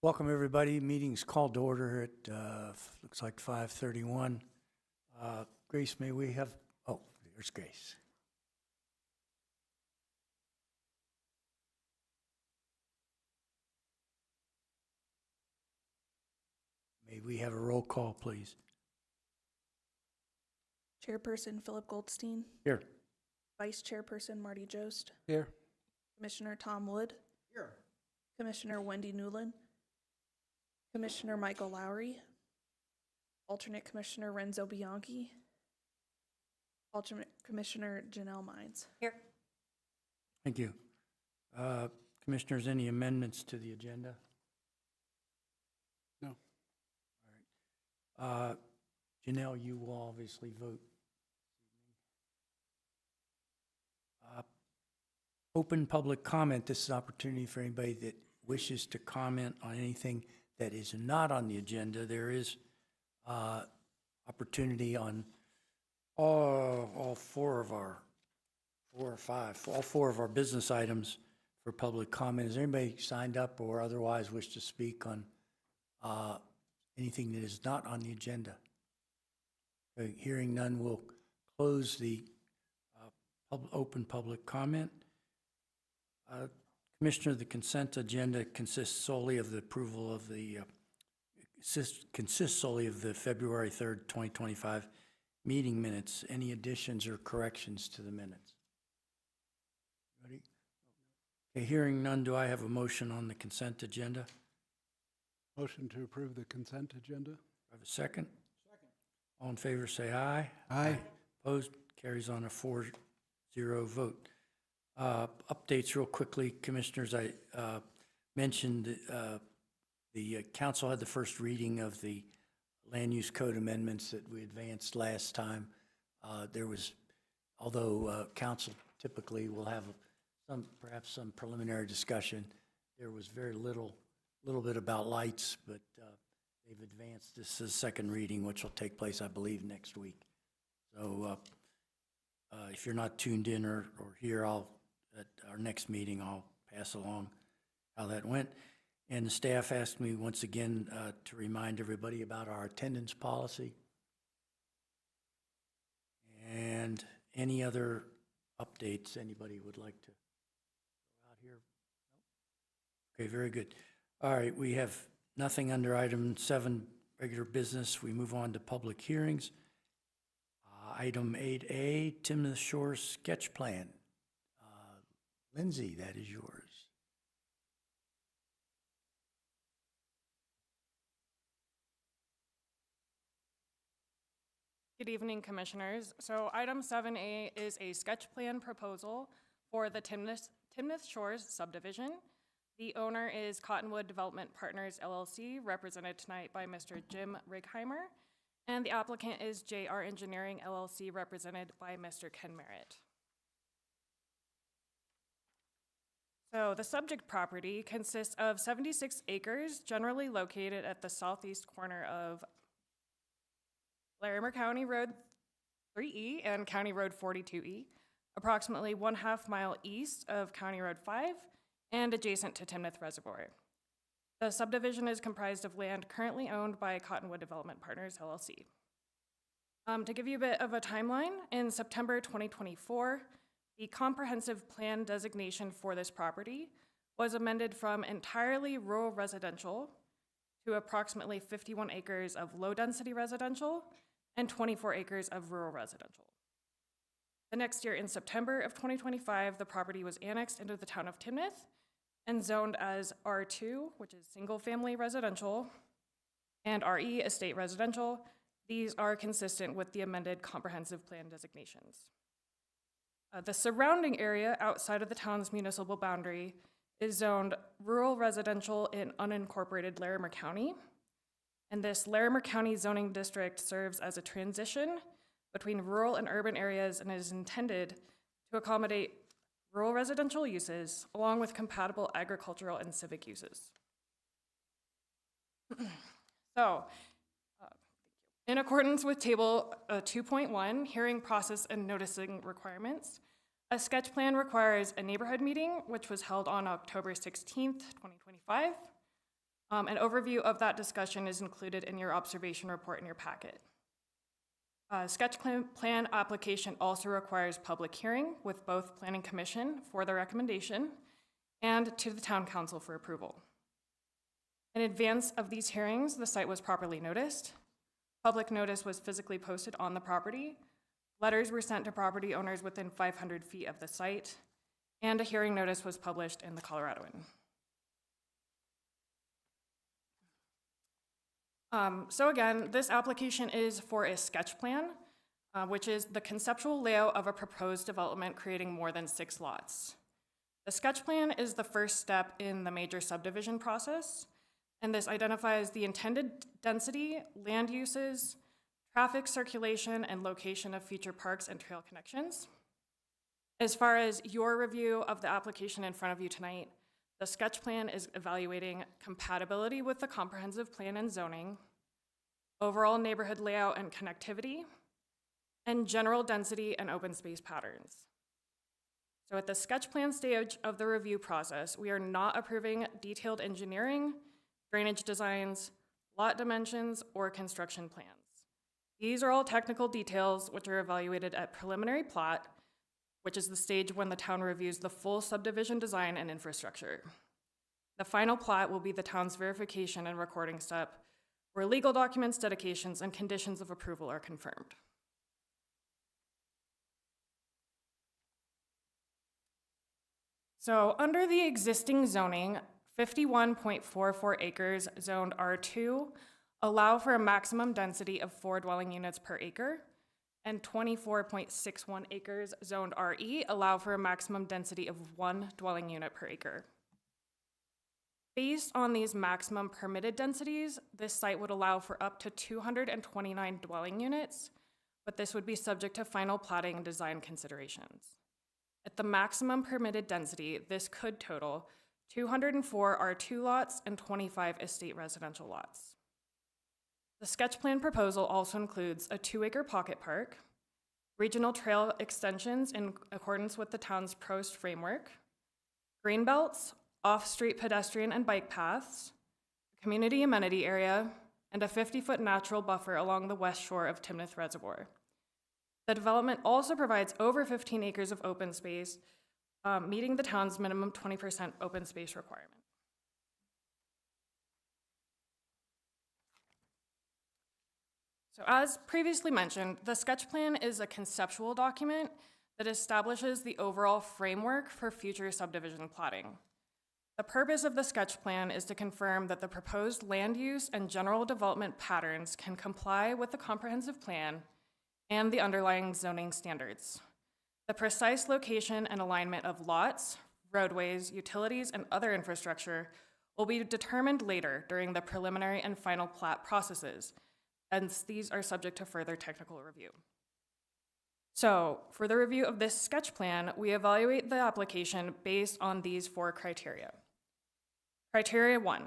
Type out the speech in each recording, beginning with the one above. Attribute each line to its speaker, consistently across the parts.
Speaker 1: Welcome, everybody. Meeting's called to order at, looks like 5:31. Grace, may we have, oh, there's Grace. May we have a roll call, please?
Speaker 2: Chairperson Philip Goldstein.
Speaker 1: Here.
Speaker 2: Vice Chairperson Marty Jost.
Speaker 1: Here.
Speaker 2: Commissioner Tom Wood.
Speaker 1: Here.
Speaker 2: Commissioner Wendy Newland. Commissioner Michael Lowry. Alternate Commissioner Renzo Bianchi. Alternate Commissioner Janelle Mines.
Speaker 3: Here.
Speaker 1: Thank you. Commissioners, any amendments to the agenda?
Speaker 4: No.
Speaker 1: All right. Janelle, you will obviously vote. Open public comment. This is an opportunity for anybody that wishes to comment on anything that is not on the agenda. There is opportunity on all four of our business items for public comment. Is there anybody signed up or otherwise wish to speak on anything that is not on the agenda? Okay, hearing none, we'll close the open public comment. Commissioner, the consent agenda consists solely of the approval of the February 3rd, 2025 meeting minutes. Any additions or corrections to the minutes? Ready? Okay, hearing none, do I have a motion on the consent agenda?
Speaker 4: Motion to approve the consent agenda?
Speaker 1: I have a second? Second. All in favor say aye.
Speaker 4: Aye.
Speaker 1: Opposed? Carries on a 4-0 vote. Updates real quickly, Commissioners. I mentioned the council had the first reading of the land use code amendments that we advanced last time. There was, although council typically will have perhaps some preliminary discussion, there was very little bit about lights, but they've advanced this as second reading, which will take place, I believe, next week. So if you're not tuned in or here, at our next meeting, I'll pass along how that went. And the staff asked me once again to remind everybody about our attendance policy. And any other updates anybody would like to throw out here? No? Okay, very good. All right, we have nothing under item 7, regular business. We move on to public hearings. Item 8A, Timnath Shores sketch plan. Lindsay, that is yours.
Speaker 3: Good evening, Commissioners. So item 7A is a sketch plan proposal for the Timnath Shores subdivision. The owner is Cottonwood Development Partners, LLC, represented tonight by Mr. Jim Righeimer, and the applicant is JR Engineering, LLC, represented by Mr. Ken Merritt. So the subject property consists of 76 acres, generally located at the southeast corner of Larimer County Road 3E and County Road 42E, approximately 1/2 mile east of County Road 5 and adjacent to Timnath Reservoir. The subdivision is comprised of land currently owned by Cottonwood Development Partners, LLC. To give you a bit of a timeline, in September 2024, the comprehensive plan designation for this property was amended from entirely rural residential to approximately 51 acres of low-density residential and 24 acres of rural residential. The next year, in September of 2025, the property was annexed into the town of Timnath and zoned as R2, which is single-family residential, and RE, estate residential. These are consistent with the amended comprehensive plan designations. The surrounding area outside of the town's municipal boundary is zoned rural residential in unincorporated Larimer County. And this Larimer County zoning district serves as a transition between rural and urban areas and is intended to accommodate rural residential uses along with compatible agricultural and civic uses. So, in accordance with Table 2.1, hearing process and noticing requirements, a sketch plan requires a neighborhood meeting, which was held on October 16th, 2025, An overview of that discussion is included in your observation report in your packet. Sketch plan application also requires public hearing with both Planning Commission for the recommendation and to the Town Council for approval. In advance of these hearings, the site was properly noticed. Public notice was physically posted on the property. Letters were sent to property owners within 500 feet of the site, and a hearing notice was published in the Coloradoan. So again, this application is for a sketch plan, which is the conceptual layout of a proposed development creating more than 6 lots. The sketch plan is the first step in the major subdivision process, and this identifies the intended density, land uses, traffic circulation, and location of future parks and trail connections. As far as your review of the application in front of you tonight, the sketch plan is evaluating compatibility with the comprehensive plan and zoning, overall neighborhood layout and connectivity, and general density and open space patterns. So at the sketch plan stage of the review process, we are not approving detailed engineering, drainage designs, lot dimensions, or construction plans. These are all technical details which are evaluated at preliminary plat, which is the stage when the town reviews the full subdivision design and infrastructure. The final plat will be the town's verification and recording step, where legal documents, dedications, and conditions of approval are confirmed. So under the existing zoning, 51.44 acres zoned R2 allow for a maximum density of 4 dwelling units per acre, and 24.61 acres zoned RE allow for a maximum density of 1 dwelling unit per acre. Based on these maximum permitted densities, this site would allow for up to 229 dwelling units, but this would be subject to final platting and design considerations. At the maximum permitted density, this could total 204 R2 lots and 25 estate residential lots. The sketch plan proposal also includes a 2-acre pocket park, regional trail extensions in accordance with the town's PROST framework, green belts, off-street pedestrian and bike paths, a community amenity area, and a 50-foot natural buffer along the west shore of Timnath Reservoir. The development also provides over 15 acres of open space, meeting the town's minimum 20% open space requirement. So as previously mentioned, the sketch plan is a conceptual document that establishes the overall framework for future subdivision platting. The purpose of the sketch plan is to confirm that the proposed land use and general development patterns can comply with the comprehensive plan and the underlying zoning standards. The precise location and alignment of lots, roadways, utilities, and other infrastructure will be determined later during the preliminary and final plat processes, and these are subject to further technical review. So, for the review of this sketch plan, we evaluate the application based on these 4 criteria. Criteria 1,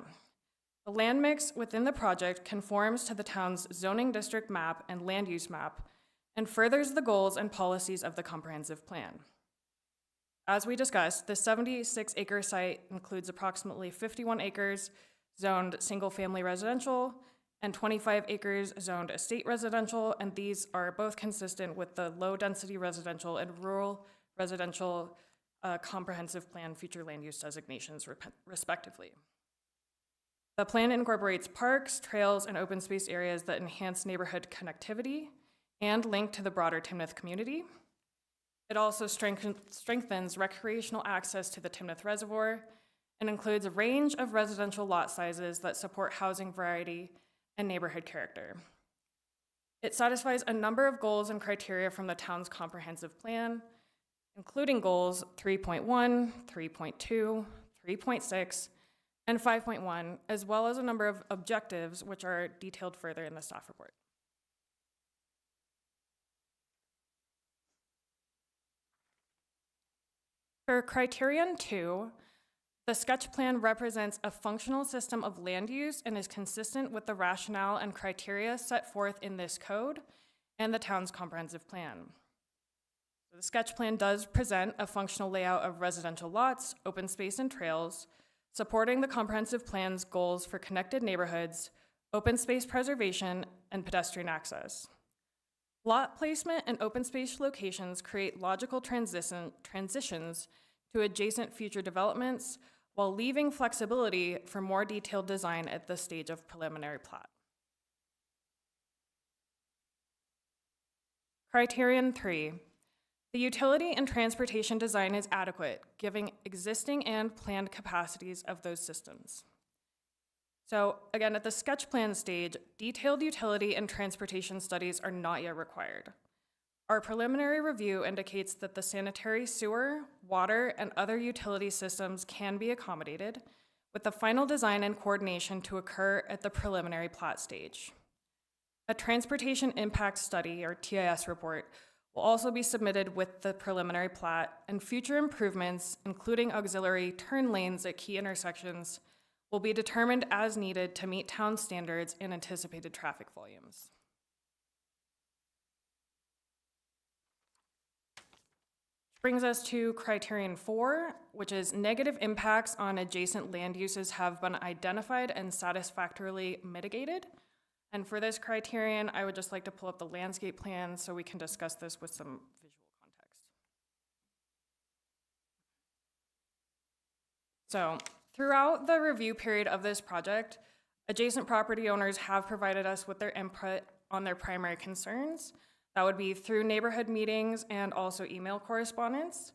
Speaker 3: the land mix within the project conforms to the town's zoning district map and land use map and furthers the goals and policies of the comprehensive plan. As we discussed, the 76-acre site includes approximately 51 acres zoned single-family residential and 25 acres zoned estate residential, and these are both consistent with the low-density residential and rural residential comprehensive plan future land use designations, respectively. The plan incorporates parks, trails, and open space areas that enhance neighborhood connectivity and link to the broader Timnath community. It also strengthens recreational access to the Timnath Reservoir and includes a range of residential lot sizes that support housing variety and neighborhood character. It satisfies a number of goals and criteria from the town's comprehensive plan, including goals 3.1, 3.2, 3.6, and 5.1, as well as a number of objectives which are detailed further in the staff report. For criterion 2, the sketch plan represents a functional system of land use and is consistent with the rationale and criteria set forth in this code and the town's comprehensive plan. So the sketch plan does present a functional layout of residential lots, open space, and trails, supporting the comprehensive plan's goals for connected neighborhoods, open space preservation, and pedestrian access. Lot placement and open space locations create logical transitions to adjacent future developments while leaving flexibility for more detailed design at this stage of preliminary plat. Criterion 3. The utility and transportation design is adequate, given existing and planned capacities of those systems. So again, at the sketch plan stage, detailed utility and transportation studies are not yet required. Our preliminary review indicates that the sanitary sewer, water, and other utility systems can be accommodated, with the final design and coordination to occur at the preliminary plat stage. A transportation impact study, or TIS report, will also be submitted with the preliminary plat, and future improvements, including auxiliary turn lanes at key intersections, will be determined as needed to meet town standards and anticipated traffic volumes. Brings us to criterion 4, which is negative impacts on adjacent land uses have been identified and satisfactorily mitigated. And for this criterion, I would just like to pull up the landscape plan so we can discuss this with some visual context. So throughout the review period of this project, adjacent property owners have provided us with their input on their primary concerns. That would be through neighborhood meetings and also email correspondence.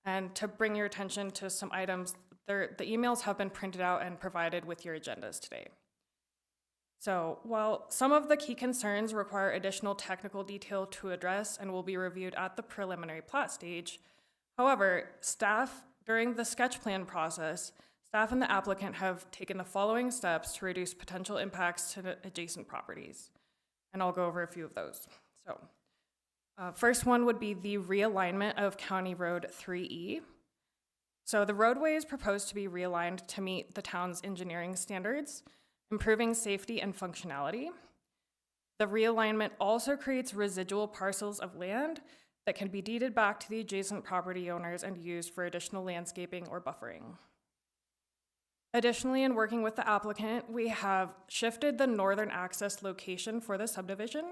Speaker 3: And to bring your attention to some items, the emails have been printed out and provided with your agendas today. So while some of the key concerns require additional technical detail to address and will be reviewed at the preliminary plat stage, however, staff during the sketch plan process, staff and the applicant have taken the following steps to reduce potential impacts to the adjacent properties. And I'll go over a few of those. So first one would be the realignment of County Road 3E. So the roadway is proposed to be realigned to meet the town's engineering standards, improving safety and functionality. The realignment also creates residual parcels of land that can be deeded back to the adjacent property owners and used for additional landscaping or buffering. Additionally, in working with the applicant, we have shifted the northern access location for the subdivision.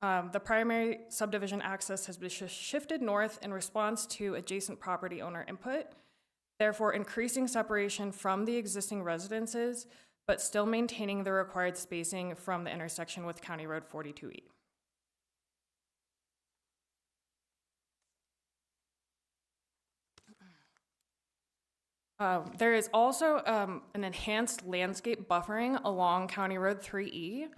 Speaker 3: The primary subdivision access has been shifted north in response to adjacent property owner input, therefore increasing separation from the existing residences, but still maintaining the required spacing from the intersection with County Road 42E. There is also an enhanced landscape buffering along County Road 3E,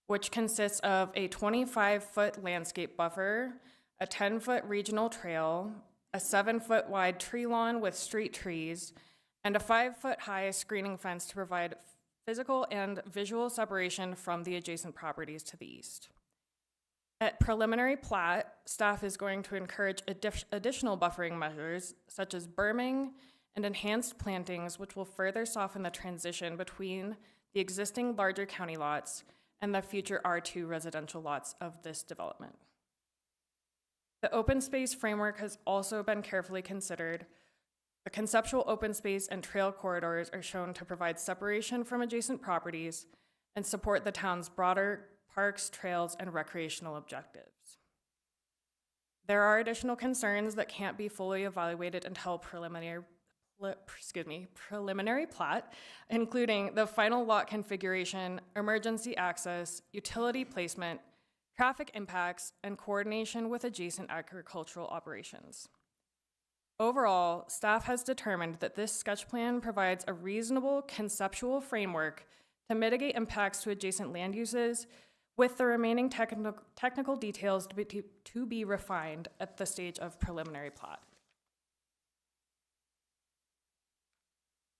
Speaker 3: which consists of a 25-foot landscape buffer, a 10-foot regional trail, a 7-foot wide tree lawn with street trees, and a 5-foot high screening fence to provide physical and visual separation from the adjacent properties to the east. At preliminary plat, staff is going to encourage additional buffering measures, such as berming and enhanced plantings, which will further soften the transition between the existing larger county lots and the future R2 residential lots of this development. The open space framework has also been carefully considered. The conceptual open space and trail corridors are shown to provide separation from adjacent properties and support the town's broader parks, trails, and recreational objectives. There are additional concerns that can't be fully evaluated until preliminary plat, including the final lot configuration, emergency access, utility placement, traffic impacts, and coordination with adjacent agricultural operations. Overall, staff has determined that this sketch plan provides a reasonable conceptual framework to mitigate impacts to adjacent land uses, with the remaining technical details to be refined at the stage of preliminary plat.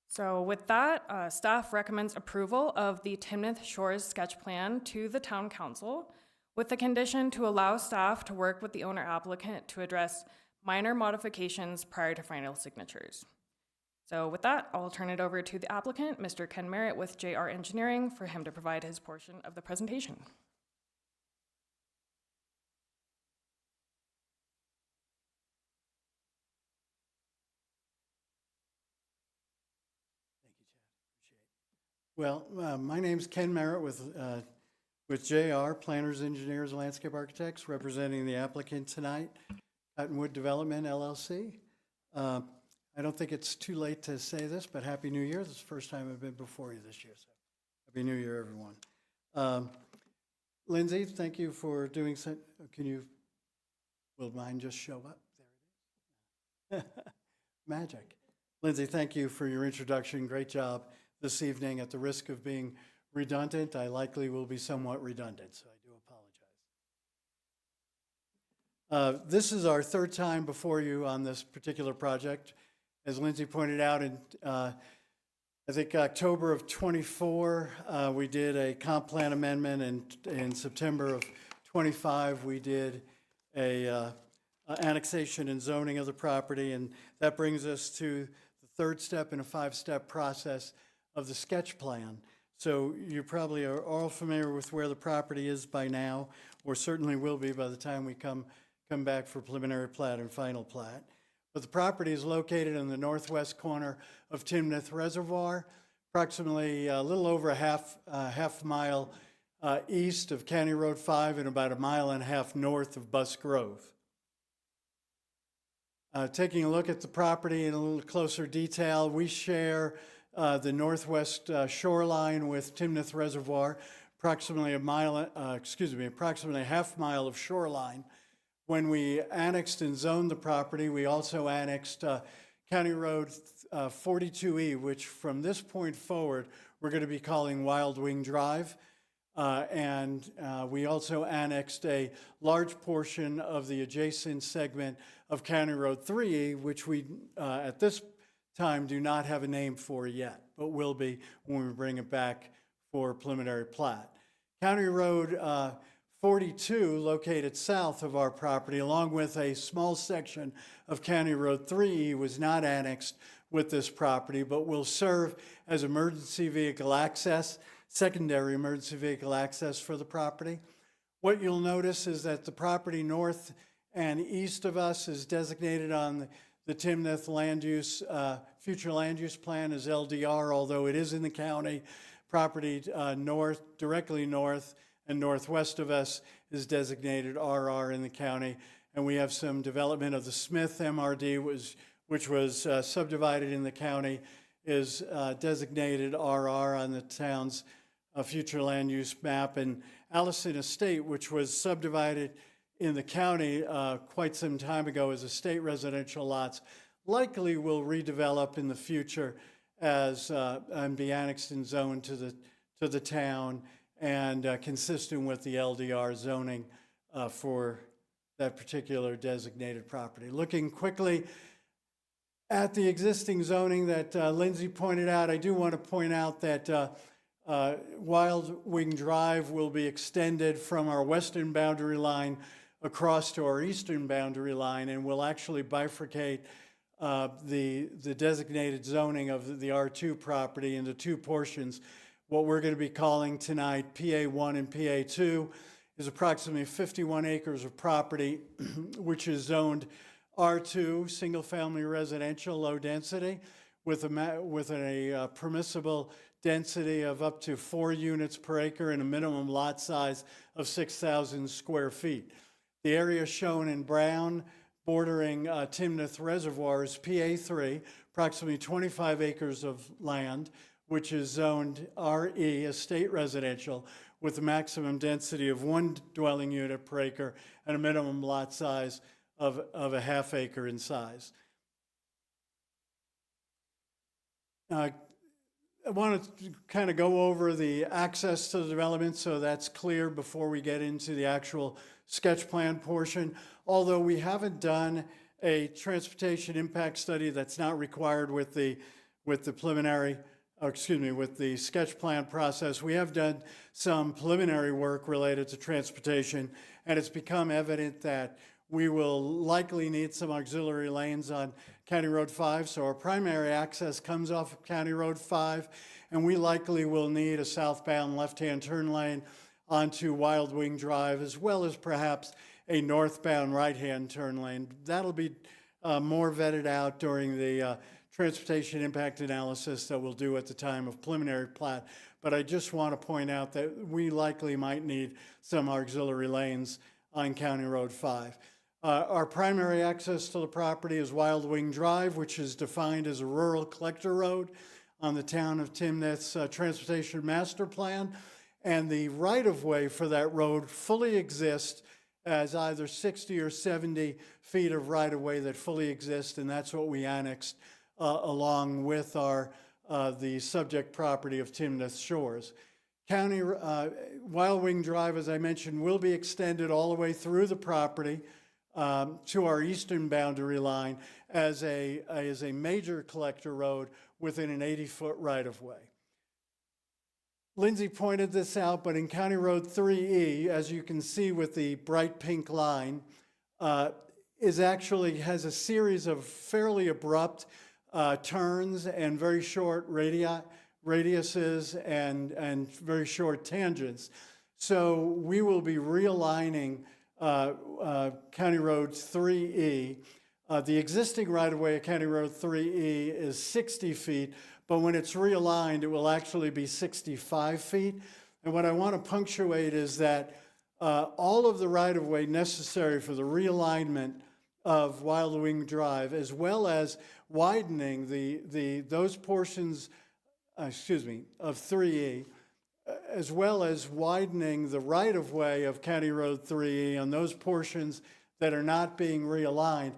Speaker 3: So with that, staff recommends approval of the Timnath Shores sketch plan to the town council, with the condition to allow staff to work with the owner applicant to address minor modifications prior to final signatures. So with that, I'll turn it over to the applicant, Mr. Ken Merritt with JR Engineering, for him to provide his portion of the presentation.
Speaker 5: Well, my name's Ken Merritt with JR, Planners, Engineers, and Landscape Architects, representing the applicant tonight, Cottonwood Development LLC. I don't think it's too late to say this, but Happy New Year. This is the first time I've been before you this year, so Happy New Year, everyone. Lindsay, thank you for doing so. Will mine just show up? There it is. Magic. Lindsay, thank you for your introduction. Great job this evening. At the risk of being redundant, I likely will be somewhat redundant, so I do apologize. This is our third time before you on this particular project. As Lindsay pointed out, in I think October of '24, we did a comp plan amendment, and in September of '25, we did a annexation and zoning of the property, and that brings us to the third step in a 5-step process of the sketch plan. So you probably are all familiar with where the property is by now, or certainly will be by the time we come back for preliminary plat and final plat. But the property is located in the northwest corner of Timnath Reservoir, approximately a little over a half mile east of County Road 5 and about 1.5 miles north of Bus Grove. Taking a look at the property in a little closer detail, we share the northwest shoreline with Timnath Reservoir, approximately approximately a half mile of shoreline. When we annexed and zoned the property, we also annexed County Road 42E, which from this point forward, we're going to be calling Wild Wing Drive. And we also annexed a large portion of the adjacent segment of County Road 3E, which we, at this time, do not have a name for yet, but will be when we bring it back for preliminary plat. County Road 42, located south of our property, along with a small section of County Road 3E, was not annexed with this property, but will serve as emergency vehicle access, secondary emergency vehicle access for the property. What you'll notice is that the property north and east of us is designated on the Timnath land use, future land use plan as LDR, although it is in the county. Property directly north and northwest of us is designated RR in the county. And we have some development of the Smith MRD, which was subdivided in the county, is designated RR on the town's future land use map. And Allison Estate, which was subdivided in the county quite some time ago as estate residential lots, likely will redevelop in the future as and be annexed and zoned to the town, and consistent with the LDR zoning for that particular designated property. Looking quickly at the existing zoning that Lindsay pointed out, I do want to point out that Wild Wing Drive will be extended from our western boundary line across to our eastern boundary line, and will actually bifurcate the designated zoning of the R2 property into two portions. What we're going to be calling tonight PA1 and PA2 is approximately 51 acres of property, which is zoned R2, single-family residential, low density, with a permissible density of up to 4 units per acre and a minimum lot size of 6,000 square feet. The area shown in brown, bordering Timnath Reservoir, is PA3, approximately 25 acres of land, which is zoned RE, estate residential, with a maximum density of 1 dwelling unit per acre and a minimum lot size of a half acre in size. I want to kind of go over the access to the development so that's clear before we get into the actual sketch plan portion. Although we haven't done a transportation impact study, that's not required with the preliminary, with the sketch plan process. We have done some preliminary work related to transportation, and it's become evident that we will likely need some auxiliary lanes on County Road 5. So our primary access comes off of County Road 5, and we likely will need a southbound left-hand turn lane onto Wild Wing Drive, as well as perhaps a northbound right-hand turn lane. That'll be more vetted out during the transportation impact analysis that we'll do at the time of preliminary plat. But I just want to point out that we likely might need some auxiliary lanes on County Road 5. Our primary access to the property is Wild Wing Drive, which is defined as a rural collector road on the town of Timnath's transportation master plan. And the right-of-way for that road fully exists as either 60 or 70 feet of right-of-way that fully exist, and that's what we annexed along with the subject property of Timnath Shores. County Wild Wing Drive, as I mentioned, will be extended all the way through the property to our eastern boundary line as a major collector road within an 80-foot right-of-way. Lindsay pointed this out, but in County Road 3E, as you can see with the bright pink line, has a series of fairly abrupt turns and very short radiuses and very short tangents. So we will be realigning County Road 3E. The existing right-of-way of County Road 3E is 60 feet, but when it's realigned, it will actually be 65 feet. And what I want to punctuate is that all of the right-of-way necessary for the realignment of Wild Wing Drive, as well as widening those portions, of 3E, as well as widening the right-of-way of County Road 3E on those portions that are not being realigned,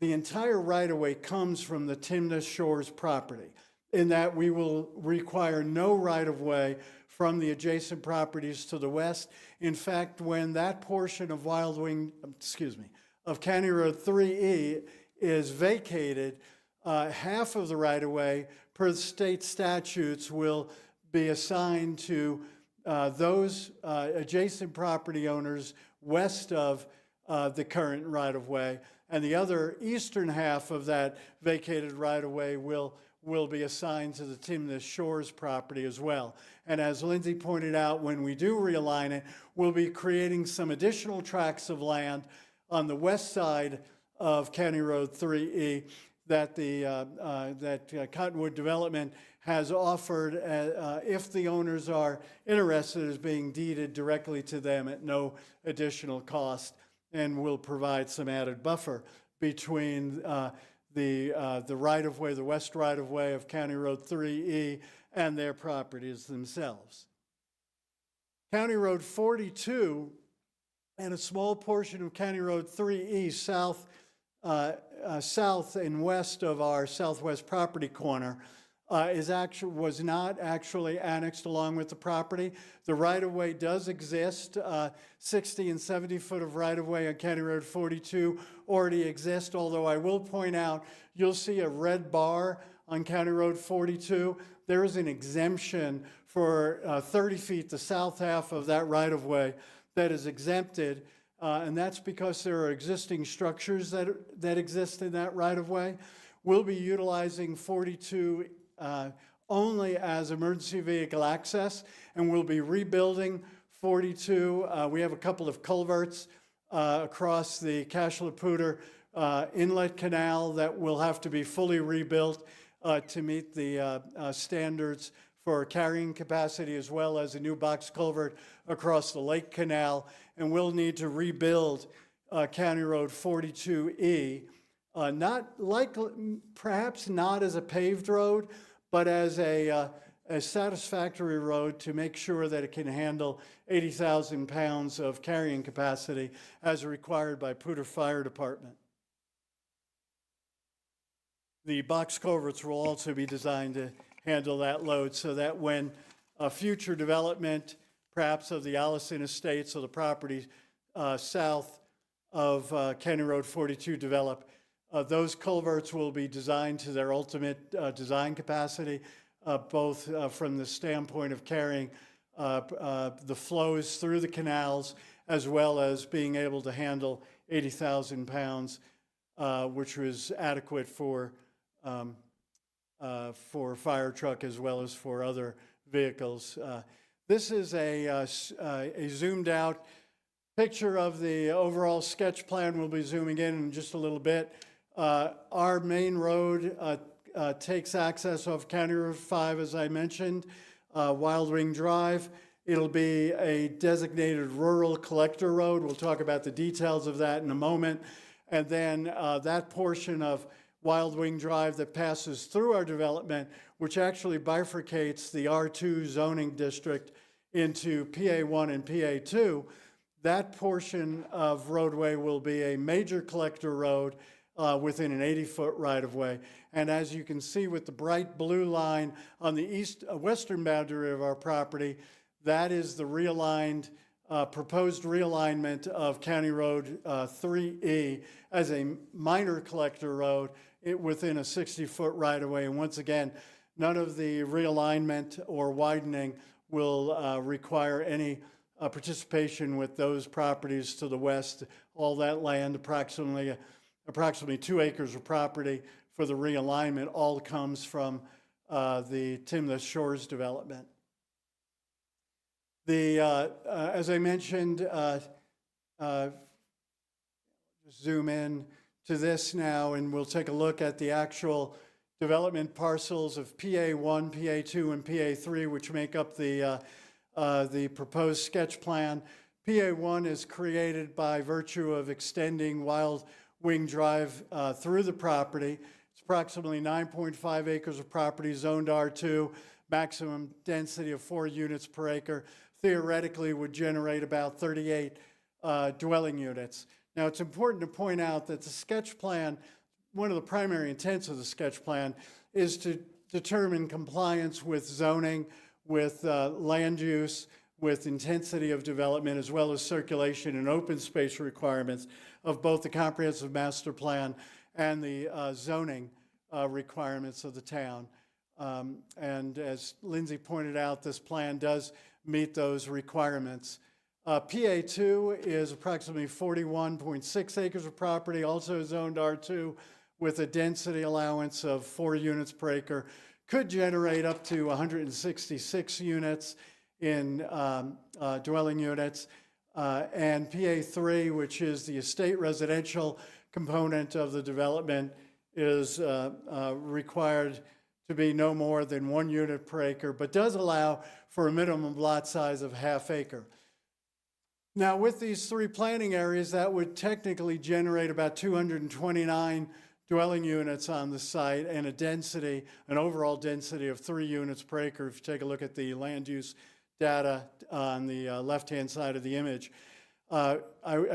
Speaker 5: the entire right-of-way comes from the Timnath Shores property, in that we will require no right-of-way from the adjacent properties to the west. In fact, when that portion of of County Road 3E is vacated, half of the right-of-way per the state statutes will be assigned to those adjacent property owners west of the current right-of-way, and the other eastern half of that vacated right-of-way will be assigned to the Timnath Shores property as well. And as Lindsay pointed out, when we do realign it, we'll be creating some additional tracts of land on the west side of County Road 3E that that Cottonwood Development has offered if the owners are interested, as being deeded directly to them at no additional cost, and will provide some added buffer between the right-of-way, the west right-of-way of County Road 3E and their properties themselves. County Road 42 and a small portion of County Road 3E south and west of our southwest property corner was not actually annexed along with the property. The right-of-way does exist. 60 and 70 foot of right-of-way on County Road 42 already exist, although I will point out, you'll see a red bar on County Road 42. There is an exemption for 30 feet, the south half of that right-of-way, that is exempted, and that's because there are existing structures that exist in that right-of-way. We'll be utilizing 42 only as emergency vehicle access, and we'll be rebuilding 42. We have a couple of culverts across the Cash-La-Pooter Inlet Canal that will have to be fully rebuilt to meet the standards for carrying capacity, as well as a new box culvert across the Lake Canal. And we'll need to rebuild County Road 42E, perhaps not as a paved road, but as a satisfactory road to make sure that it can handle 80,000 pounds of carrying capacity as required by Pooter Fire Department. The box culverts will also be designed to handle that load, so that when future development, perhaps of the Allison Estates or the property south of County Road 42 develop, those culverts will be designed to their ultimate design capacity, both from the standpoint of carrying the flows through the canals, as well as being able to handle 80,000 pounds, which was adequate for a fire truck as well as for other vehicles. This is a zoomed out picture of the overall sketch plan. We'll be zooming in just a little bit. Our main road takes access off County Road 5, as I mentioned, Wild Wing Drive. It'll be a designated rural collector road. We'll talk about the details of that in a moment. And then that portion of Wild Wing Drive that passes through our development, which actually bifurcates the R2 zoning district into PA1 and PA2, that portion of roadway will be a major collector road within an 80-foot right-of-way. And as you can see with the bright blue line on the western boundary of our property, that is the realigned, proposed realignment of County Road 3E as a minor collector road within a 60-foot right-of-way. And once again, none of the realignment or widening will require any participation with those properties to the west. All that land, approximately 2 acres of property for the realignment, all comes from the Timnath Shores development. As I mentioned, just zoom in to this now, and we'll take a look at the actual development parcels of PA1, PA2, and PA3, which make up the proposed sketch plan. PA1 is created by virtue of extending Wild Wing Drive through the property. It's approximately 9.5 acres of property zoned R2, maximum density of 4 units per acre. Theoretically would generate about 38 dwelling units. Now, it's important to point out that the sketch plan, one of the primary intents of the sketch plan is to determine compliance with zoning, with land use, with intensity of development, as well as circulation and open space requirements of both the comprehensive master plan and the zoning requirements of the town. And as Lindsay pointed out, this plan does meet those requirements. PA2 is approximately 41.6 acres of property, also zoned R2, with a density allowance of 4 units per acre. Could generate up to 166 units in dwelling units. And PA3, which is the estate residential component of the development, is required to be no more than 1 unit per acre, but does allow for a minimum lot size of ½ acre. Now, with these 3 planning areas, that would technically generate about 229 dwelling units on the site and a density, an overall density of 3 units per acre. If you take a look at the land use data on the left-hand side of the image. I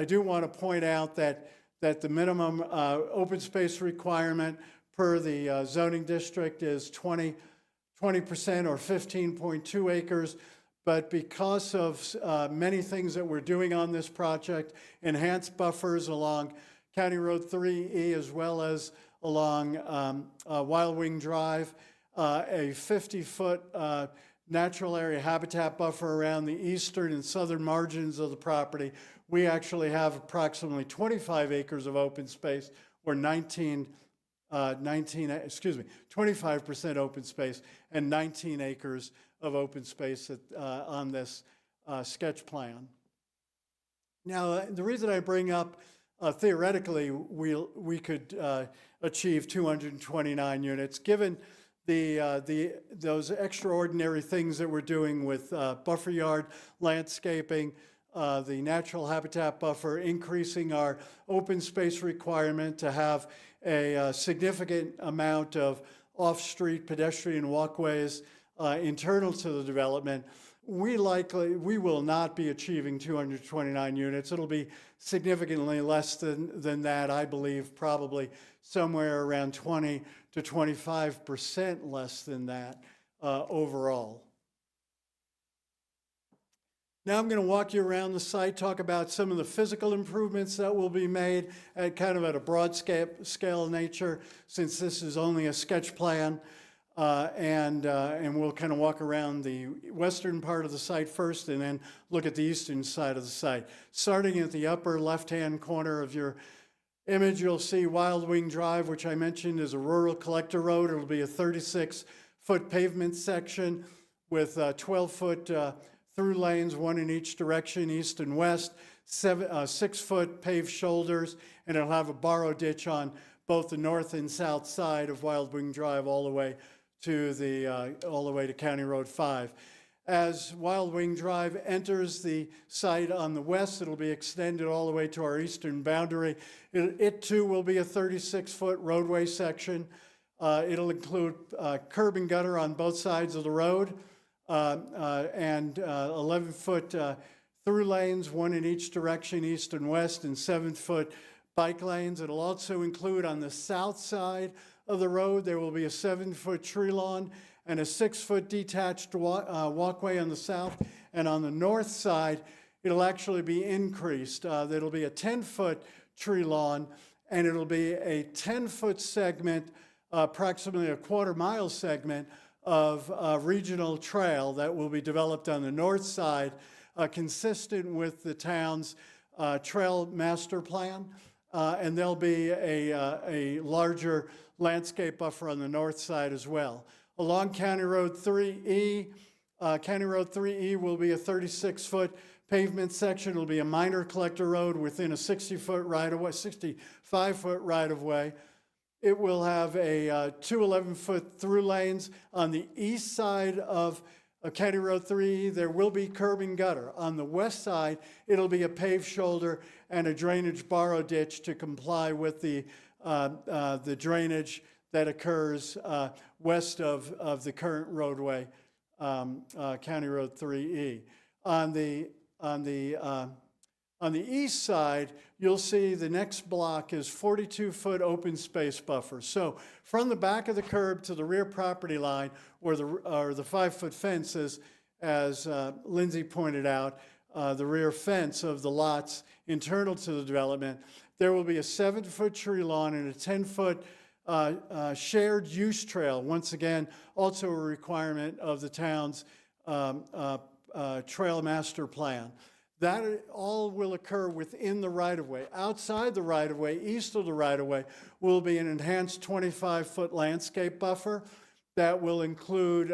Speaker 5: do want to point out that the minimum open space requirement per the zoning district is 20% or 15.2 acres. But because of many things that we're doing on this project, enhanced buffers along County Road 3E as well as along Wild Wing Drive, a 50-foot natural area habitat buffer around the eastern and southern margins of the property, we actually have approximately 25 acres of open space, or 25% open space and 19 acres of open space on this sketch plan. Now, the reason I bring up theoretically we could achieve 229 units, given those extraordinary things that we're doing with buffer yard landscaping, the natural habitat buffer, increasing our open space requirement to have a significant amount of off-street pedestrian walkways internal to the development. We will not be achieving 229 units. It'll be significantly less than that, I believe, probably somewhere around 20 to 25% less than that overall. Now I'm going to walk you around the site, talk about some of the physical improvements that will be made at kind of at a broad scale nature, since this is only a sketch plan. And we'll kind of walk around the western part of the site first and then look at the eastern side of the site. Starting at the upper left-hand corner of your image, you'll see Wild Wing Drive, which I mentioned is a rural collector road. It'll be a 36-foot pavement section with 12-foot through lanes, 1 in each direction, east and west, 6-foot paved shoulders, and it'll have a borrow ditch on both the north and south side of Wild Wing Drive all the way to County Road 5. As Wild Wing Drive enters the site on the west, it'll be extended all the way to our eastern boundary. It too will be a 36-foot roadway section. It'll include curb and gutter on both sides of the road and 11-foot through lanes, one in each direction, east and west, and 7-foot bike lanes. It'll also include on the south side of the road, there will be a 7-foot tree lawn and a 6-foot detached walkway on the south. And on the north side, it'll actually be increased. There'll be a 10-foot tree lawn, and it'll be a 10-foot segment, approximately a quarter-mile segment of regional trail that will be developed on the north side, consistent with the town's trail master plan. And there'll be a larger landscape buffer on the north side as well. Along County Road 3E, County Road 3E will be a 36-foot pavement section. It'll be a minor collector road within a 60-foot right-of-way, 65-foot right-of-way. It will have two 11-foot through lanes. On the east side of County Road 3E, there will be curb and gutter. On the west side, it'll be a paved shoulder and a drainage borrow ditch to comply with the drainage that occurs west of the current roadway, County Road 3E. On the east side, you'll see the next block is 42-foot open space buffer. So from the back of the curb to the rear property line, or the 5-foot fence, as Lindsay pointed out, the rear fence of the lots internal to the development, there will be a 7-foot tree lawn and a 10-foot shared use trail. Once again, also a requirement of the town's trail master plan. That all will occur within the right-of-way. Outside the right-of-way, east of the right-of-way, will be an enhanced 25-foot landscape buffer that will include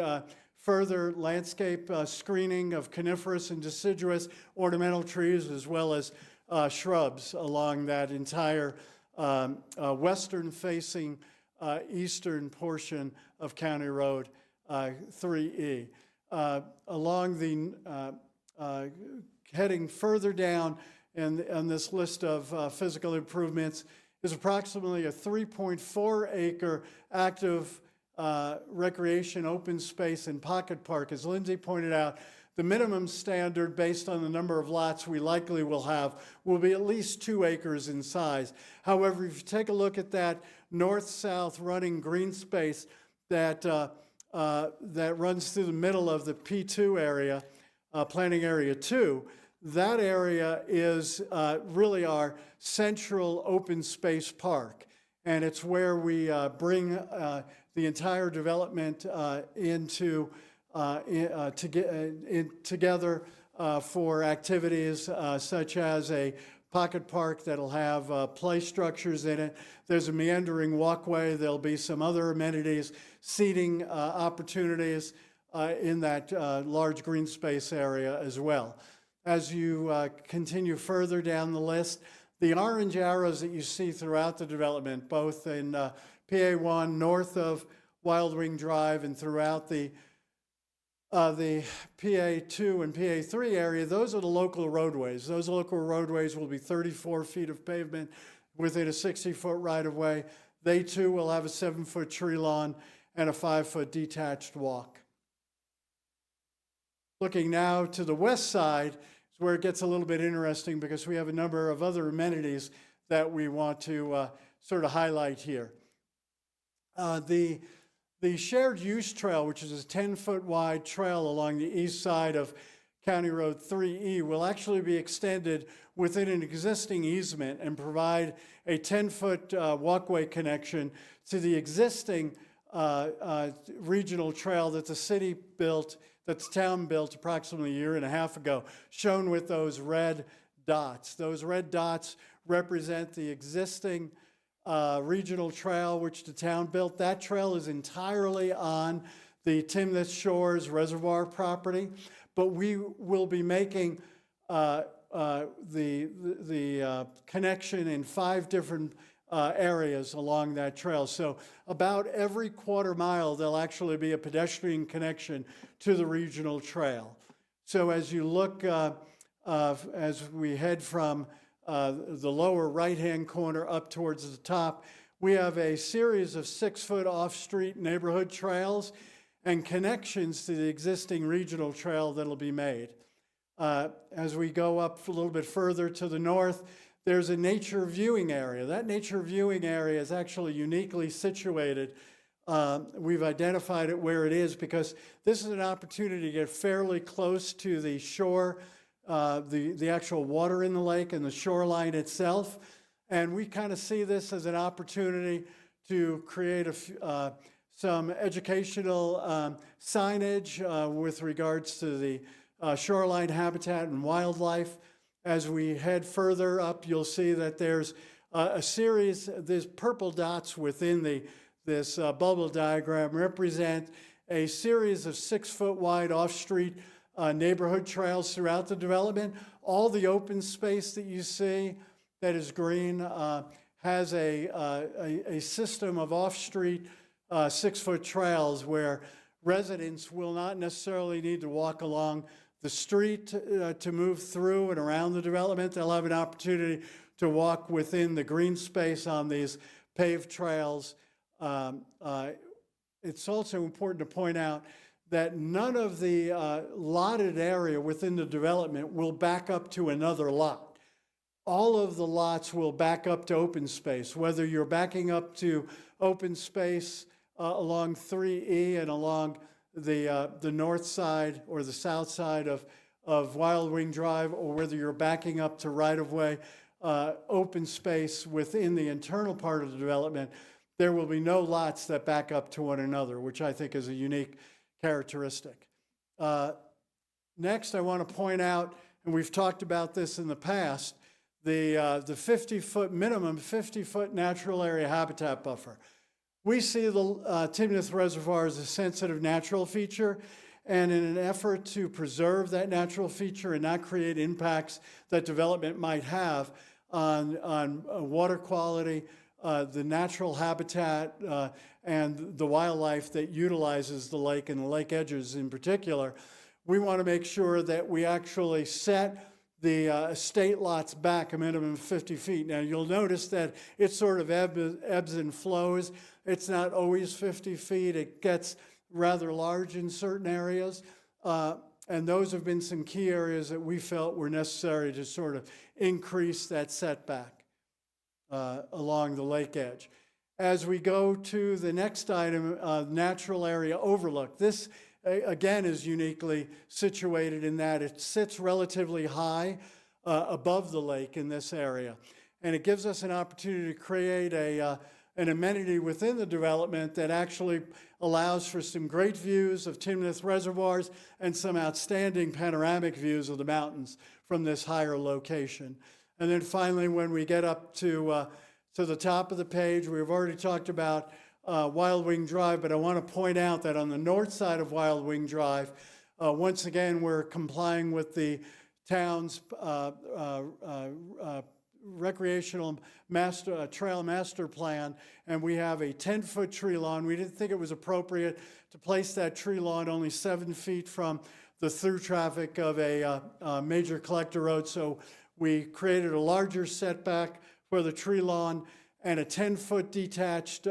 Speaker 5: further landscape screening of coniferous and deciduous ornamental trees, as well as shrubs along that entire western-facing eastern portion of County Road 3E. Along the heading further down on this list of physical improvements is approximately a 3.4 acre active recreation open space and pocket park. As Lindsay pointed out, the minimum standard based on the number of lots we likely will have will be at least 2 acres in size. However, if you take a look at that north-south running green space that runs through the middle of the P2 area, planning area 2, that area is really our central open space park. And it's where we bring the entire development together for activities such as a pocket park that'll have play structures in it. There's a meandering walkway. There'll be some other amenities, seating opportunities in that large green space area as well. As you continue further down the list, the orange arrows that you see throughout the development, both in PA1 north of Wild Wing Drive and throughout the PA2 and PA3 area, those are the local roadways. Those local roadways will be 34 feet of pavement within a 60-foot right-of-way. They too will have a 7-foot tree lawn and a 5-foot detached walk. Looking now to the west side is where it gets a little bit interesting, because we have a number of other amenities that we want to sort of highlight here. The shared use trail, which is a 10-foot wide trail along the east side of County Road 3E, will actually be extended within an existing easement and provide a 10-foot walkway connection to the existing regional trail that the city built, that the town built approximately a year and a half ago, shown with those red dots. Those red dots represent the existing regional trail which the town built. That trail is entirely on the Timnath Shores Reservoir property, but we will be making the connection in 5 different areas along that trail. So about every quarter mile, there'll actually be a pedestrian connection to the regional trail. So as you look, as we head from the lower right-hand corner up towards the top, we have a series of 6-foot off-street neighborhood trails and connections to the existing regional trail that'll be made. As we go up a little bit further to the north, there's a nature viewing area. That nature viewing area is actually uniquely situated. We've identified it where it is because this is an opportunity to get fairly close to the shore, the actual water in the lake and the shoreline itself. And we kind of see this as an opportunity to create some educational signage with regards to the shoreline habitat and wildlife. As we head further up, you'll see that there's a series, these purple dots within this bubble diagram represent a series of 6-foot wide off-street neighborhood trails throughout the development. All the open space that you see that is green has a system of off-street 6-foot trails where residents will not necessarily need to walk along the street to move through and around the development. They'll have an opportunity to walk within the green space on these paved trails. It's also important to point out that none of the lotted area within the development will back up to another lot. All of the lots will back up to open space, whether you're backing up to open space along 3E and along the north side or the south side of Wild Wing Drive, or whether you're backing up to right-of-way open space within the internal part of the development. There will be no lots that back up to one another, which I think is a unique characteristic. Next, I want to point out, and we've talked about this in the past, the 50-foot minimum, 50-foot natural area habitat buffer. We see the Timnath Reservoir as a sensitive natural feature, and in an effort to preserve that natural feature and not create impacts that development might have on water quality, the natural habitat, and the wildlife that utilizes the lake and the lake edges in particular, we want to make sure that we actually set the estate lots back a minimum of 50 feet. Now, you'll notice that it sort of ebbs and flows. It's not always 50 feet. It gets rather large in certain areas. And those have been some key areas that we felt were necessary to sort of increase that setback along the lake edge. As we go to the next item, natural area overlook. This, again, is uniquely situated in that it sits relatively high above the lake in this area. And it gives us an opportunity to create an amenity within the development that actually allows for some great views of Timnath reservoirs and some outstanding panoramic views of the mountains from this higher location. And then finally, when we get up to the top of the page, we've already talked about Wild Wing Drive, but I want to point out that on the north side of Wild Wing Drive, once again, we're complying with the town's recreational trail master plan, and we have a 10-foot tree lawn. We didn't think it was appropriate to place that tree lawn only 7 feet from the through traffic of a major collector road, so we created a larger setback for the tree lawn and a 10-foot detached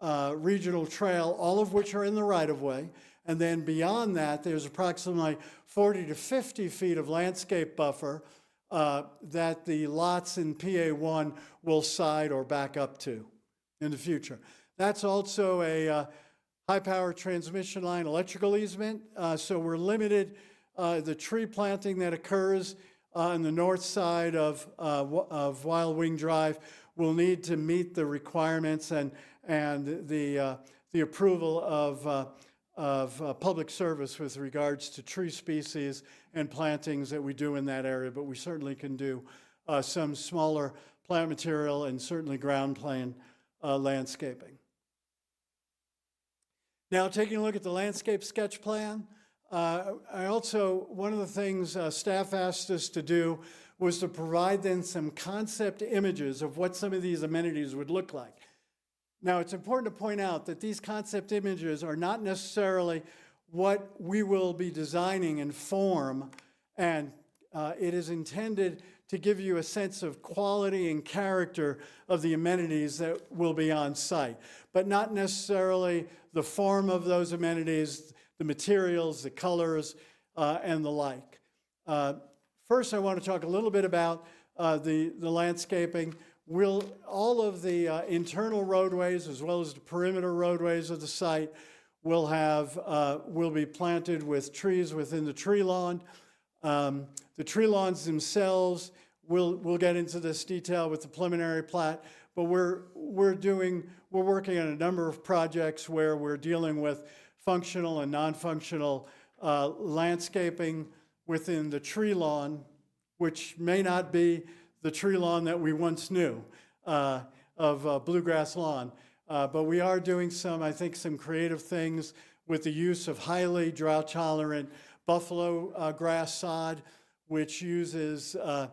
Speaker 5: regional trail, all of which are in the right-of-way. And then beyond that, there's approximately 40 to 50 feet of landscape buffer that the lots in PA1 will side or back up to in the future. That's also a high-power transmission line electrical easement, so we're limited. The tree planting that occurs on the north side of Wild Wing Drive will need to meet the requirements and the approval of public service with regards to tree species and plantings that we do in that area, but we certainly can do some smaller plant material and certainly ground plane landscaping. Now, taking a look at the landscape sketch plan, one of the things staff asked us to do was to provide them some concept images of what some of these amenities would look like. Now, it's important to point out that these concept images are not necessarily what we will be designing in form, and it is intended to give you a sense of quality and character of the amenities that will be on site, but not necessarily the form of those amenities, the materials, the colors, and the like. First, I want to talk a little bit about the landscaping. All of the internal roadways, as well as the perimeter roadways of the site, will be planted with trees within the tree lawn. The tree lawns themselves, we'll get into this detail with the preliminary plat, but we're working on a number of projects where we're dealing with functional and non-functional landscaping within the tree lawn, which may not be the tree lawn that we once knew of bluegrass lawn. But we are doing I think some creative things with the use of highly drought-tolerant buffalo grass sod, which uses a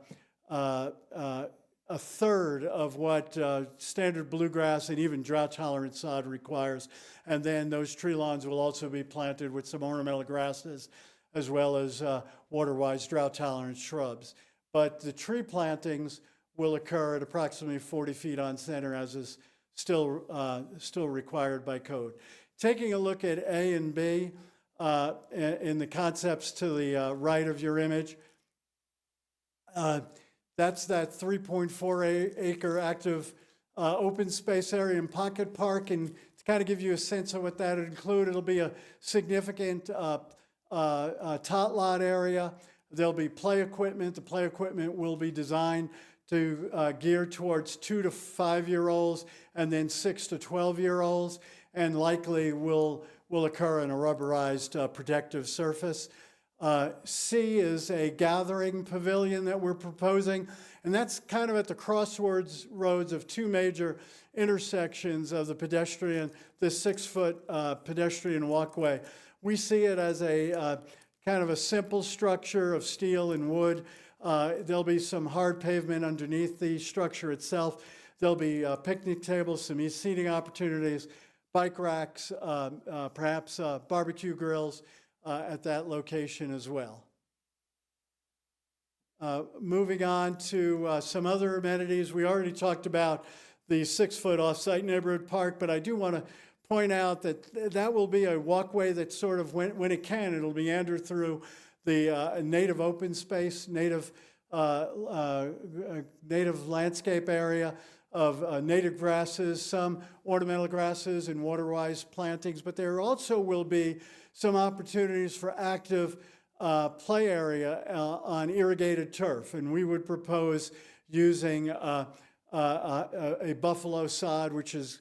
Speaker 5: third of what standard bluegrass and even drought-tolerant sod requires. And then those tree lawns will also be planted with some ornamental grasses, as well as water-wise drought-tolerant shrubs. But the tree plantings will occur at approximately 40 feet on center, as is still required by code. Taking a look at A and B in the concepts to the right of your image, that's that 3.4 acre active open space area in Pocket Park. And to kind of give you a sense of what that would include, it'll be a significant tot lot area. There'll be play equipment. The play equipment will be designed to gear towards 2 to 5-year-olds and then 6 to 12-year-olds, and likely will occur in a rubberized protective surface. C is a gathering pavilion that we're proposing, and that's kind of at the crossroads of two major intersections of the 6-foot pedestrian walkway. We see it as a kind of a simple structure of steel and wood. There'll be some hard pavement underneath the structure itself. There'll be picnic tables, some seating opportunities, bike racks, perhaps barbecue grills at that location as well. Moving on to some other amenities. We already talked about the 6-foot off-site neighborhood park, but I do want to point out that that will be a walkway that sort of, when it can, it'll meander through the native open space, native landscape area of native grasses, some ornamental grasses and water-wise plantings, but there also will be some opportunities for active play area on irrigated turf, and we would propose using a buffalo sod, which has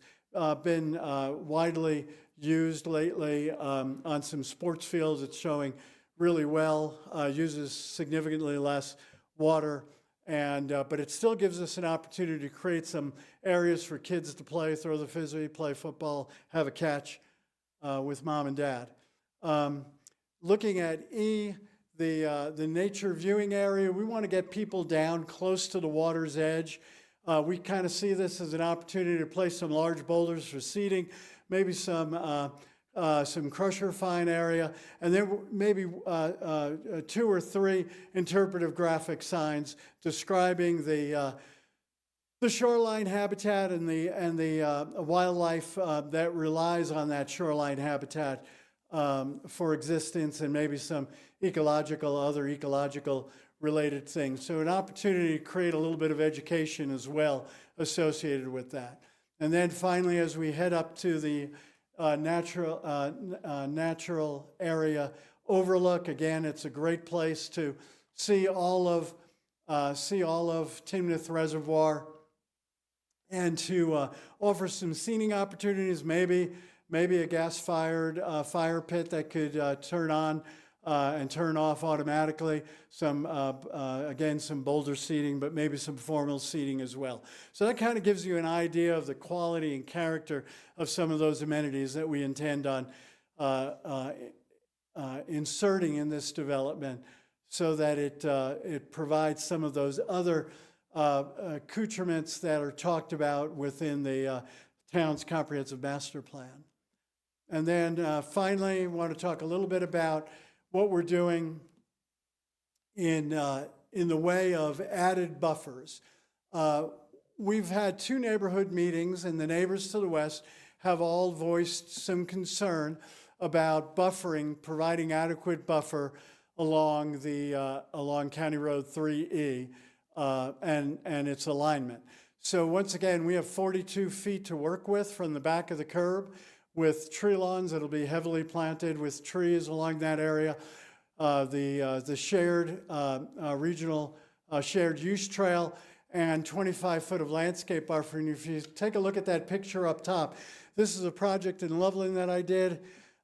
Speaker 5: been widely used lately on some sports fields. It's showing really well, uses significantly less water, and but it still gives us an opportunity to create some areas for kids to play, throw the frisbee, play football, have a catch with mom and dad. Looking at E, the nature viewing area, we want to get people down close to the water's edge. We kind of see this as an opportunity to place some large boulders for seating, maybe some crusher fine area, and then maybe 2 or 3 interpretive graphic signs describing the shoreline habitat and the wildlife that relies on that shoreline habitat for existence, and maybe some other ecological related things. So an opportunity to create a little bit of education as well associated with that. And then finally, as we head up to the natural area overlook, again, it's a great place to see all of Timnath Reservoir, and to offer some seating opportunities, maybe a gas-fired fire pit that could turn on and turn off automatically. Again, some boulder seating, but maybe some formal seating as well. So that kind of gives you an idea of the quality and character of some of those amenities that we intend on inserting in this development. so that it provides some of those other accoutrements that are talked about within the town's comprehensive master plan. And then finally, I want to talk a little bit about what we're doing in the way of added buffers. We've had 2 neighborhood meetings, and the neighbors to the west have all voiced some concern about buffering, providing adequate buffer along along County Road 3E and its alignment. So once again, we have 42 feet to work with from the back of the curb, with tree lawns that'll be heavily planted with trees along that area. The shared regional shared use trail, and 25 foot of landscape buffer. And if you take a look at that picture up top, this is a project in Loveland that I did.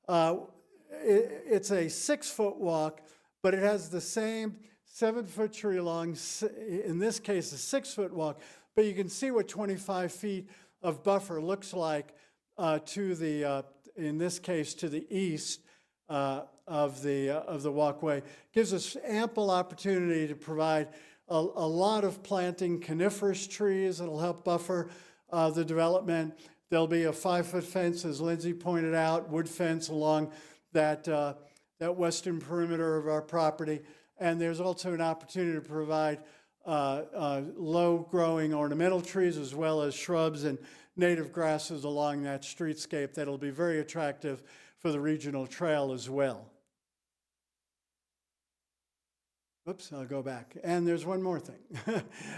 Speaker 5: It's a 6-foot walk, but it has the same 7-foot tree along, in this case, a 6-foot walk, but you can see what 25 feet of buffer looks like to the, in this case, to the east of the walkway. Gives us ample opportunity to provide a lot of planting coniferous trees that'll help buffer the development. There'll be a 5-foot fence, as Lindsay pointed out, wood fence along that western perimeter of our property. And there's also an opportunity to provide low-growing ornamental trees as well as shrubs and native grasses along that streetscape that'll be very attractive for the regional trail as well. Oops, I'll go back. And there's one more thing.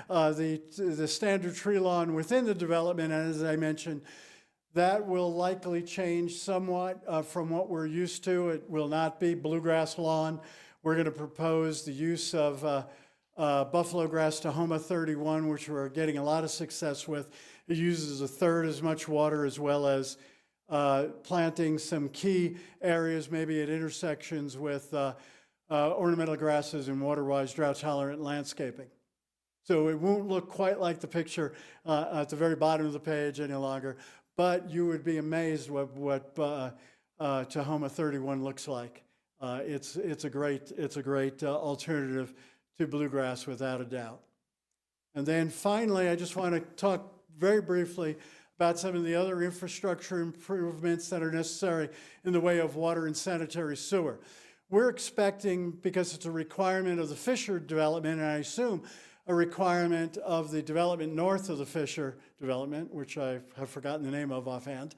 Speaker 5: The standard tree lawn within the development, and as I mentioned, that will likely change somewhat from what we're used to. It will not be bluegrass lawn. We're going to propose the use of buffalo grass Tahoma 31, which we're getting a lot of success with. It uses a third as much water, as well as planting some key areas, maybe at intersections with ornamental grasses and water-wise drought-tolerant landscaping. So it won't look quite like the picture at the very bottom of the page any longer, but you would be amazed what Tahoma 31 looks like. It's a great alternative to bluegrass, without a doubt. And then finally, I just want to talk very briefly about some of the other infrastructure improvements that are necessary in the way of water and sanitary sewer. We're expecting, because it's a requirement of the Fisher development, and I assume a requirement of the development north of the Fisher development, which I have forgotten the name of offhand,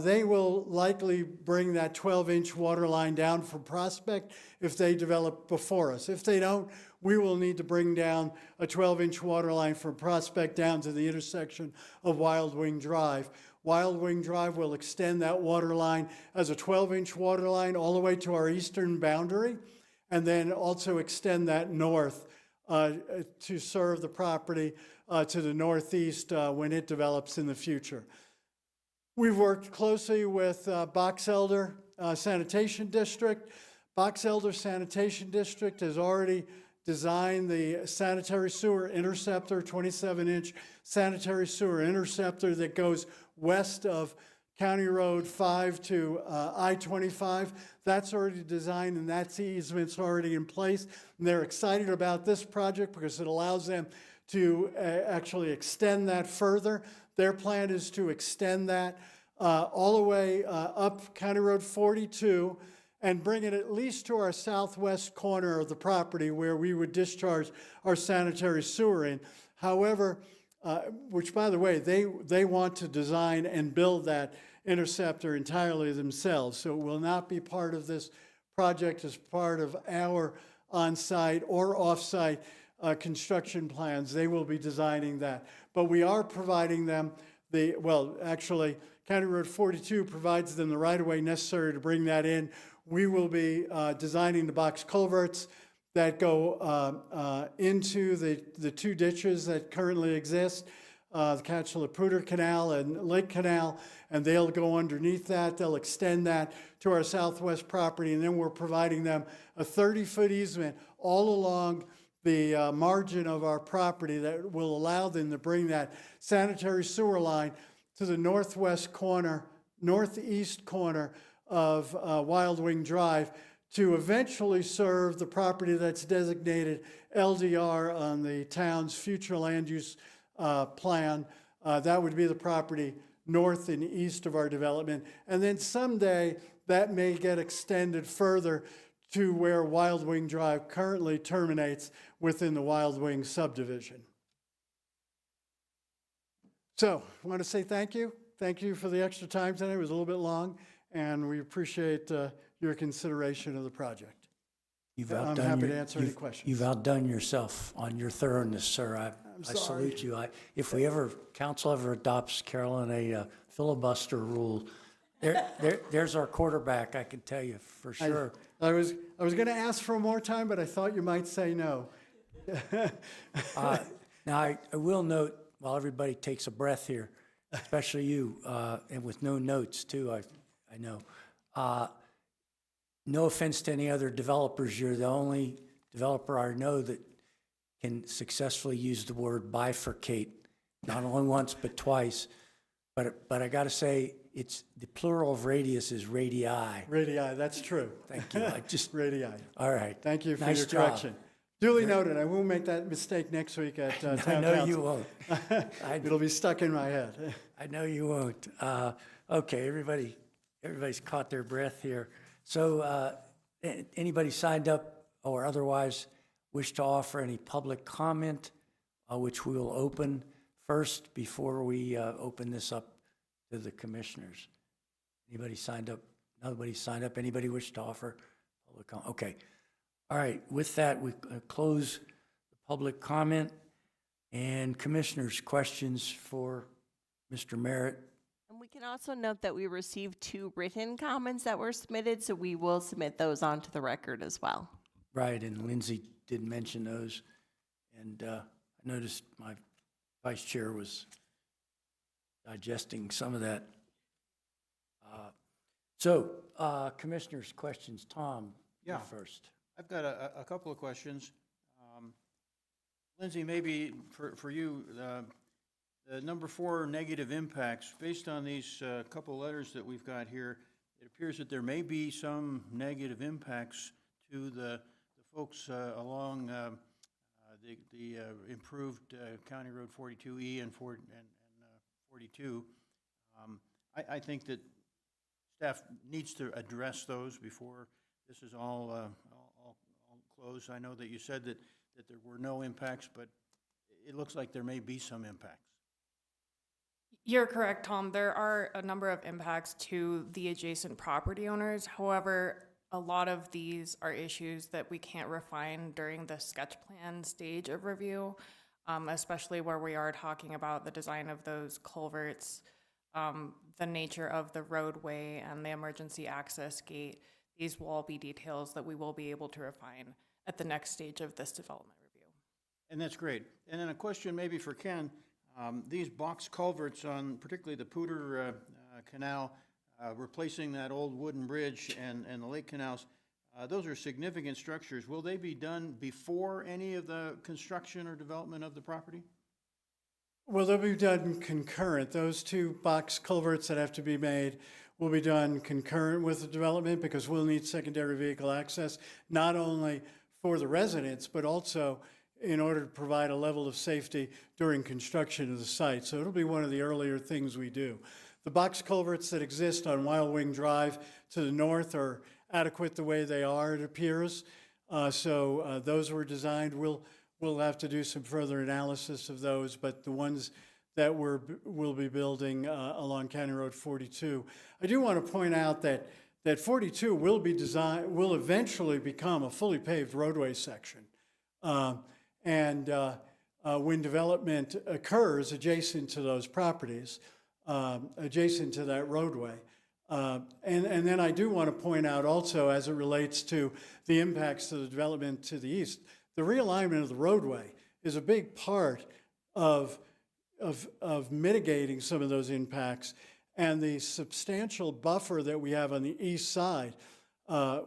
Speaker 5: they will likely bring that 12-inch water line down from Prospect if they develop before us. If they don't, we will need to bring down a 12-inch water line from Prospect down to the intersection of Wild Wing Drive. Wild Wing Drive will extend that water line as a 12-inch water line all the way to our eastern boundary, and then also extend that north to serve the property to the northeast when it develops in the future. We've worked closely with Box Elder Sanitation District. Box Elder Sanitation District has already designed the sanitary sewer interceptor, 27-inch sanitary sewer interceptor that goes west of County Road 5 to I-25. That's already designed, and that easement's already in place. And they're excited about this project because it allows them to actually extend that further. Their plan is to extend that all the way up County Road 42 and bring it at least to our southwest corner of the property where we would discharge our sanitary sewer in. However, which by the way, they want to design and build that interceptor entirely themselves. So it will not be part of this project as part of our on-site or off-site construction plans. They will be designing that. But we are providing them actually, County Road 42 provides them the right-of-way necessary to bring that in. We will be designing the box culverts that go into the 2 ditches that currently exist, the Catch-La-Poudre Canal and Lake Canal, and they'll go underneath that. They'll extend that to our southwest property, and then we're providing them a 30-foot easement all along the margin of our property that will allow them to bring that sanitary sewer line to the northeast corner of Wild Wing Drive to eventually serve the property that's designated LDR on the town's future land use plan. That would be the property north and east of our development. And then someday that may get extended further to where Wild Wing Drive currently terminates within the Wild Wing subdivision. So I want to say thank you. Thank you for the extra time today. It was a little bit long, and we appreciate your consideration of the project. I'm happy to answer any questions.
Speaker 1: You've outdone yourself on your thoroughness, sir. I salute you. If council ever adopts, Carolyn, a filibuster rule, there's our quarterback, I can tell you for sure.
Speaker 5: I was going to ask for more time, but I thought you might say no.
Speaker 1: Now, I will note, while everybody takes a breath here, especially you, and with no notes too, I know. No offense to any other developers, you're the only developer I know that can successfully use the word bifurcate, not only once but twice. But I got to say, it's the plural of radius is radii.
Speaker 5: Radii, that's true.
Speaker 1: Thank you. I just
Speaker 5: Radii.
Speaker 1: all right.
Speaker 5: Thank you for
Speaker 1: Nice
Speaker 5: your
Speaker 1: job.
Speaker 5: correction. Duly noted. I won't make that mistake next week at town
Speaker 1: I know
Speaker 5: council.
Speaker 1: you won't.
Speaker 5: It'll be stuck in my head.
Speaker 1: I know you won't. Okay, everybody's caught their breath here. So anybody signed up or otherwise wish to offer any public comment, which we will open first before we open this up to the commissioners? Anybody signed up? Nobody signed up. Anybody wish to offer public comment? Okay. All right. With that, we close the public comment. And commissioners, questions for Mr. Merritt?
Speaker 6: And we can also note that we received 2 written comments that were submitted, so we will submit those onto the record as well.
Speaker 1: Right, and Lindsay did mention those. And I noticed my vice chair was digesting some of that. So, commissioners, questions. Tom, you
Speaker 7: Yeah.
Speaker 1: first.
Speaker 7: I've got a couple of questions. Lindsay, maybe for you, the number 4, negative impacts, based on these couple letters that we've got here, it appears that there may be some negative impacts to the folks along the improved County Road 42E and 42. I think that staff needs to address those before this is all closed. I know that you said that there were no impacts, but it looks like there may be some impacts.
Speaker 3: You're correct, Tom. There are a number of impacts to the adjacent property owners. However, a lot of these are issues that we can't refine during the sketch plan stage of review, especially where we are talking about the design of those culverts, the nature of the roadway and the emergency access gate. These will all be details that we will be able to refine at the next stage of this development review.
Speaker 7: And that's great. And then a question maybe for Ken. These box culverts on particularly the Poudre Canal, replacing that old wooden bridge and the lake canals, those are significant structures. Will they be done before any of the construction or development of the property?
Speaker 5: Well, they'll be done concurrent. Those 2 box culverts that have to be made will be done concurrent with the development because we'll need secondary vehicle access, not only for the residents, but also in order to provide a level of safety during construction of the site. So it'll be one of the earlier things we do. The box culverts that exist on Wild Wing Drive to the north are adequate the way they are, it appears. So those were designed. We'll have to do some further analysis of those, but the ones that we'll be building along County Road 42. I do want to point out that 42 will eventually become a fully paved roadway section. When development occurs adjacent to those properties, adjacent to that roadway. And then I do want to point out also, as it relates to the impacts to the development to the east, the realignment of the roadway is a big part of mitigating some of those impacts, and the substantial buffer that we have on the east side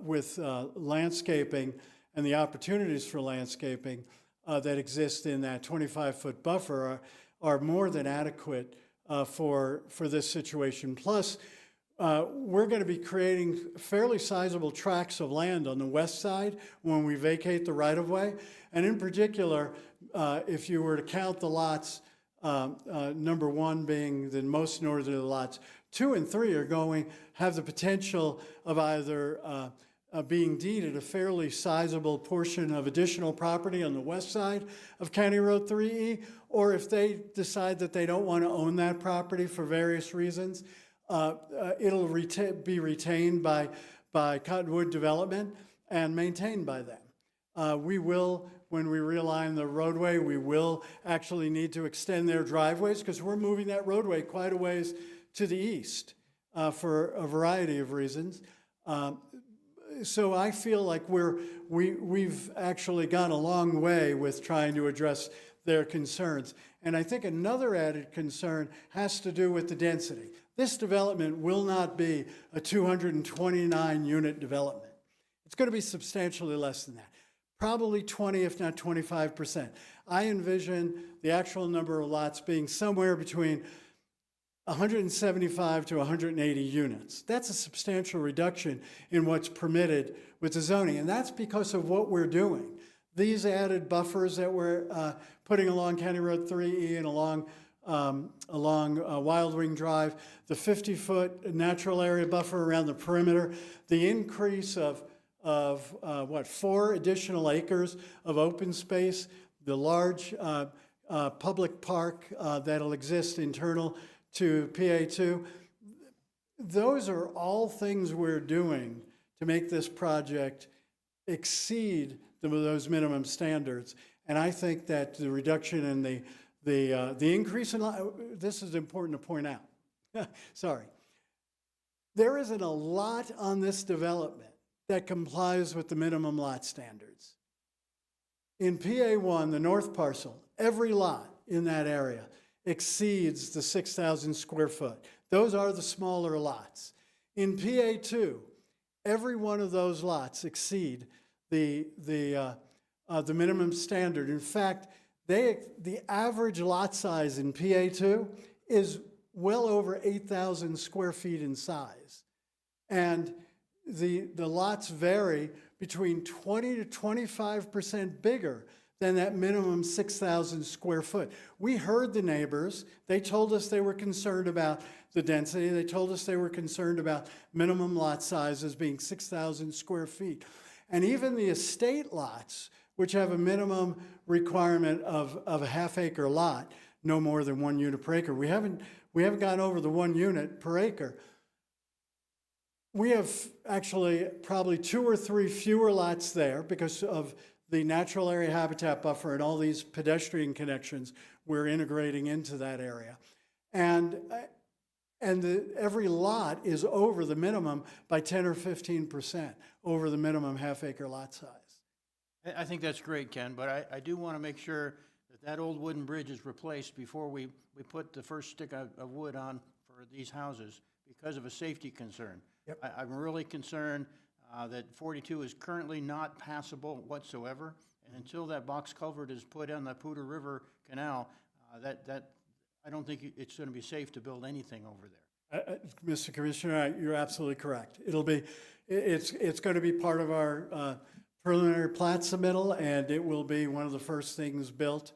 Speaker 5: with landscaping and the opportunities for landscaping that exist in that 25-foot buffer are more than adequate for this situation. Plus, we're going to be creating fairly sizable tracts of land on the west side when we vacate the right-of-way. And in particular, if you were to count the lots, number 1 being the most northerly lots, 2 and 3 are have the potential of either being deeded a fairly sizable portion of additional property on the west side of County Road 3E, or if they decide that they don't want to own that property for various reasons, it'll be retained by Cottonwood Development and maintained by them. We will, when we realign the roadway, we will actually need to extend their driveways because we're moving that roadway quite a ways to the east for a variety of reasons. So I feel like we've actually gone a long way with trying to address their concerns. And I think another added concern has to do with the density. This development will not be a 229-unit development. It's going to be substantially less than that, probably 20, if not 25%. I envision the actual number of lots being somewhere between 175 to 180 units. That's a substantial reduction in what's permitted with the zoning, and that's because of what we're doing. These added buffers that we're putting along County Road 3E and along Wild Wing Drive, the 50-foot natural area buffer around the perimeter, the increase of 4 additional acres of open space, the large public park that'll exist internal to PA2. Those are all things we're doing to make this project exceed those minimum standards. And I think that the reduction in the increase in, this is important to point out. Sorry. There isn't a lot on this development that complies with the minimum lot standards. In PA1, the north parcel, every lot in that area exceeds the 6,000 square foot. Those are the smaller lots. In PA2, every one of those lots exceed the minimum standard. In fact, the average lot size in PA2 is well over 8,000 square feet in size. And the lots vary between 20 to 25% bigger than that minimum 6,000 square foot. We heard the neighbors. They told us they were concerned about the density. They told us they were concerned about minimum lot sizes being 6,000 square feet. And even the estate lots, which have a minimum requirement of a half-acre lot, no more than 1 unit per acre. We haven't gone over the 1 unit per acre. We have actually probably 2 or 3 fewer lots there because of the natural area habitat buffer and all these pedestrian connections we're integrating into that area. And every lot is over the minimum by 10 or 15%, over the minimum half-acre lot size.
Speaker 7: I think that's great, Ken, but I do want to make sure that old wooden bridge is replaced before we put the first stick of wood on for these houses because of a safety concern. Yep. I'm really concerned that 42 is currently not passable whatsoever, and until that box culvert is put on the Poudre River Canal, I don't think it's going to be safe to build anything over there.
Speaker 5: Mr. Commissioner, you're absolutely correct. It's going to be part of our preliminary plat submittal, and it will be one of the first things built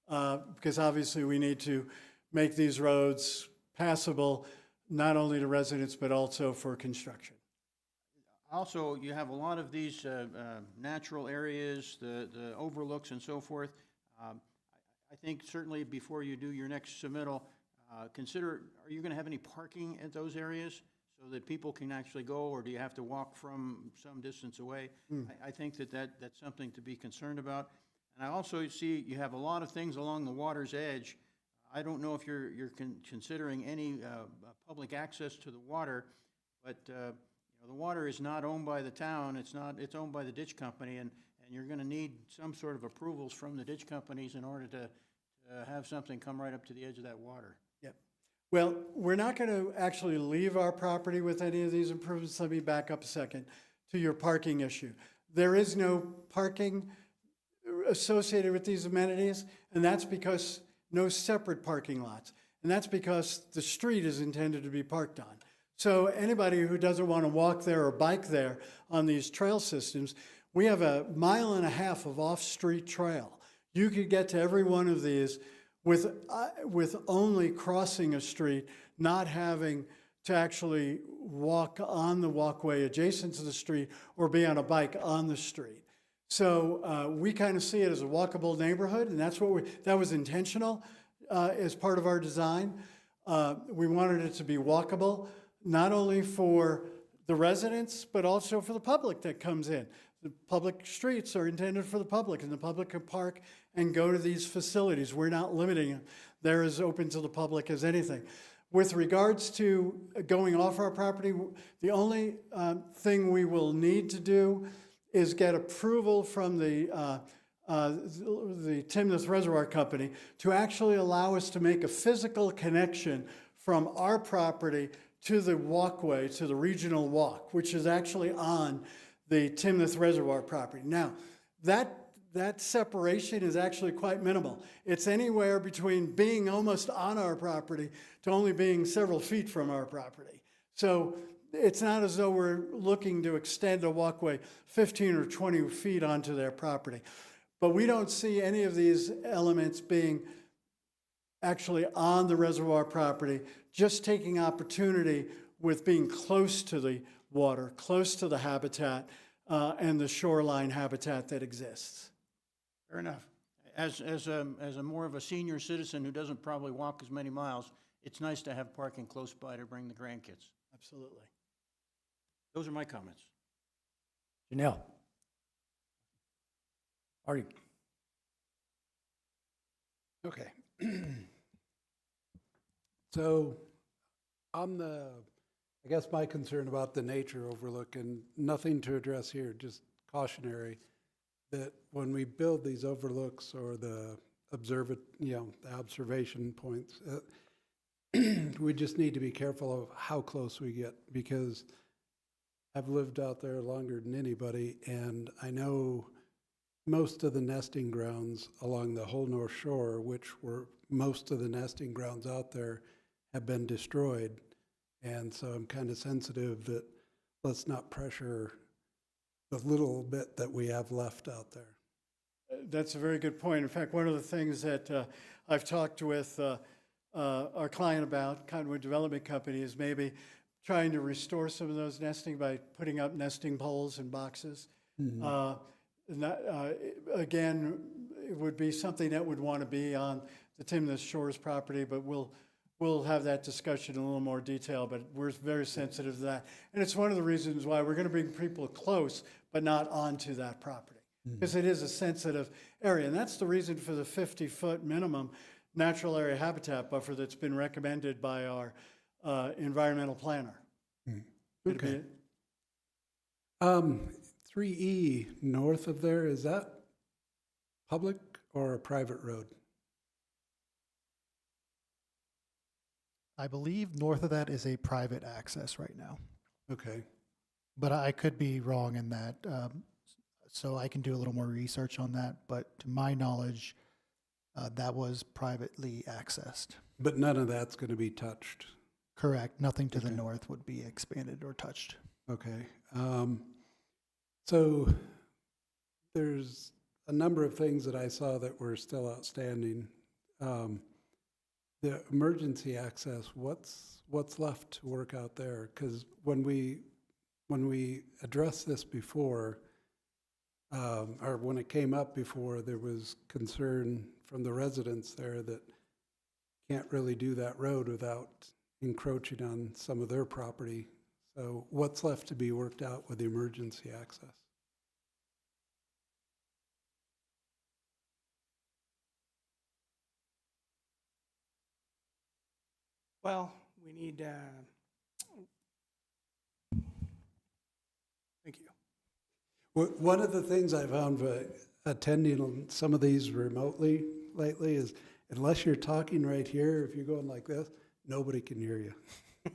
Speaker 5: because obviously we need to make these roads passable not only to residents but also for construction.
Speaker 7: Also, you have a lot of these natural areas, the overlooks and so forth. I think certainly before you do your next submittal, consider, are you going to have any parking at those areas so that people can actually go, or do you have to walk from some distance away? I think that's something to be concerned about. And I also see you have a lot of things along the water's edge. I don't know if you're considering any public access to the water, but the water is not owned by the town. It's owned by the ditch company, and you're going to need some sort of approvals from the ditch companies in order to have something come right up to the edge of that water.
Speaker 5: Yep. Well, we're not going to actually leave our property with any of these improvements. Let me back up a second to your parking issue. There is no parking associated with these amenities, and that's because no separate parking lots. And that's because the street is intended to be parked on. So anybody who doesn't want to walk there or bike there on these trail systems, we have 1.5 miles of off-street trail. You could get to every one of these with only crossing a street, not having to actually walk on the walkway adjacent to the street or be on a bike on the street. So we kind of see it as a walkable neighborhood, and that was intentional as part of our design. We wanted it to be walkable, not only for the residents, but also for the public that comes in. The public streets are intended for the public, and the public can park and go to these facilities. We're not limiting it. They're as open to the public as anything. With regards to going off our property, the only thing we will need to do is get approval from the Timnath Reservoir Company to actually allow us to make a physical connection from our property to the walkway, to the regional walk, which is actually on the Timnath Reservoir property. Now, that separation is actually quite minimal. It's anywhere between being almost on our property to only being several feet from our property. So it's not as though we're looking to extend a walkway 15 or 20 feet onto their property. But we don't see any of these elements being actually on the reservoir property, just taking opportunity with being close to the water, close to the habitat, and the shoreline habitat that exists.
Speaker 7: Fair enough. As a more of a senior citizen who doesn't probably walk as many miles, it's nice to have parking close by to bring the grandkids.
Speaker 5: Absolutely.
Speaker 7: Those are my comments.
Speaker 1: Janelle? Artie?
Speaker 4: Okay. So I guess my concern about the nature overlook, and nothing to address here, just cautionary, that when we build these overlooks or the observation points, we just need to be careful of how close we get, because I've lived out there longer than anybody, and I know most of the nesting grounds along the whole North Shore, which were most of the nesting grounds out there, have been destroyed. And so I'm kind of sensitive that let's not pressure the little bit that we have left out there.
Speaker 5: That's a very good point. In fact, one of the things that I've talked with our client about, Cottonwood Development Company, is maybe trying to restore some of those nesting by putting up nesting poles and boxes. And that, again, it would be something that would want to be on the Timnath Shores property, but we'll have that discussion in a little more detail, but we're very sensitive to that. And it's one of the reasons why we're going to bring people close, but not onto that property, because it is a sensitive area. And that's the reason for the 50-foot minimum natural area habitat buffer that's been recommended by our environmental planner.
Speaker 4: Okay. 3E north of there, is that public or a private road?
Speaker 8: I believe north of that is a private access right now,
Speaker 4: Okay.
Speaker 8: but I could be wrong in that. So I can do a little more research on that, but to my knowledge, that was privately accessed.
Speaker 4: But none of that's going to be touched.
Speaker 8: Correct. Nothing to the
Speaker 4: Okay.
Speaker 8: north would be expanded or touched.
Speaker 4: Okay. So there's a number of things that I saw that were still outstanding. The emergency access, what's left to work out there? Because when we addressed this before, or when it came up before, there was concern from the residents there that can't really do that road without encroaching on some of their property. So what's left to be worked out with the emergency access?
Speaker 9: Well, we need, thank you.
Speaker 4: One of the things I found by attending some of these remotely lately is unless you're talking right here, if you're going like this, nobody can hear you.
Speaker 9: Okay,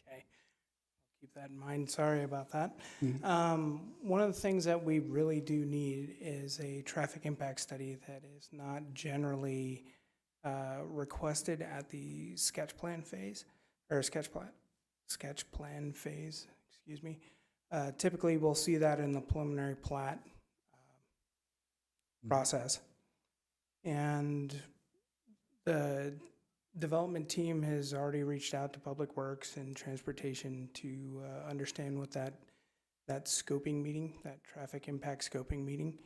Speaker 9: I'll keep that in mind. Sorry about that. One of the things that we really do need is a traffic impact study that is not generally requested at the sketch plan phase, or sketch plat sketch plan phase, excuse me. Typically, we'll see that in the preliminary plat process. And the development team has already reached out to Public Works and Transportation to understand what that scoping meeting, that traffic impact scoping meeting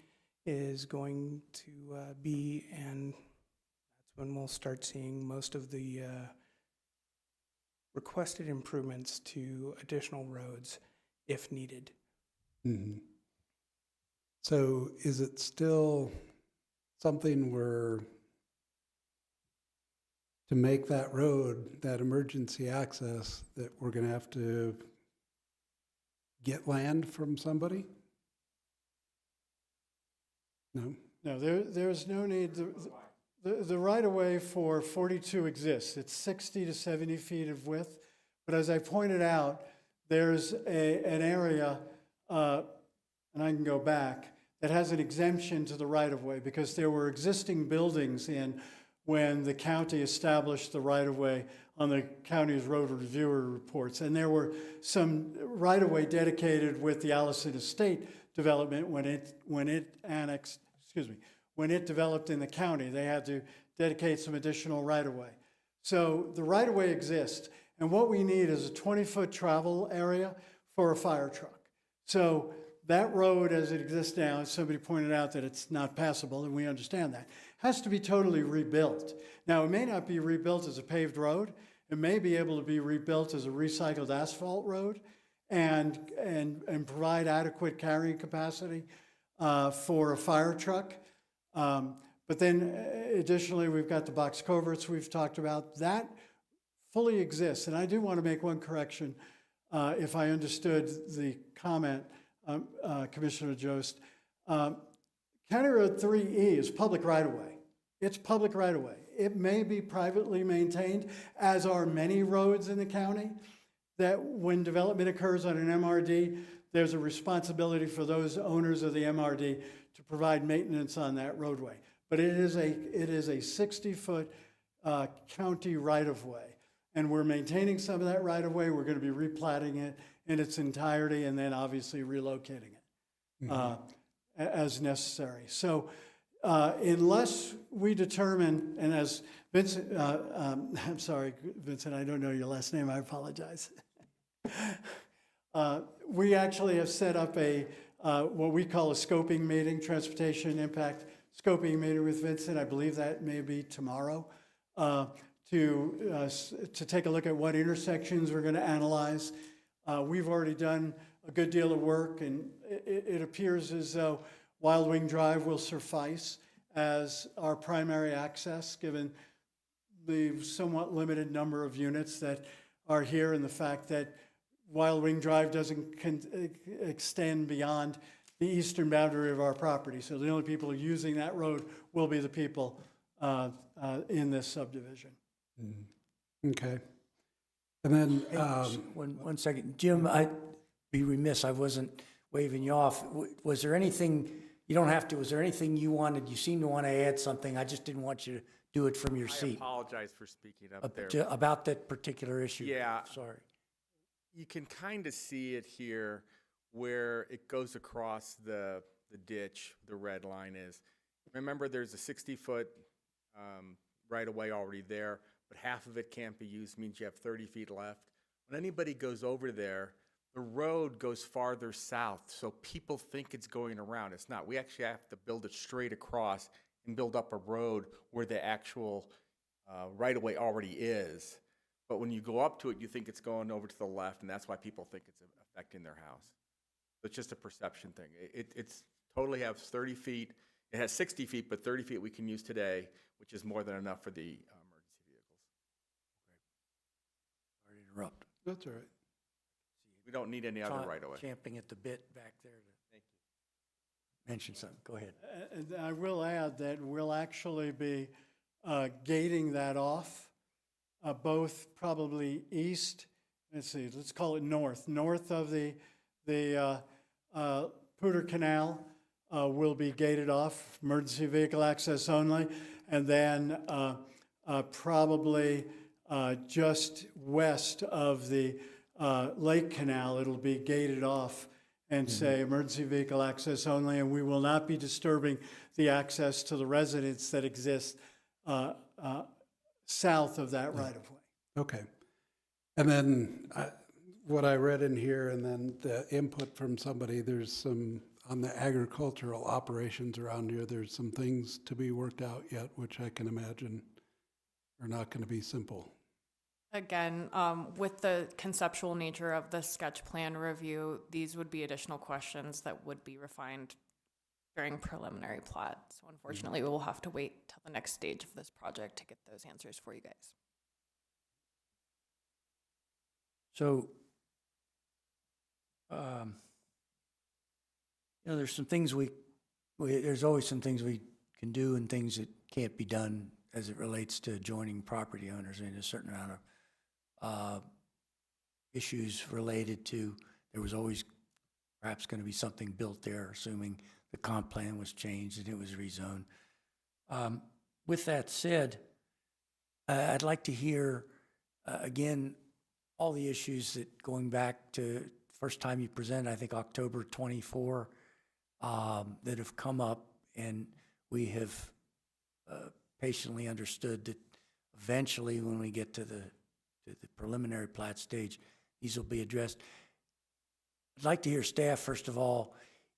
Speaker 9: is going to be, and that's when we'll start seeing most of the requested improvements to additional roads if needed.
Speaker 4: Mhm. So is it still something where to make that road, that emergency access, that we're going to have to get land from somebody? No?
Speaker 5: No, there's no need. The right-of-way for 42 exists. It's 60 to 70 feet of width. But as I pointed out, there's an area, and I can go back, that has an exemption to the right-of-way because there were existing buildings in when the county established the right-of-way on the county's road reviewer reports. And there were some right-of-way dedicated with the Allison Estate development when it developed in the county. They had to dedicate some additional right-of-way. So the right-of-way exists, and what we need is a 20-foot travel area for a fire truck. So that road as it exists now, somebody pointed out that it's not passable, and we understand that, has to be totally rebuilt. Now, it may not be rebuilt as a paved road. It may be able to be rebuilt as a recycled asphalt road and provide adequate carrying capacity for a fire truck. But then additionally, we've got the box culverts we've talked about. That fully exists. And I do want to make one correction, if I understood the comment, Commissioner Jost. County Road 3E is public right-of-way. It's public right-of-way. It may be privately maintained, as are many roads in the county, that when development occurs on an MRD, there's a responsibility for those owners of the MRD to provide maintenance on that roadway. But it is a 60-foot county right-of-way. And we're maintaining some of that right-of-way. We're going to be replatting it in its entirety and then obviously relocating it as necessary. So unless we determine, and as Vincent, I'm sorry, Vincent, I don't know your last name, I apologize. We actually have set up a what we call a scoping meeting, transportation impact scoping meeting with Vincent. I believe that may be tomorrow, to take a look at what intersections we're going to analyze. We've already done a good deal of work, and it appears as though Wild Wing Drive will suffice as our primary access, given the somewhat limited number of units that are here and the fact that Wild Wing Drive doesn't extend beyond the eastern boundary of our property. So the only people using that road will be the people in this subdivision.
Speaker 4: Okay. And then,
Speaker 1: One second. Jim, I'd be remiss, I wasn't waving you off. Was there anything, you don't have to, was there anything you wanted, you seem to want to add something, I just didn't want you to do it from your
Speaker 10: I
Speaker 1: seat.
Speaker 10: apologize for speaking up there.
Speaker 1: About that particular issue.
Speaker 10: Yeah.
Speaker 1: Sorry.
Speaker 10: You can kind of see it here where it goes across the ditch, the red line is. Remember, there's a 60-foot right-of-way already there, but half of it can't be used, means you have 30 feet left. When anybody goes over there, the road goes farther south, so people think it's going around. It's not. We actually have to build it straight across and build up a road where the actual right-of-way already is. But when you go up to it, you think it's going over to the left, and that's why people think it's affecting their house. So it's just a perception thing. It's totally has 30 feet. It has 60 feet, but 30 feet we can use today, which is more than enough for the emergency vehicles.
Speaker 1: Sorry to interrupt.
Speaker 4: that's all right.
Speaker 10: We don't need any other right-of-way.
Speaker 1: Champing at the bit back there to
Speaker 10: Thank you.
Speaker 1: mention something. Go ahead.
Speaker 5: And I will add that we'll actually be gating that off, both probably east, let's call it north of the Poudre Canal will be gated off, emergency vehicle access only, and then probably just west of the Lake Canal, it'll be gated off and say emergency vehicle access only, and we will not be disturbing the access to the residents that exist south of that right-of-way.
Speaker 4: Okay. And then what I read in here, and then the input from somebody, there's some, on the agricultural operations around here, there's some things to be worked out yet, which I can imagine are not going to be simple.
Speaker 3: Again, with the conceptual nature of the sketch plan review, these would be additional questions that would be refined during preliminary plat. So unfortunately, we will have to wait till the next stage of this project to get those answers for you guys.
Speaker 1: So, there's some things there's always some things we can do and things that can't be done as it relates to adjoining property owners. And a certain amount of issues related to, there was always perhaps going to be something built there, assuming the comp plan was changed and it was rezoned. With that said, I'd like to hear, again, all the issues that, going back to first time you presented, I think October 24, that have come up, and we have patiently understood that eventually when we get to the preliminary plat stage, these will be addressed. I'd like to hear staff, first of all,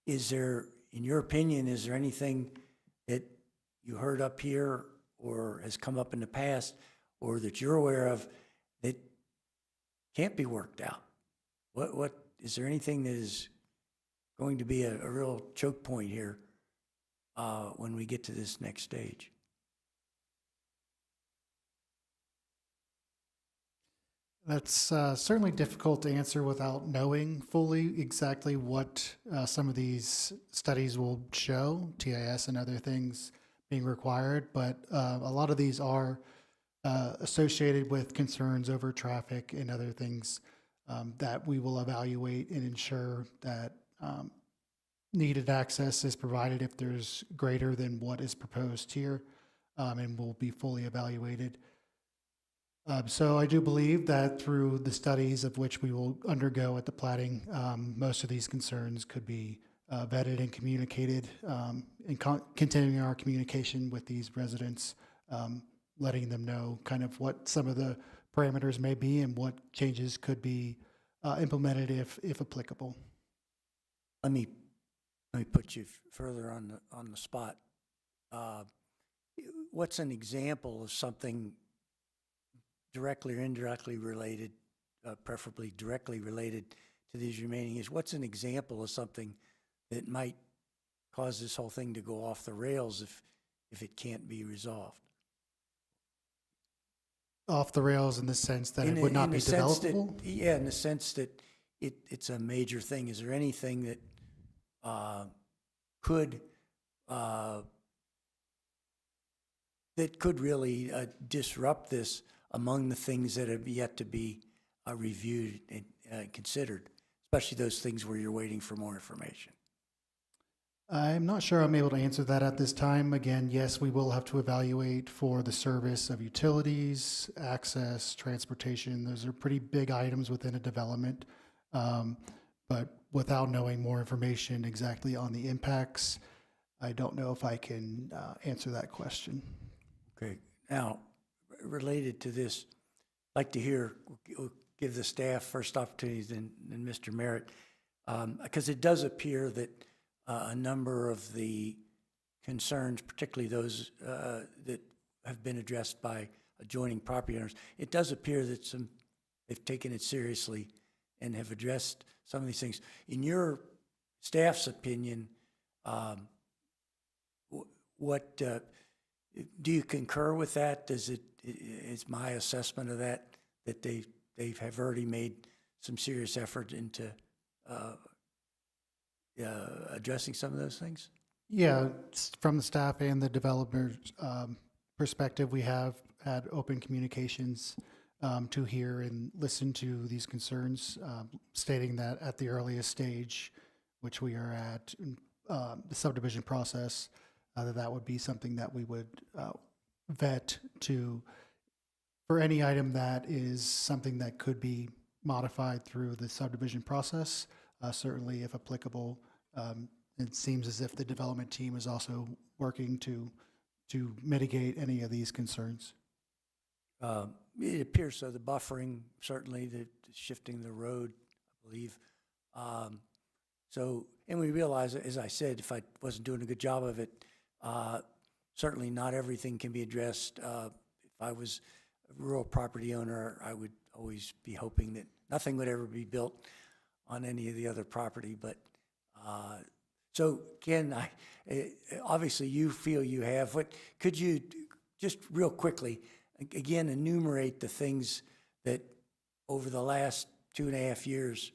Speaker 1: is there, in your opinion, is there anything that you heard up here or has come up in the past or that you're aware of that can't be worked out? What is there anything that is going to be a real choke point here when we get to this next stage?
Speaker 8: That's certainly difficult to answer without knowing fully exactly what some of these studies will show, TIS and other things being required, but a lot of these are associated with concerns over traffic and other things that we will evaluate and ensure that needed access is provided if there's greater than what is proposed here, and will be fully evaluated. So I do believe that through the studies of which we will undergo at the plating, most of these concerns could be vetted and communicated, and continuing our communication with these residents, letting them know kind of what some of the parameters may be and what changes could be implemented if applicable.
Speaker 1: Let me put you further on the spot. What's an example of something directly or indirectly related, preferably directly related to these remaining issues? What's an example of something that might cause this whole thing to go off the rails if it can't be resolved?
Speaker 8: Off the rails in the sense that it would not be developable?
Speaker 1: Yeah, in the sense that it's a major thing. Is there anything that could really disrupt this among the things that have yet to be reviewed and considered, especially those things where you're waiting for more information?
Speaker 8: I'm not sure I'm able to answer that at this time. Again, yes, we will have to evaluate for the service of utilities, access, transportation. Those are pretty big items within a development. But without knowing more information exactly on the impacts, I don't know if I can answer that question.
Speaker 1: Okay. Now, related to this, I'd like to hear, we'll give the staff first opportunities, then Mr. Merritt, because it does appear that a number of the concerns, particularly those that have been addressed by adjoining property owners, it does appear that they've taken it seriously and have addressed some of these things. In your staff's opinion, what do you concur with that? Is my assessment of that they have already made some serious effort into addressing some of those things?
Speaker 8: Yeah, from the staff and the developer's perspective, we have had open communications to hear and listen to these concerns, stating that at the earliest stage, which we are at, the subdivision process, that would be something that we would vet for any item that is something that could be modified through the subdivision process. Certainly, if applicable, it seems as if the development team is also working to mitigate any of these concerns.
Speaker 1: It appears so, the buffering, certainly, the shifting the road, I believe. So, and we realize, as I said, if I wasn't doing a good job of it, certainly not everything can be addressed. If I was a rural property owner, I would always be hoping that nothing would ever be built on any of the other property. But so, Ken, obviously you feel you have. What could you just real quickly again enumerate the things that over the last 2.5 years,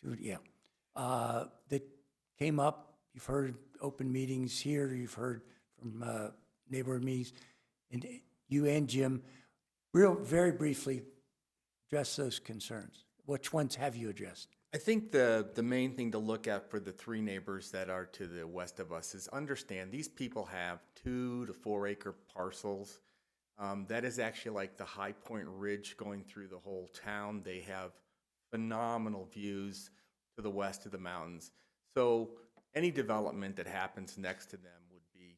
Speaker 1: that came up? You've heard open meetings here. You've heard from neighborhood meetings, and you and Jim, very briefly, address those concerns. Which ones have you addressed?
Speaker 10: I think the main thing to look at for the 3 neighbors that are to the west of us is understand these people have 2 to 4 acre parcels. That is actually like the High Point Ridge going through the whole town. They have phenomenal views to the west of the mountains. So any development that happens next to them would be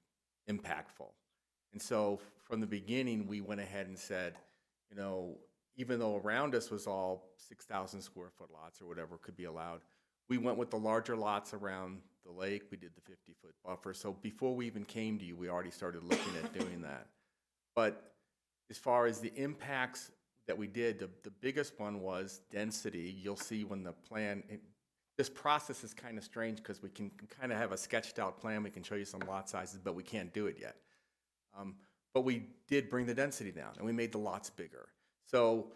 Speaker 10: impactful. And so from the beginning, we went ahead and said, you know, even though around us was all 6,000 square foot lots or whatever could be allowed, we went with the larger lots around the lake. We did the 50-foot buffer. So before we even came to you, we already started looking at doing that. But as far as the impacts that we did, the biggest one was density. You'll see when the plan, this process is kind of strange because we can kind of have a sketched out plan. We can show you some lot sizes, but we can't do it yet. But we did bring the density down and we made the lots bigger. So,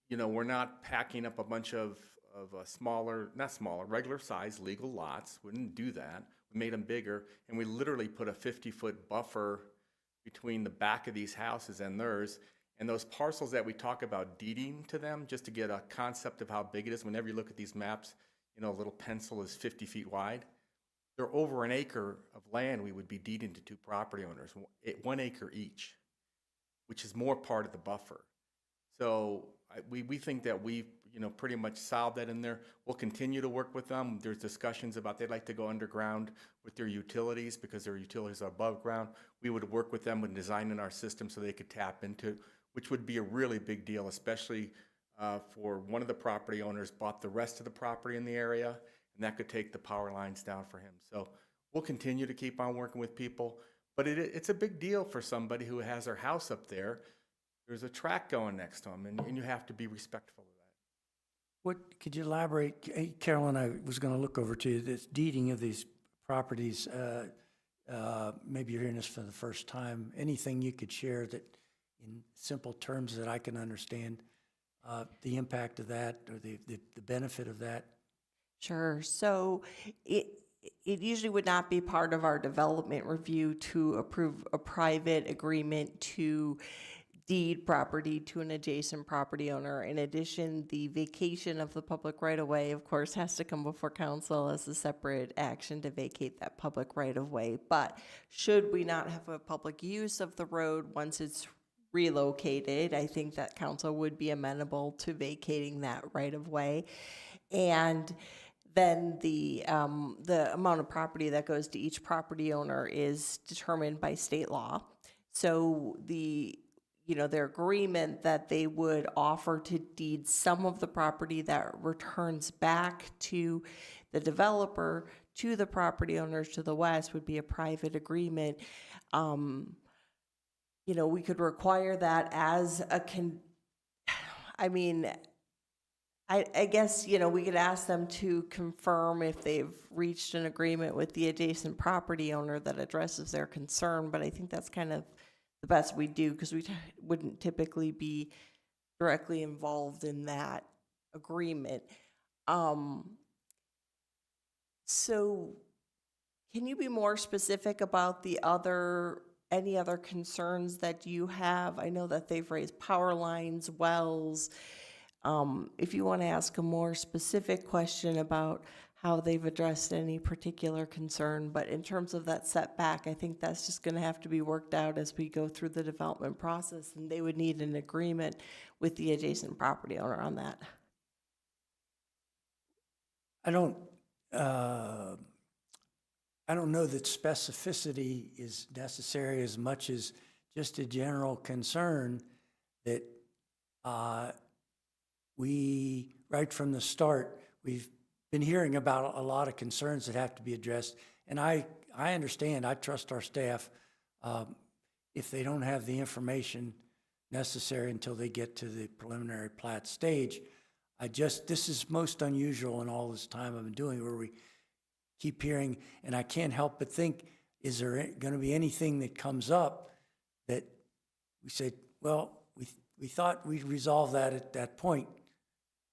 Speaker 10: you know, we're not packing up a bunch of smaller, not smaller, regular size legal lots. We didn't do that. We made them bigger, and we literally put a 50-foot buffer between the back of these houses and theirs. And those parcels that we talk about deeding to them, just to get a concept of how big it is, whenever you look at these maps, you know, a little pencil is 50 feet wide. They're over an acre of land we would be deeding to 2 property owners, 1 acre each, which is more part of the buffer. So we think that we've, you know, pretty much solved that in there. We'll continue to work with them. There's discussions about they'd like to go underground with their utilities because their utilities are above ground. We would work with them with designing our system so they could tap into, which would be a really big deal, especially for one of the property owners bought the rest of the property in the area, and that could take the power lines down for him. So we'll continue to keep on working with people, but it's a big deal for somebody who has their house up there. There's a track going next to them, and you have to be respectful of that.
Speaker 1: What could you elaborate? Hey, Carolyn, I was going to look over to this deeding of these properties. Maybe you're hearing this for the first time. Anything you could share that, in simple terms, that I can understand the impact of that or the benefit of that?
Speaker 6: Sure. So it usually would not be part of our development review to approve a private agreement to deed property to an adjacent property owner. In addition, the vacation of the public right-of-way, of course, has to come before council as a separate action to vacate that public right-of-way. But should we not have a public use of the road once it's relocated, I think that council would be amenable to vacating that right-of-way. And then the amount of property that goes to each property owner is determined by state law. So their agreement that they would offer to deed some of the property that returns back to the developer to the property owners to the west would be a private agreement. We could require that as I guess, we could ask them to confirm if they've reached an agreement with the adjacent property owner that addresses their concern, but I think that's kind of the best we do because we wouldn't typically be directly involved in that agreement. So can you be more specific about any other concerns that you have? I know that they've raised power lines, wells. If you want to ask a more specific question about how they've addressed any particular concern, but in terms of that setback, I think that's just going to have to be worked out as we go through the development process, and they would need an agreement with the adjacent property owner on that.
Speaker 1: I don't, uh, I don't know that specificity is necessary as much as just a general concern that we, right from the start, we've been hearing about a lot of concerns that have to be addressed. And I understand, I trust our staff. If they don't have the information necessary until they get to the preliminary plat stage, this is most unusual in all this time I've been doing, where we keep hearing, and I can't help but think, is there going to be anything that comes up that we said, well, we thought we'd resolve that at that point,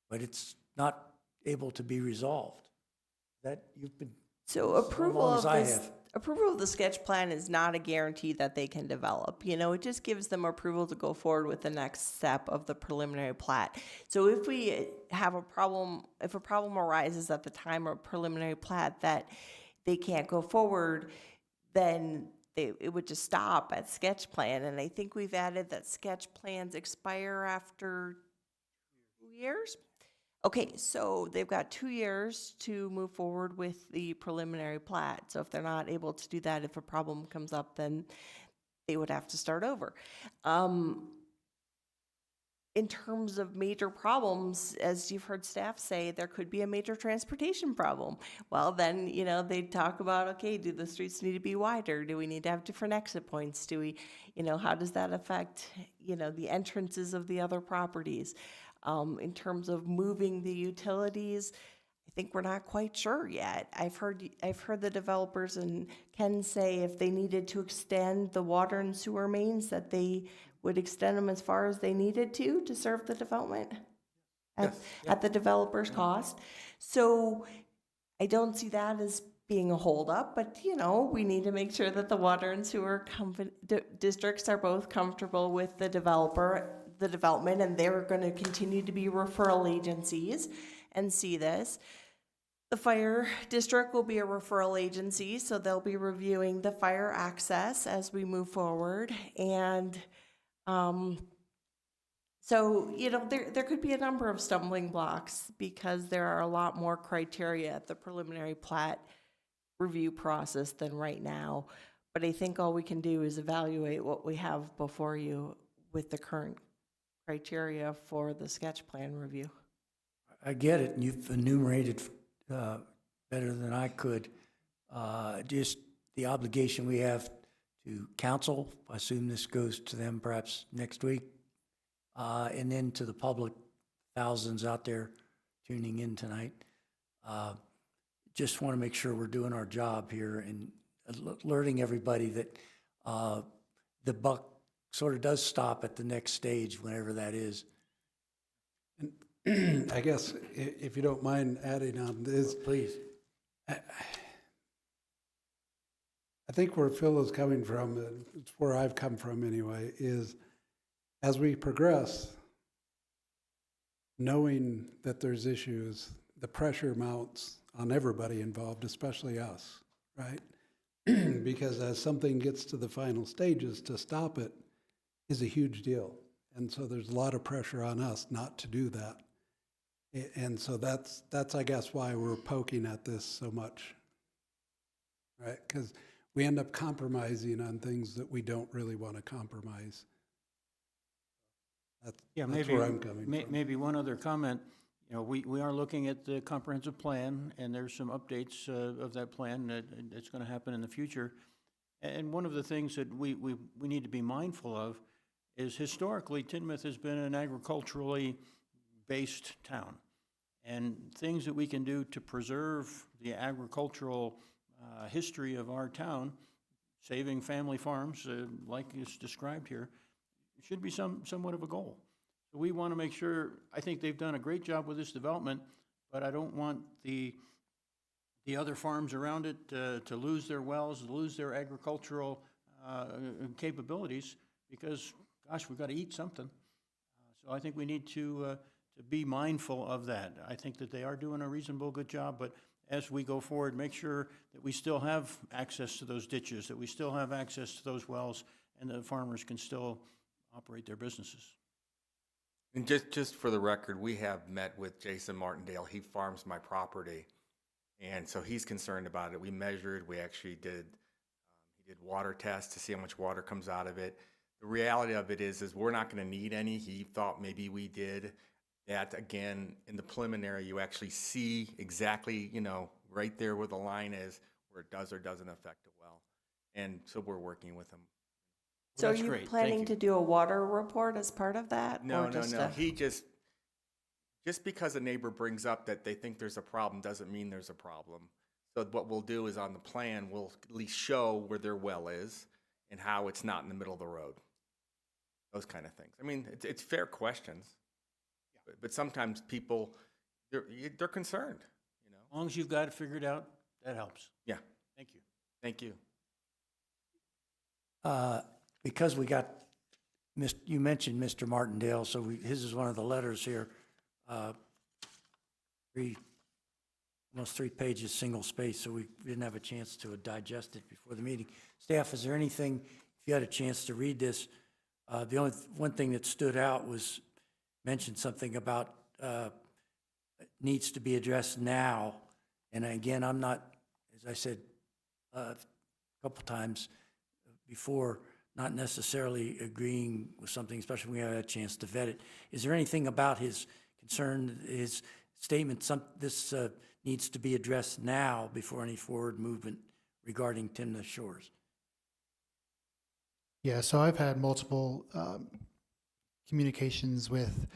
Speaker 1: but it's not able to be resolved? That you've been,
Speaker 6: So
Speaker 1: as
Speaker 6: approval
Speaker 1: long
Speaker 6: of
Speaker 1: as I
Speaker 6: this,
Speaker 1: have.
Speaker 6: approval of the sketch plan is not a guarantee that they can develop. You know, it just gives them approval to go forward with the next step of the preliminary plat. So if we have a problem, if a problem arises at the time of preliminary plat that they can't go forward, then it would just stop at sketch plan. And I think we've added that sketch plans expire after 2 years. Okay, so they've got 2 years to move forward with the preliminary plat. So if they're not able to do that, if a problem comes up, then they would have to start over. In terms of major problems, as you've heard staff say, there could be a major transportation problem. Well, then, you know, they talk about, okay, do the streets need to be wider? Do we need to have different exit points? Do we, you know, how does that affect, you know, the entrances of the other properties? In terms of moving the utilities, I think we're not quite sure yet. I've heard the developers and Ken say if they needed to extend the water and sewer mains, that they would extend them as far as they needed to serve the development at the developer's cost. So I don't see that as being a holdup, but you know, we need to make sure that the water and sewer districts are both comfortable with the development, and they're going to continue to be referral agencies and see this. The fire district will be a referral agency, so they'll be reviewing the fire access as we move forward. And so, you know, there could be a number of stumbling blocks because there are a lot more criteria at the preliminary plat review process than right now. But I think all we can do is evaluate what we have before you with the current criteria for the sketch plan review.
Speaker 1: I get it, and you've enumerated better than I could. Just the obligation we have to council, I assume this goes to them perhaps next week, and then to the public, thousands out there tuning in tonight. Just want to make sure we're doing our job here and alerting everybody that the buck sort of does stop at the next stage, whenever that is.
Speaker 4: And I guess if you don't mind adding on this,
Speaker 1: Please.
Speaker 4: I think where Phil is coming from, and it's where I've come from anyway, is as we progress, knowing that there's issues, the pressure mounts on everybody involved, especially us, right? Because as something gets to the final stages, to stop it is a huge deal. And so there's a lot of pressure on us not to do that. And so that's I guess, why we're poking at this so much, right? Because we end up compromising on things that we don't really want to compromise. That's where I'm coming from.
Speaker 7: Maybe one other comment. You know, we are looking at the comprehensive plan, and there's some updates of that plan that's going to happen in the future. And one of the things that we need to be mindful of is historically, Timnath has been an agriculturally based town. And things that we can do to preserve the agricultural history of our town, saving family farms, like is described here, should be somewhat of a goal. So we want to make sure, I think they've done a great job with this development, but I don't want the other farms around it to lose their wells, lose their agricultural capabilities, because, gosh, we've got to eat something. So I think we need to be mindful of that. I think that they are doing a reasonable, good job, but as we go forward, make sure that we still have access to those ditches, that we still have access to those wells, and the farmers can still operate their businesses.
Speaker 10: And just for the record, we have met with Jason Martindale. He farms my property. And so he's concerned about it. We measured, we actually did, he did water tests to see how much water comes out of it. The reality of it is we're not gonna need any. He thought maybe we did. That, again, in the preliminary, you actually see exactly, you know, right there where the line is, where it does or doesn't affect a well. And so we're working with him.
Speaker 6: So are
Speaker 7: that's
Speaker 6: you
Speaker 7: great. Thank
Speaker 6: planning
Speaker 7: you.
Speaker 6: to do a water report as part of that?
Speaker 10: No,
Speaker 6: or
Speaker 10: no,
Speaker 6: just
Speaker 10: no.
Speaker 6: a-
Speaker 10: He just because a neighbor brings up that they think there's a problem doesn't mean there's a problem. So what we'll do is on the plan, we'll at least show where their well is and how it's not in the middle of the road. Those kind of things. I mean, it's fair questions. But sometimes people, they're concerned, you know?
Speaker 7: As long as you've got it figured out, that helps.
Speaker 10: Yeah,
Speaker 7: Thank you.
Speaker 10: thank you.
Speaker 1: Because we got, you mentioned Mr. Martindale, so his is one of the letters here. Almost 3 pages, single space, so we didn't have a chance to digest it before the meeting. Staff, is there anything, if you had a chance to read this, the only one thing that stood out was mentioned something about needs to be addressed now. And again, I'm not, as I said a couple times before, not necessarily agreeing with something, especially when we had a chance to vet it. Is there anything about his concern, his statement, this needs to be addressed now before any forward movement regarding Timnath Shores?
Speaker 8: Yeah, so I've had multiple communications with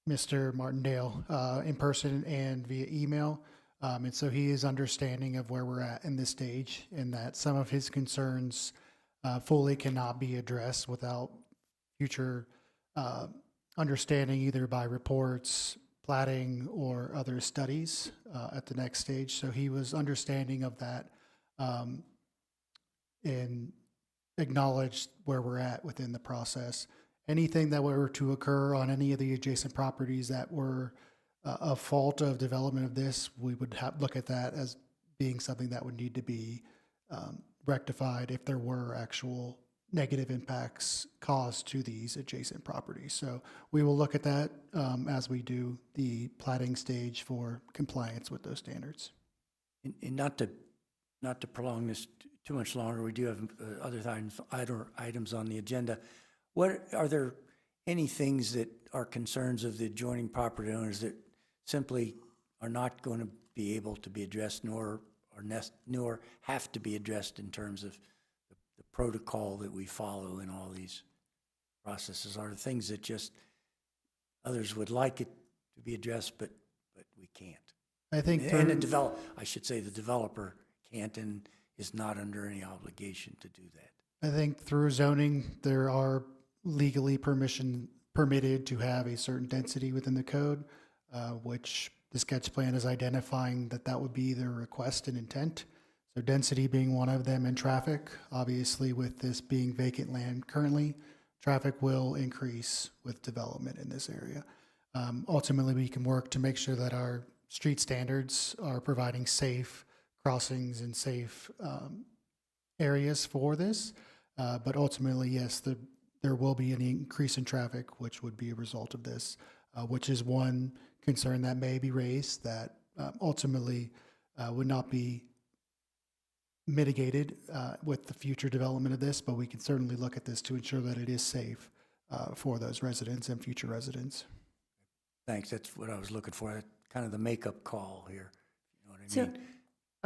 Speaker 8: Mr. Martindale in person and via email. And so he is understanding of where we're at in this stage and that some of his concerns fully cannot be addressed without future understanding either by reports, platting, or other studies at the next stage. So he was understanding of that and acknowledged where we're at within the process. Anything that were to occur on any of the adjacent properties that were a fault of development of this, we would look at that as being something that would need to be rectified if there were actual negative impacts caused to these adjacent properties. So we will look at that as we do the platting stage for compliance with those standards.
Speaker 1: And not to prolong this too much longer, we do have other items on the agenda. Are there any things that are concerns of the adjoining property owners that simply are not going to be able to be addressed, nor have to be addressed in terms of the protocol that we follow in all these processes? Are there things that just others would like it to be addressed, but we can't?
Speaker 8: I think
Speaker 1: And I should say the developer can't and is not under any obligation to do that.
Speaker 8: I think through zoning, there are legally permitted to have a certain density within the code, which the sketch plan is identifying that would be their request and intent. So density being one of them, and traffic. Obviously, with this being vacant land currently, traffic will increase with development in this area. Ultimately, we can work to make sure that our street standards are providing safe crossings and safe areas for this. But ultimately, yes, there will be an increase in traffic, which would be a result of this, which is one concern that may be raised that ultimately would not be mitigated with the future development of this, but we can certainly look at this to ensure that it is safe for those residents and future residents.
Speaker 1: Thanks, that's what I was looking for, kind of the makeup call here, you know what I
Speaker 6: So
Speaker 1: mean?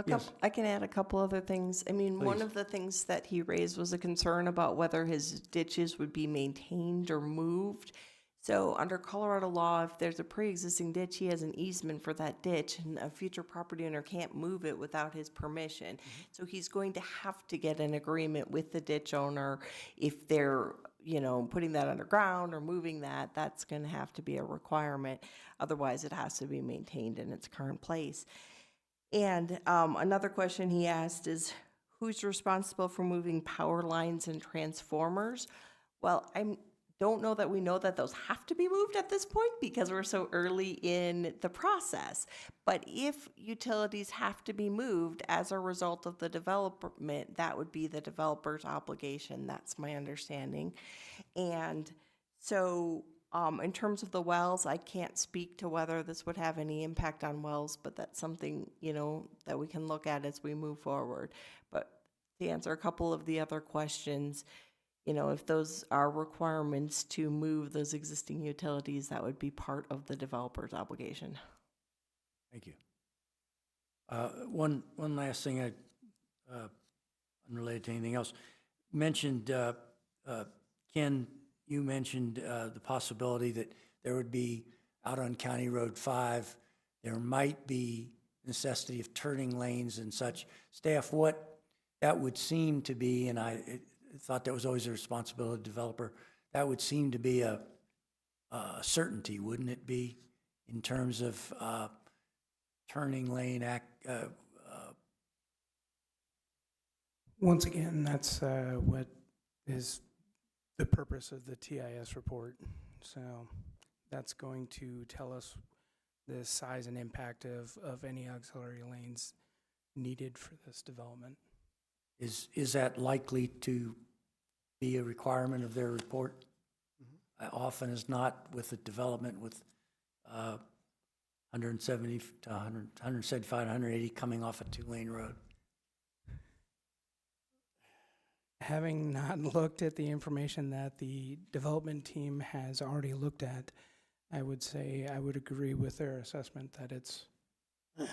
Speaker 6: Yes. I can add a couple other things. I mean, one
Speaker 1: Please.
Speaker 6: of the things that he raised was a concern about whether his ditches would be maintained or moved. So under Colorado law, if there's a pre-existing ditch, he has an easement for that ditch, and a future property owner can't move it without his permission. So he's going to have to get an agreement with the ditch owner if they're, putting that underground or moving that. That's going to have to be a requirement. Otherwise, it has to be maintained in its current place. And another question he asked is, who's responsible for moving power lines and transformers? Well, I don't know that we know that those have to be moved at this point because we're so early in the process. But if utilities have to be moved as a result of the development, that would be the developer's obligation. That's my understanding. And so In terms of the wells, I can't speak to whether this would have any impact on wells, but that's something, that we can look at as we move forward. But to answer a couple of the other questions, if those are requirements to move those existing utilities, that would be part of the developer's obligation.
Speaker 1: Thank you. One last thing, unrelated to anything else. Mentioned, Ken, you mentioned the possibility that there would be, out on County Road 5, there might be necessity of turning lanes and such. Staff, what that would seem to be, and I thought that was always a responsibility of the developer, that would seem to be a certainty, wouldn't it be, in terms of turning lane
Speaker 9: Once again, that's what is the purpose of the TIS report. So that's going to tell us the size and impact of any auxiliary lanes needed for this development.
Speaker 1: Is that likely to be a requirement of their report? Often as not with the development with 170 to 100, 175, 180 coming off a two-lane road.
Speaker 9: Having not looked at the information that the development team has already looked at, I would say I would agree with their assessment that it's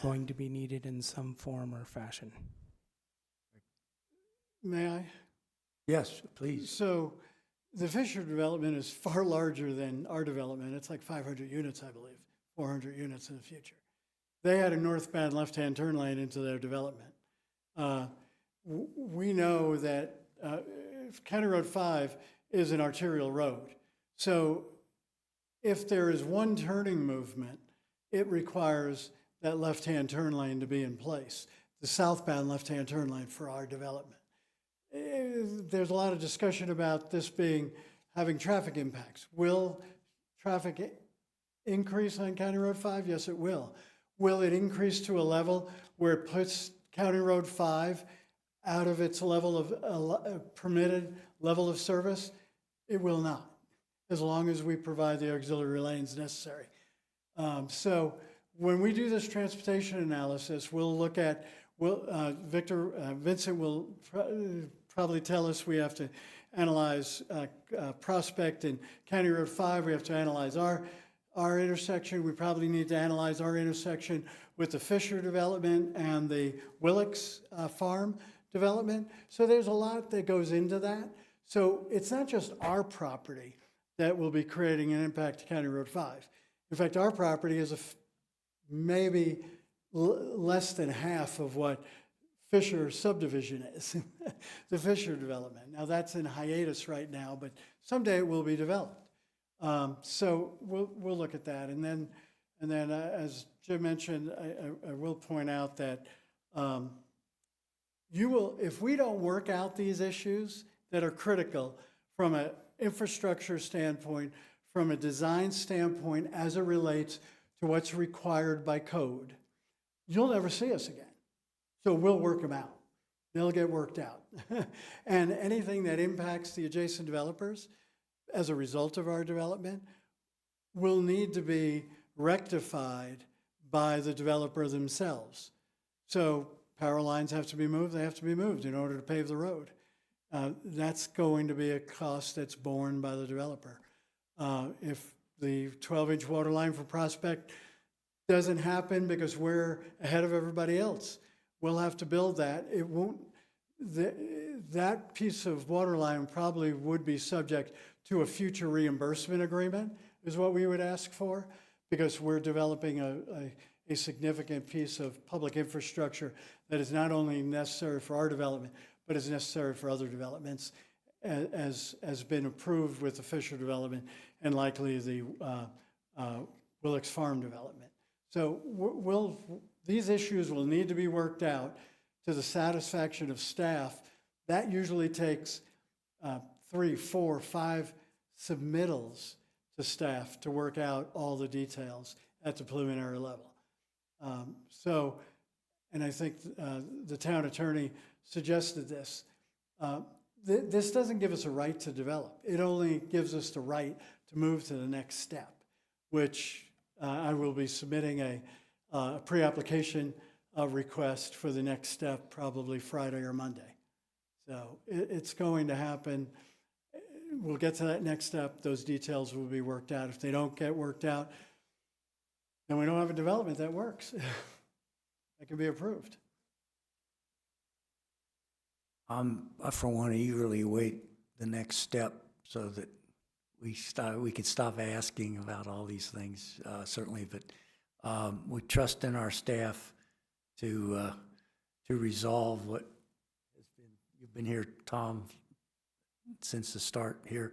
Speaker 9: going to be needed in some form or fashion.
Speaker 5: May I?
Speaker 1: Yes, please.
Speaker 5: So the Fisher development is far larger than our development. It's like 500 units, I believe, 400 units in the future. They had a northbound left-hand turn lane into their development. We know that County Road 5 is an arterial road. So if there is one turning movement, it requires that left-hand turn lane to be in place, the southbound left-hand turn lane for our development. There's a lot of discussion about this having traffic impacts. Will traffic increase on County Road 5? Yes, it will. Will it increase to a level where it puts County Road 5 out of its level of permitted level of service? It will not, as long as we provide the auxiliary lanes necessary. So when we do this transportation analysis, we'll look at, Vincent will probably tell us we have to analyze Prospect and County Road 5. We have to analyze our intersection. We probably need to analyze our intersection with the Fisher development and the Willix farm development. So there's a lot that goes into that. So it's not just our property that will be creating an impact to County Road 5. In fact, our property is maybe less than half of what Fisher subdivision is, the Fisher development. Now that's in hiatus right now, but someday it will be developed. So we'll look at that. And then as Jim mentioned, I will point out that if we don't work out these issues that are critical from an infrastructure standpoint, from a design standpoint as it relates to what's required by code, you'll never see us again. So we'll work them out. They'll get worked out. And anything that impacts the adjacent developers as a result of our development will need to be rectified by the developer themselves. So power lines have to be moved, they have to be moved in order to pave the road. That's going to be a cost that's borne by the developer. If the 12-inch water line for Prospect doesn't happen because we're ahead of everybody else, we'll have to build that. It won't, that piece of water line probably would be subject to a future reimbursement agreement, is what we would ask for, because we're developing a significant piece of public infrastructure that is not only necessary for our development, but is necessary for other developments, as has been approved with the Fisher development and likely the Willix Farm development. So these issues will need to be worked out to the satisfaction of staff. That usually takes 3, 4, 5 submittals to staff to work out all the details at the preliminary level. And I think the town attorney suggested this. This doesn't give us a right to develop. It only gives us the right to move to the next step, which I will be submitting a pre-application request for the next step probably Friday or Monday. So it's going to happen. We'll get to that next step. Those details will be worked out. If they don't get worked out, then we don't have a development that works. That can be approved.
Speaker 1: I for one eagerly await the next step so that we could stop asking about all these things, certainly, but we trust in our staff to resolve what has been, you've been here, Tom, since the start here,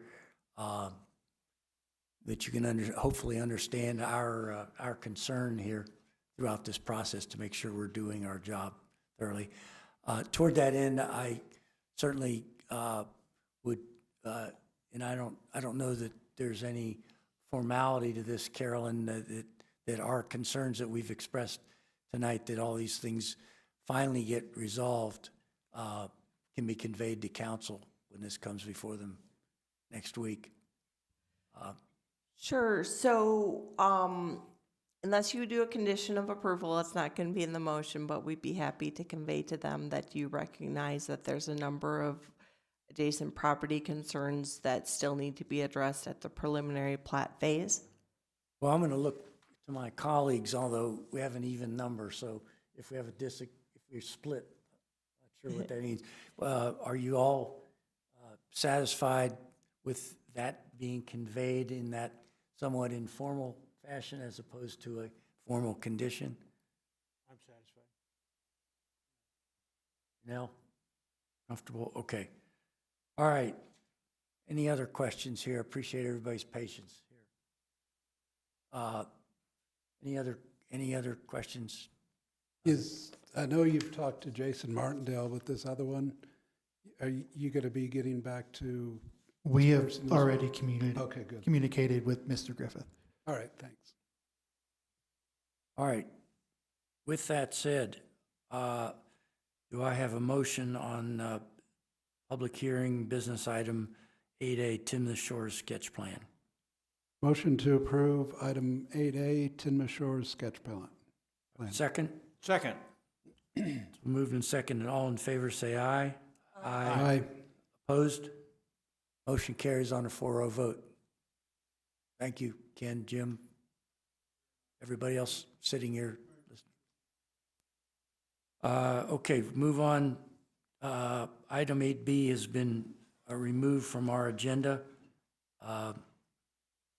Speaker 1: that you can hopefully understand our concern here throughout this process to make sure we're doing our job thoroughly. Toward that end, I certainly would, and I don't know that there's any formality to this, Carolyn, that our concerns that we've expressed tonight, that all these things finally get resolved, can be conveyed to council when this comes before them next week.
Speaker 6: Sure. So, unless you do a condition of approval, it's not going to be in the motion, but we'd be happy to convey to them that you recognize that there's a number of adjacent property concerns that still need to be addressed at the preliminary plat phase.
Speaker 1: Well, I'm going to look to my colleagues, although we have an even number, so if we have if we split, not sure what that means. Are you all satisfied with that being conveyed in that somewhat informal fashion as opposed to a formal condition?
Speaker 5: I'm satisfied.
Speaker 1: Nell? Comfortable? Okay. All right. Any other questions here? Appreciate everybody's patience here. Any other questions?
Speaker 4: I know you've talked to Jason Martindale with this other one. Are you going to be getting back to?
Speaker 8: We have
Speaker 4: person as well?
Speaker 8: already
Speaker 4: Okay, good.
Speaker 8: communicated with Mr. Griffith.
Speaker 4: All right, thanks.
Speaker 1: All right. With that said, do I have a motion on public hearing business item 8A, Timnath Shores sketch plan?
Speaker 4: Motion to approve item 8A, Tinmouth Shores sketch plan.
Speaker 1: Second?
Speaker 7: Second.
Speaker 1: It's moved and seconded. All in favor, say aye.
Speaker 4: Aye.
Speaker 1: Opposed? Motion carries on a 4-0 vote. Thank you, Ken, Jim, everybody else sitting here. Okay, move on. Item 8B has been removed from our agenda.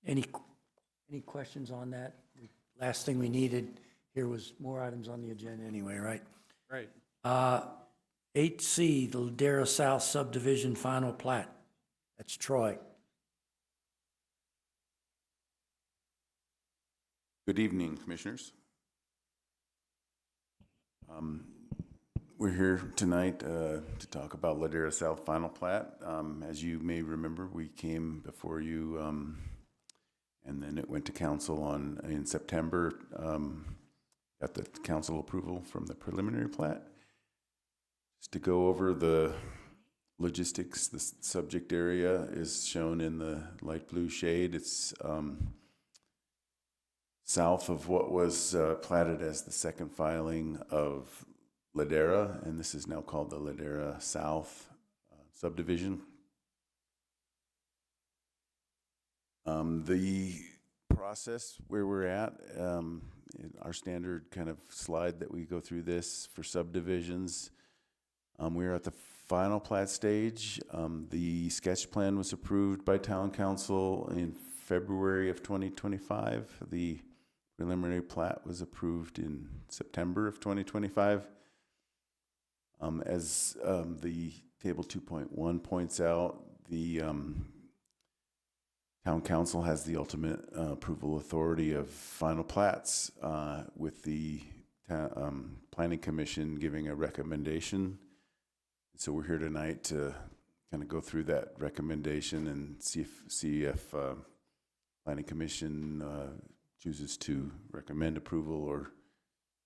Speaker 1: Any questions on that? Last thing we needed here was more items on the agenda anyway, right?
Speaker 10: Right.
Speaker 1: 8C, the Ladera South subdivision final plat. That's Troy.
Speaker 11: Good evening, Commissioners. We're here tonight to talk about Ladera South final plat. As you may remember, we came before you, and then it went to council in September. Got the council approval from the preliminary plat. Just to go over the logistics, the subject area is shown in the light blue shade. It's south of what was platted as the second filing of Ladera, and this is now called the Ladera South subdivision. The process where we're at, our standard kind of slide that we go through this for subdivisions. We're at the final plat stage. The sketch plan was approved by town council in February of 2025. The preliminary plat was approved in September of 2025. As the table 2.1 points out, the town council has the ultimate approval authority of final plats, with the planning commission giving a recommendation. So we're here tonight to kind of go through that recommendation and see if planning commission chooses to recommend approval or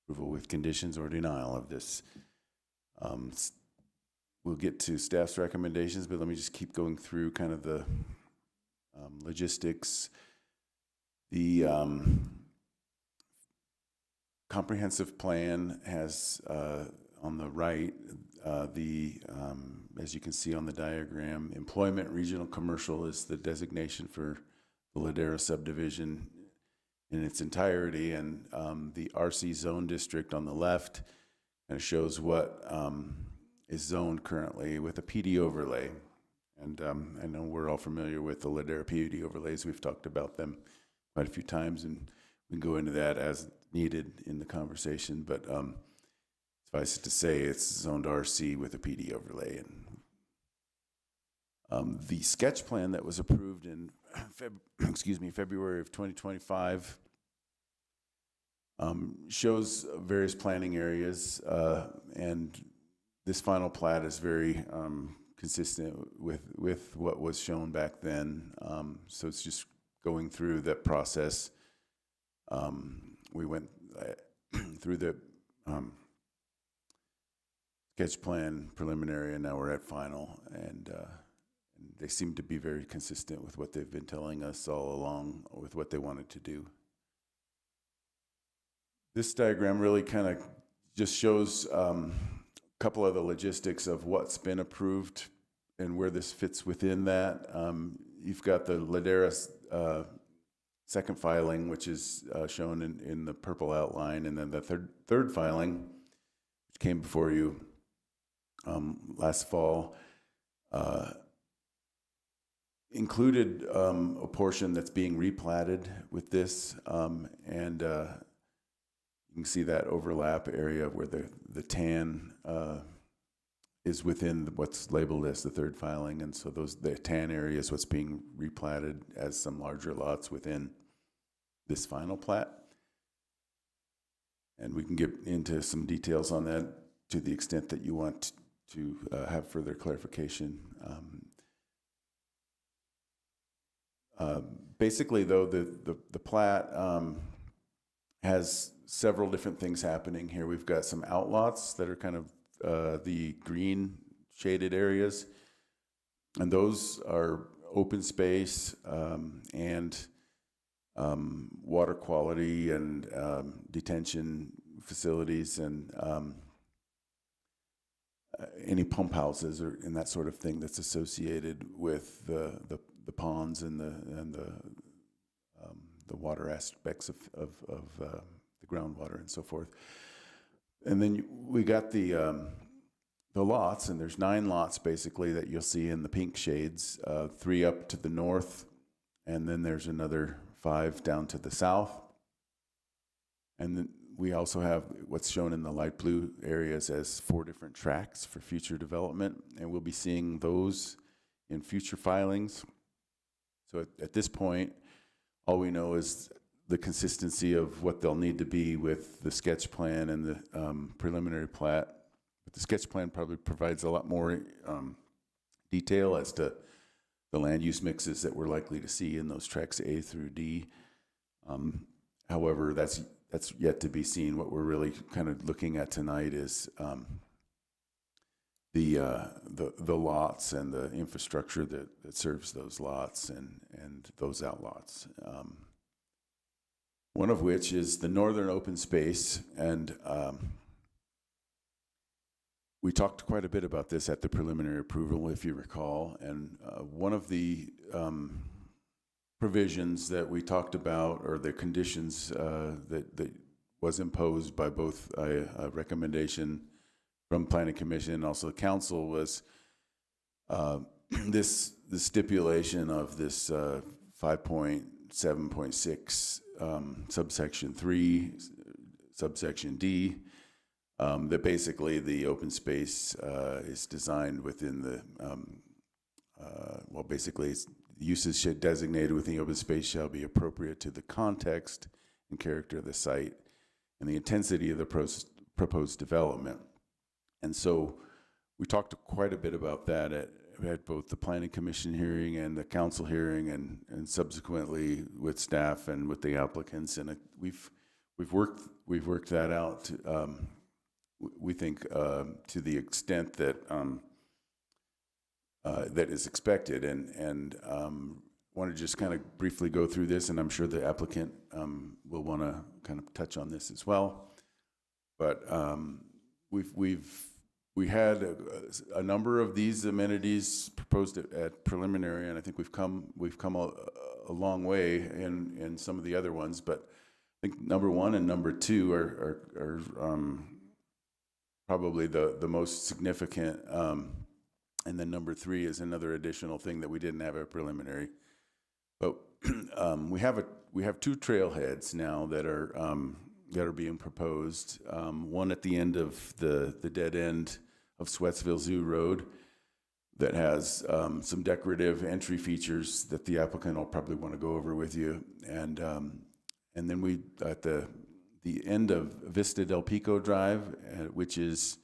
Speaker 11: approval with conditions or denial of this. We'll get to staff's recommendations, but let me just keep going through kind of the logistics. The comprehensive plan has on the right as you can see on the diagram, employment regional commercial is the designation for the Ladera subdivision in its entirety, and the RC zone district on the left kind of shows what is zoned currently with a PD overlay. And I know we're all familiar with the Ladera PD overlays. We've talked about them quite a few times, and we can go into that as needed in the conversation, but suffice it to say, it's zoned RC with a PD overlay. And the sketch plan that was approved in February of 2025 shows various planning areas, and this final plat is very consistent with what was shown back then. So it's just going through that process. We went through the sketch plan preliminary, and now we're at final, and they seem to be very consistent with what they've been telling us all along with what they wanted to do. This diagram really kind of just shows a couple of the logistics of what's been approved and where this fits within that. You've got the Ladera second filing, which is shown in the purple outline, and then the third filing, which came before you last fall, included a portion that's being replatted with this, and you can see that overlap area where the tan is within what's labeled as the third filing, and so the tan area is what's being replatted as some larger lots within this final plat. And we can get into some details on that to the extent that you want to have further clarification. Basically, though, the plat has several different things happening here. We've got some outlots that are kind of the green shaded areas, and those are open space and water quality and detention facilities and any pump houses or and that sort of thing that's associated with the ponds and the water aspects of the groundwater and so forth. And then we got the lots, and there's 9 lots basically that you'll see in the pink shades, 3 up to the north, and then there's another 5 down to the south. And then we also have what's shown in the light blue areas as 4 different tracks for future development, and we'll be seeing those in future filings. So at this point, all we know is the consistency of what they'll need to be with the sketch plan and the preliminary plat. But the sketch plan probably provides a lot more detail as to the land use mixes that we're likely to see in those tracks A through D. However, that's yet to be seen. What we're really kind of looking at tonight is the lots and the infrastructure that serves those lots and those outlots. One of which is the northern open space, and we talked quite a bit about this at the preliminary approval, if you recall, and one of the provisions that we talked about, or the conditions that was imposed by both a recommendation from Planning Commission and also the Council, was the stipulation of this 5.7.6 subsection 3, subsection D, that basically the open space is designed within the, basically uses designated within the open space shall be appropriate to the context and character of the site and the intensity of the proposed development. And so we talked quite a bit about that at both the Planning Commission hearing and the Council hearing, and subsequently with staff and with the applicants. And we've worked that out. We think to the extent that that is expected, and want to just kind of briefly go through this, and I'm sure the applicant will want to kind of touch on this as well. But we had a number of these amenities proposed at preliminary, and I think we've come a long way in some of the other ones. But I think number 1 and number 2 are probably the most significant. And then number 3 is another additional thing that we didn't have at preliminary. But we have 2 trailheads now that are being proposed. One at the end of the dead end of Sweatsville Zoo Road that has some decorative entry features that the applicant will probably want to go over with you. And then we at the end of Vista del Pico Drive, which is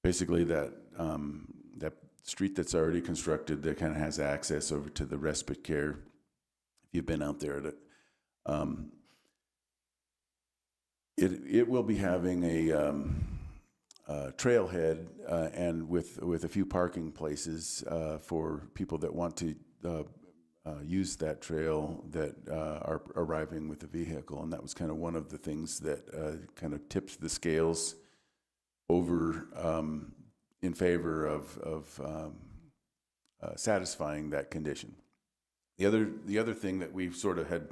Speaker 11: basically that street that's already constructed that kind of has access over to the respite care. If you've been out there, it will be having a trailhead and with a few parking places for people that want to use that trail that are arriving with a vehicle. And that was kind of one of the things that kind of tipped the scales over in favor of satisfying that condition. The other thing that we've sort of had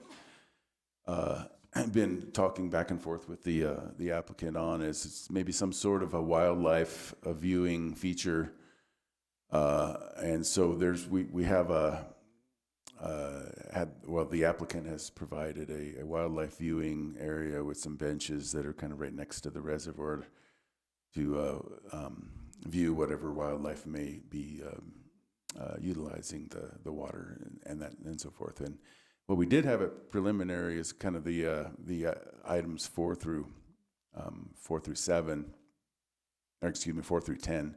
Speaker 11: been talking back and forth with the applicant on is maybe some sort of a wildlife viewing feature, and so we have the applicant has provided a wildlife viewing area with some benches that are kind of right next to the reservoir to view whatever wildlife may be utilizing the water and so forth. And what we did have at preliminary is kind of the items 4 through 7, or excuse me, 4 through 10,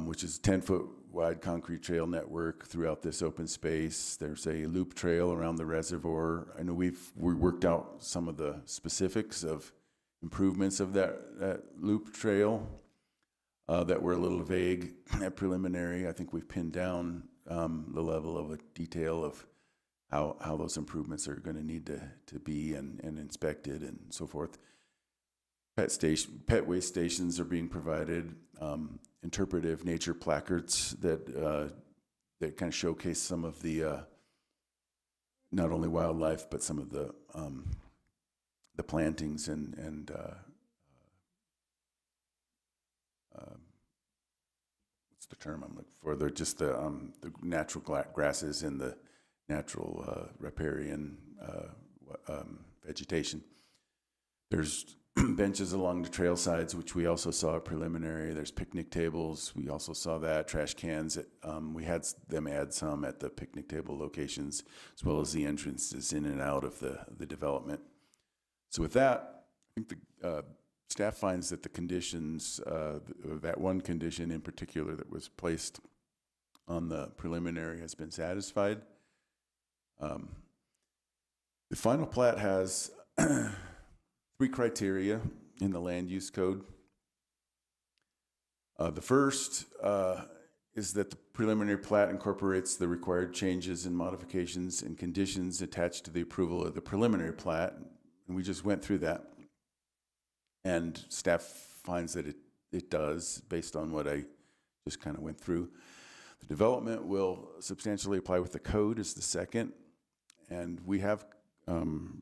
Speaker 11: which is 10-foot wide concrete trail network throughout this open space. There's a loop trail around the reservoir. I know we worked out some of the specifics of improvements of that loop trail that were a little vague at preliminary. I think we've pinned down the level of detail of how those improvements are going to need to be and inspected and so forth. Pet waste stations are being provided. Interpretive nature placards that kind of showcase some of the not only wildlife but some of the plantings and what's the term I'm looking for? They're just the natural grasses and the natural riparian vegetation. There's benches along the trail sides, which we also saw at preliminary. There's picnic tables. We also saw that. Trash cans. We had them add some at the picnic table locations, as well as the entrances in and out of the development. So with that, I think the staff finds that the conditions, that one condition in particular that was placed on the preliminary has been satisfied. The final plat has 3 criteria in the land use code. The first is that the preliminary plat incorporates the required changes and modifications and conditions attached to the approval of the preliminary plat. And we just went through that. And staff finds that it does, based on what I just kind of went through. The development will substantially apply with the code is the second. And we have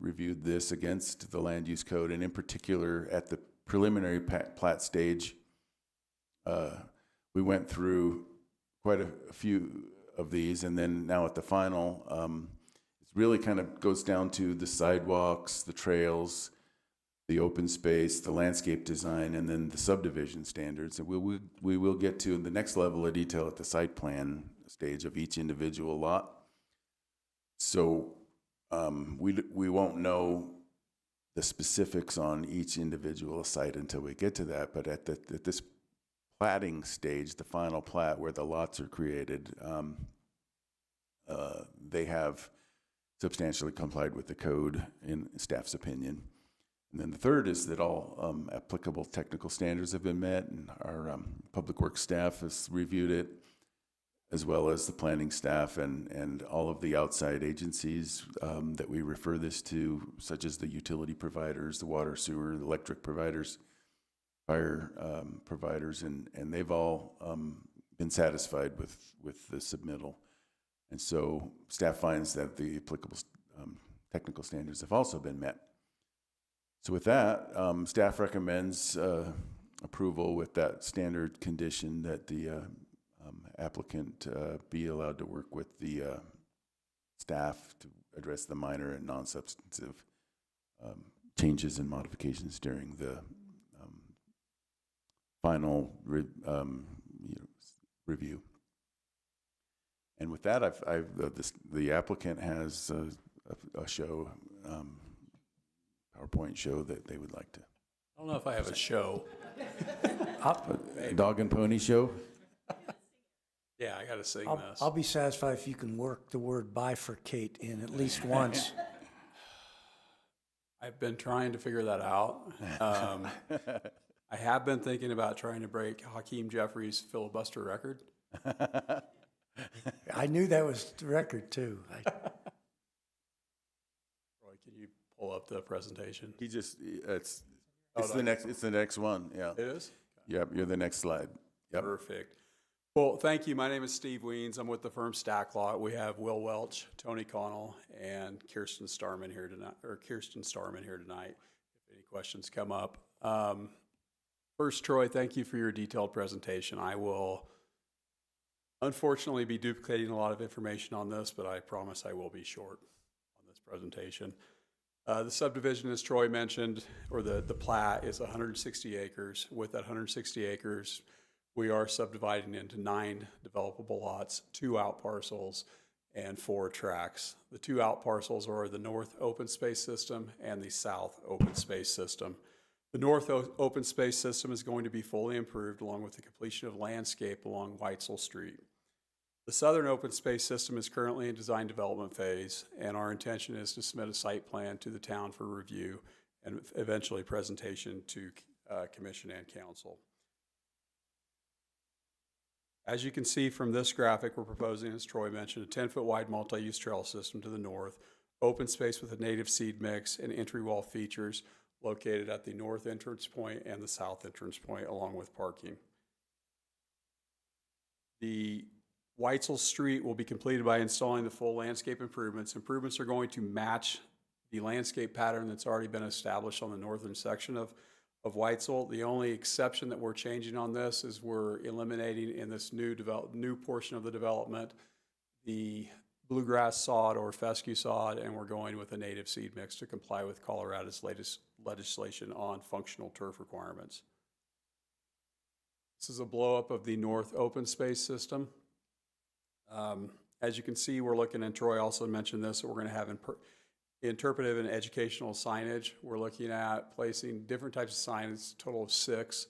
Speaker 11: reviewed this against the land use code, and in particular at the preliminary plat stage, we went through quite a few of these, and then now at the final, it really kind of goes down to the sidewalks, the trails, the open space, the landscape design, and then the subdivision standards. And we will get to the next level of detail at the site plan stage of each individual lot. So we won't know the specifics on each individual site until we get to that. But at this platting stage, the final plat where the lots are created, they have substantially complied with the code in staff's opinion. And then the third is that all applicable technical standards have been met, and our public works staff has reviewed it. as well as the planning staff and all of the outside agencies that we refer this to, such as the utility providers, the water, sewer, the electric providers, fire providers, and they've all been satisfied with the submittal. And so staff finds that the applicable technical standards have also been met. So with that, staff recommends approval with that standard condition that the applicant be allowed to work with the staff to address the minor and non-substantive changes and modifications during the final review. And with that, the applicant has a show, PowerPoint show that they would like to.
Speaker 12: I don't know if I have a show.
Speaker 11: A dog and pony show?
Speaker 12: Yeah, I got to sing this.
Speaker 1: I'll be satisfied if you can work the word bifurcate in at least once.
Speaker 12: I've been trying to figure that out. I have been thinking about trying to break Hakeem Jeffries' filibuster record.
Speaker 1: I knew that was the record, too.
Speaker 12: Roy, can you pull up the presentation?
Speaker 11: He just, it's
Speaker 12: Oh,
Speaker 11: the next one, yeah.
Speaker 12: It is?
Speaker 11: Yep, you're the next slide. Yep.
Speaker 12: Perfect. Well, thank you. My name is Steve Weens. I'm with the firm Stacklot. We have Will Welch, Tony Connell, and Kirsten Starman here tonight. If any questions come up. First, Troy, thank you for your detailed presentation. I will unfortunately be duplicating a lot of information on this, but I promise I will be short on this presentation. The subdivision, as Troy mentioned, or the plat, is 160 acres. With that 160 acres, we are subdividing into 9 developable lots, 2 out parcels, and 4 tracts. The 2 out parcels are the north open space system and the south open space system. The north open space system is going to be fully improved along with the completion of landscape along Weitzel Street. The southern open space system is currently in design development phase, and our intention is to submit a site plan to the town for review and eventually presentation to commission and council. As you can see from this graphic, we're proposing, as Troy mentioned, a 10-foot wide multi-use trail system to the north, open space with a native seed mix and entry wall features located at the north entrance point and the south entrance point, along with parking. The Weitzel Street will be completed by installing the full landscape improvements. Improvements are going to match the landscape pattern that's already been established on the northern section of Weitzel. The only exception that we're changing on this is we're eliminating in this new portion of the development the bluegrass sod or fescue sod, and we're going with a native seed mix to comply with Colorado's latest legislation on functional turf requirements. This is a blow-up of the north open space system. As you can see, we're looking, and Troy also mentioned this, that we're going to have interpretive and educational signage. We're looking at placing different types of signs, a total of 6.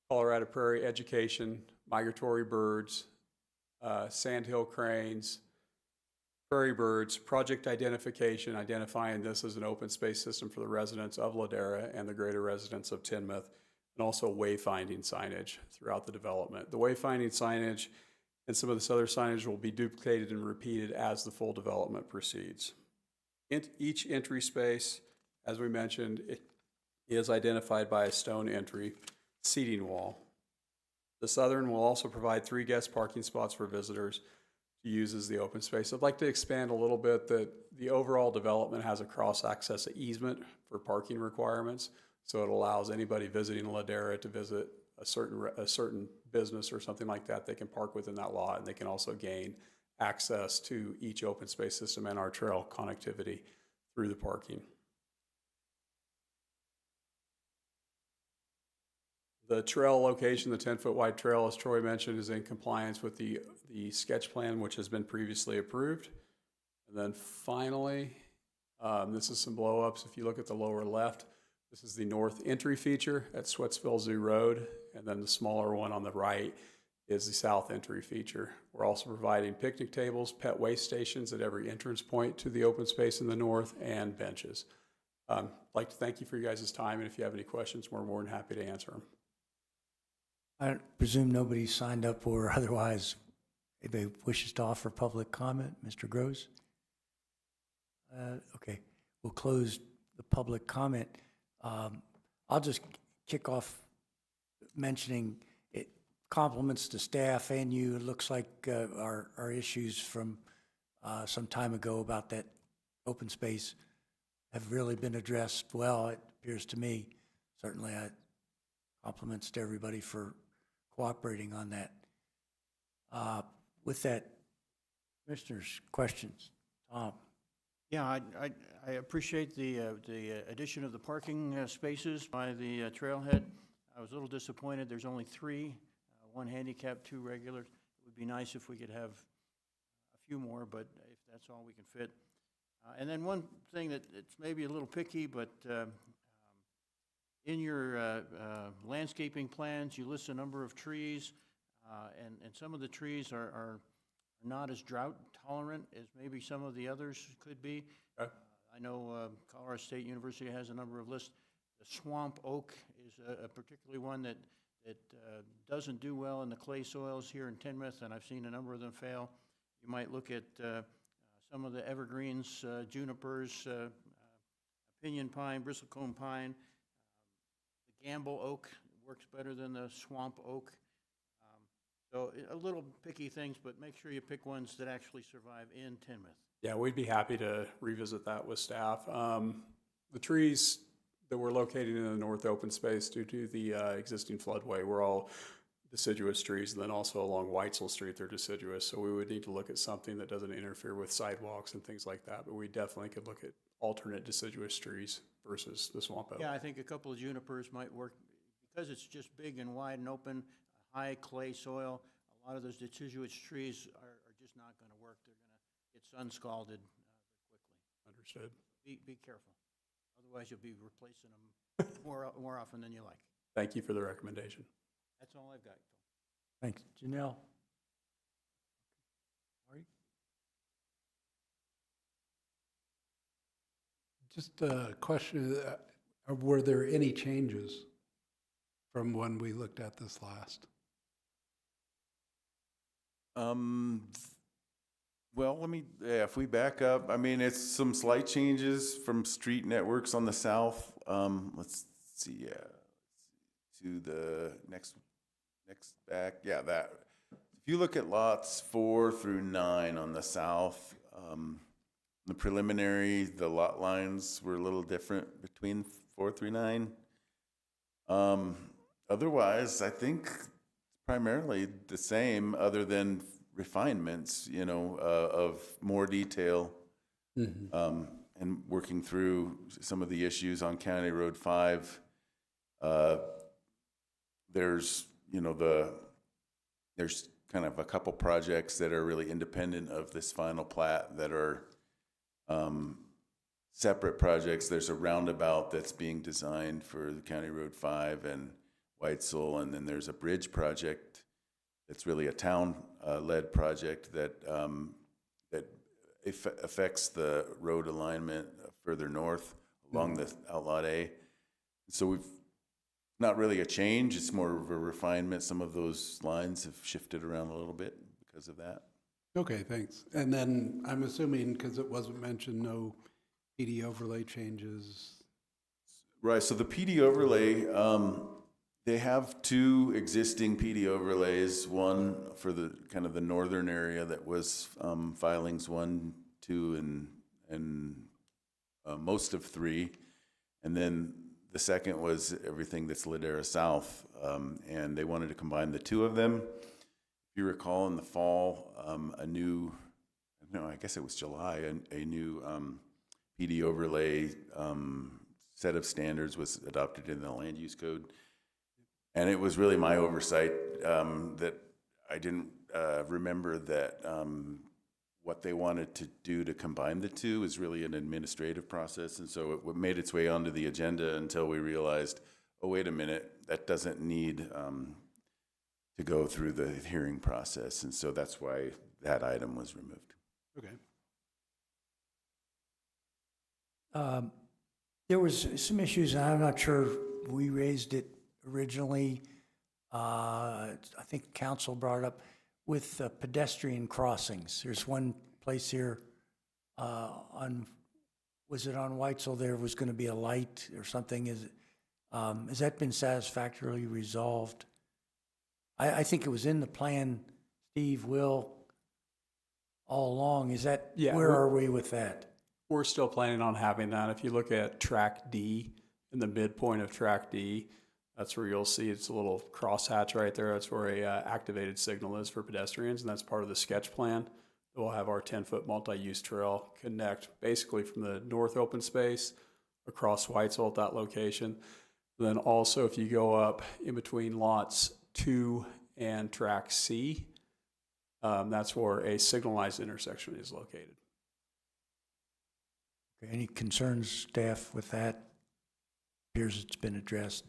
Speaker 12: Colorado prairie education, migratory birds, sandhill cranes, prairie birds, project identification, identifying this as an open space system for the residents of Ladera and the greater residents of Timnath, and also wayfinding signage throughout the development. The wayfinding signage and some of this other signage will be duplicated and repeated as the full development proceeds. Each entry space, as we mentioned, it is identified by a stone entry seating wall. The southern will also provide 3 guest parking spots for visitors to use as the open space. I'd like to expand a little bit that the overall development has a cross-access easement for parking requirements, so it allows anybody visiting Ladera to visit a certain business or something like that. They can park within that lot, and they can also gain access to each open space system and our trail connectivity through the parking. The trail location, the 10-foot wide trail, as Troy mentioned, is in compliance with the sketch plan, which has been previously approved. And then finally, this is some blow-ups. If you look at the lower left, this is the north entry feature at Sweatsville Zoo Road, and then the smaller one on the right is the south entry feature. We're also providing picnic tables, pet waste stations at every entrance point to the open space in the north, and benches. I'd like to thank you for your guys' time, and if you have any questions, we're more than happy to answer them.
Speaker 1: I presume nobody signed up or otherwise Anybody wishes to offer public comment? Mr. Gross? Okay, we'll close the public comment. I'll just kick off mentioning it, compliments to staff and you. It looks like our issues from some time ago about that open space have really been addressed well, it appears to me. Certainly, compliments to everybody for cooperating on that. With that, Commissioners, questions? Tom?
Speaker 7: Yeah, I appreciate the addition of the parking spaces by the trailhead. I was a little disappointed, there's only 3, 1 handicap, 2 regulars. It would be nice if we could have a few more, but if that's all we can fit. And then one thing that it's maybe a little picky, but in your landscaping plans, you list a number of trees, and some of the trees are not as drought tolerant as maybe some of the others could be.
Speaker 12: Okay.
Speaker 7: I know Colorado State University has a number of lists. The swamp oak is a particularly one that doesn't do well in the clay soils here in Timnath, and I've seen a number of them fail. You might look at some of the evergreens, junipers, pinyon pine, bristlecone pine. The gamble oak works better than the swamp oak. So a little picky things, but make sure you pick ones that actually survive in Timnath.
Speaker 12: Yeah, we'd be happy to revisit that with staff. The trees that were located in the north open space due to the existing floodway were all deciduous trees, and then also along Weitzel Street, they're deciduous. So we would need to look at something that doesn't interfere with sidewalks and things like that, but we definitely could look at alternate deciduous trees versus the swamp oak.
Speaker 7: Yeah, I think a couple of junipers might work because it's just big and wide and open, high clay soil. A lot of those deciduous trees are just not going to work. They're going to get sun scalded quickly.
Speaker 12: Understood.
Speaker 7: Be careful. Otherwise, you'll be replacing them more often than you like.
Speaker 12: Thank you for the recommendation.
Speaker 7: That's all I've got.
Speaker 1: Thanks. Janelle? Ari?
Speaker 4: Just a question, were there any changes from when we looked at this last?
Speaker 11: Well, if we back up, I mean, it's some slight changes from street networks on the south. Let's see, to the next back, yeah, that. If you look at lots 4 through 9 on the south, the preliminary, the lot lines were a little different between 4 through 9. Otherwise, I think primarily the same, other than refinements, of more detail, and working through some of the issues on County Road 5. There's there's kind of a couple projects that are really independent of this final plat that are separate projects. There's a roundabout that's being designed for the County Road 5 and Weitzel, and then there's a bridge project that's really a town-led project that affects the road alignment further north along the Outlot A. So we've not really a change, it's more of a refinement. Some of those lines have shifted around a little bit because of that.
Speaker 4: Okay, thanks. And then I'm assuming, because it wasn't mentioned, no PD overlay changes.
Speaker 11: Right, so the PD overlay, they have 2 existing PD overlays, one for the kind of the northern area that was filings 1, 2, and most of 3. And then the second was everything that's Ladera South, and they wanted to combine the 2 of them. If you recall, in the fall, I guess it was July, a new PD overlay set of standards was adopted in the land use code. And it was really my oversight that I didn't remember that what they wanted to do to combine the 2 is really an administrative process. And so it made its way onto the agenda until we realized, oh, wait a minute, that doesn't need to go through the hearing process. And so that's why that item was removed.
Speaker 4: Okay.
Speaker 1: There was some issues, and I'm not sure we raised it originally. I think council brought it up with pedestrian crossings, there's one place here was it on Whitesell, there was going to be a light or something? Has that been satisfactorily resolved? I think it was in the plan, Steve, Will, all along. Is that,
Speaker 12: Yeah,
Speaker 1: where
Speaker 12: we're-
Speaker 1: are we with that?
Speaker 12: We're still planning on having that. If you look at track D, in the midpoint of track D, that's where you'll see it's a little crosshatch right there. That's where a activated signal is for pedestrians, and that's part of the sketch plan. We'll have our 10-foot multi-use trail connect basically from the north open space across Whitesell at that location. Then also, if you go up in between lots 2 and track C, that's where a signalized intersection is located.
Speaker 1: Any concerns, staff, with that? Appears it's been addressed,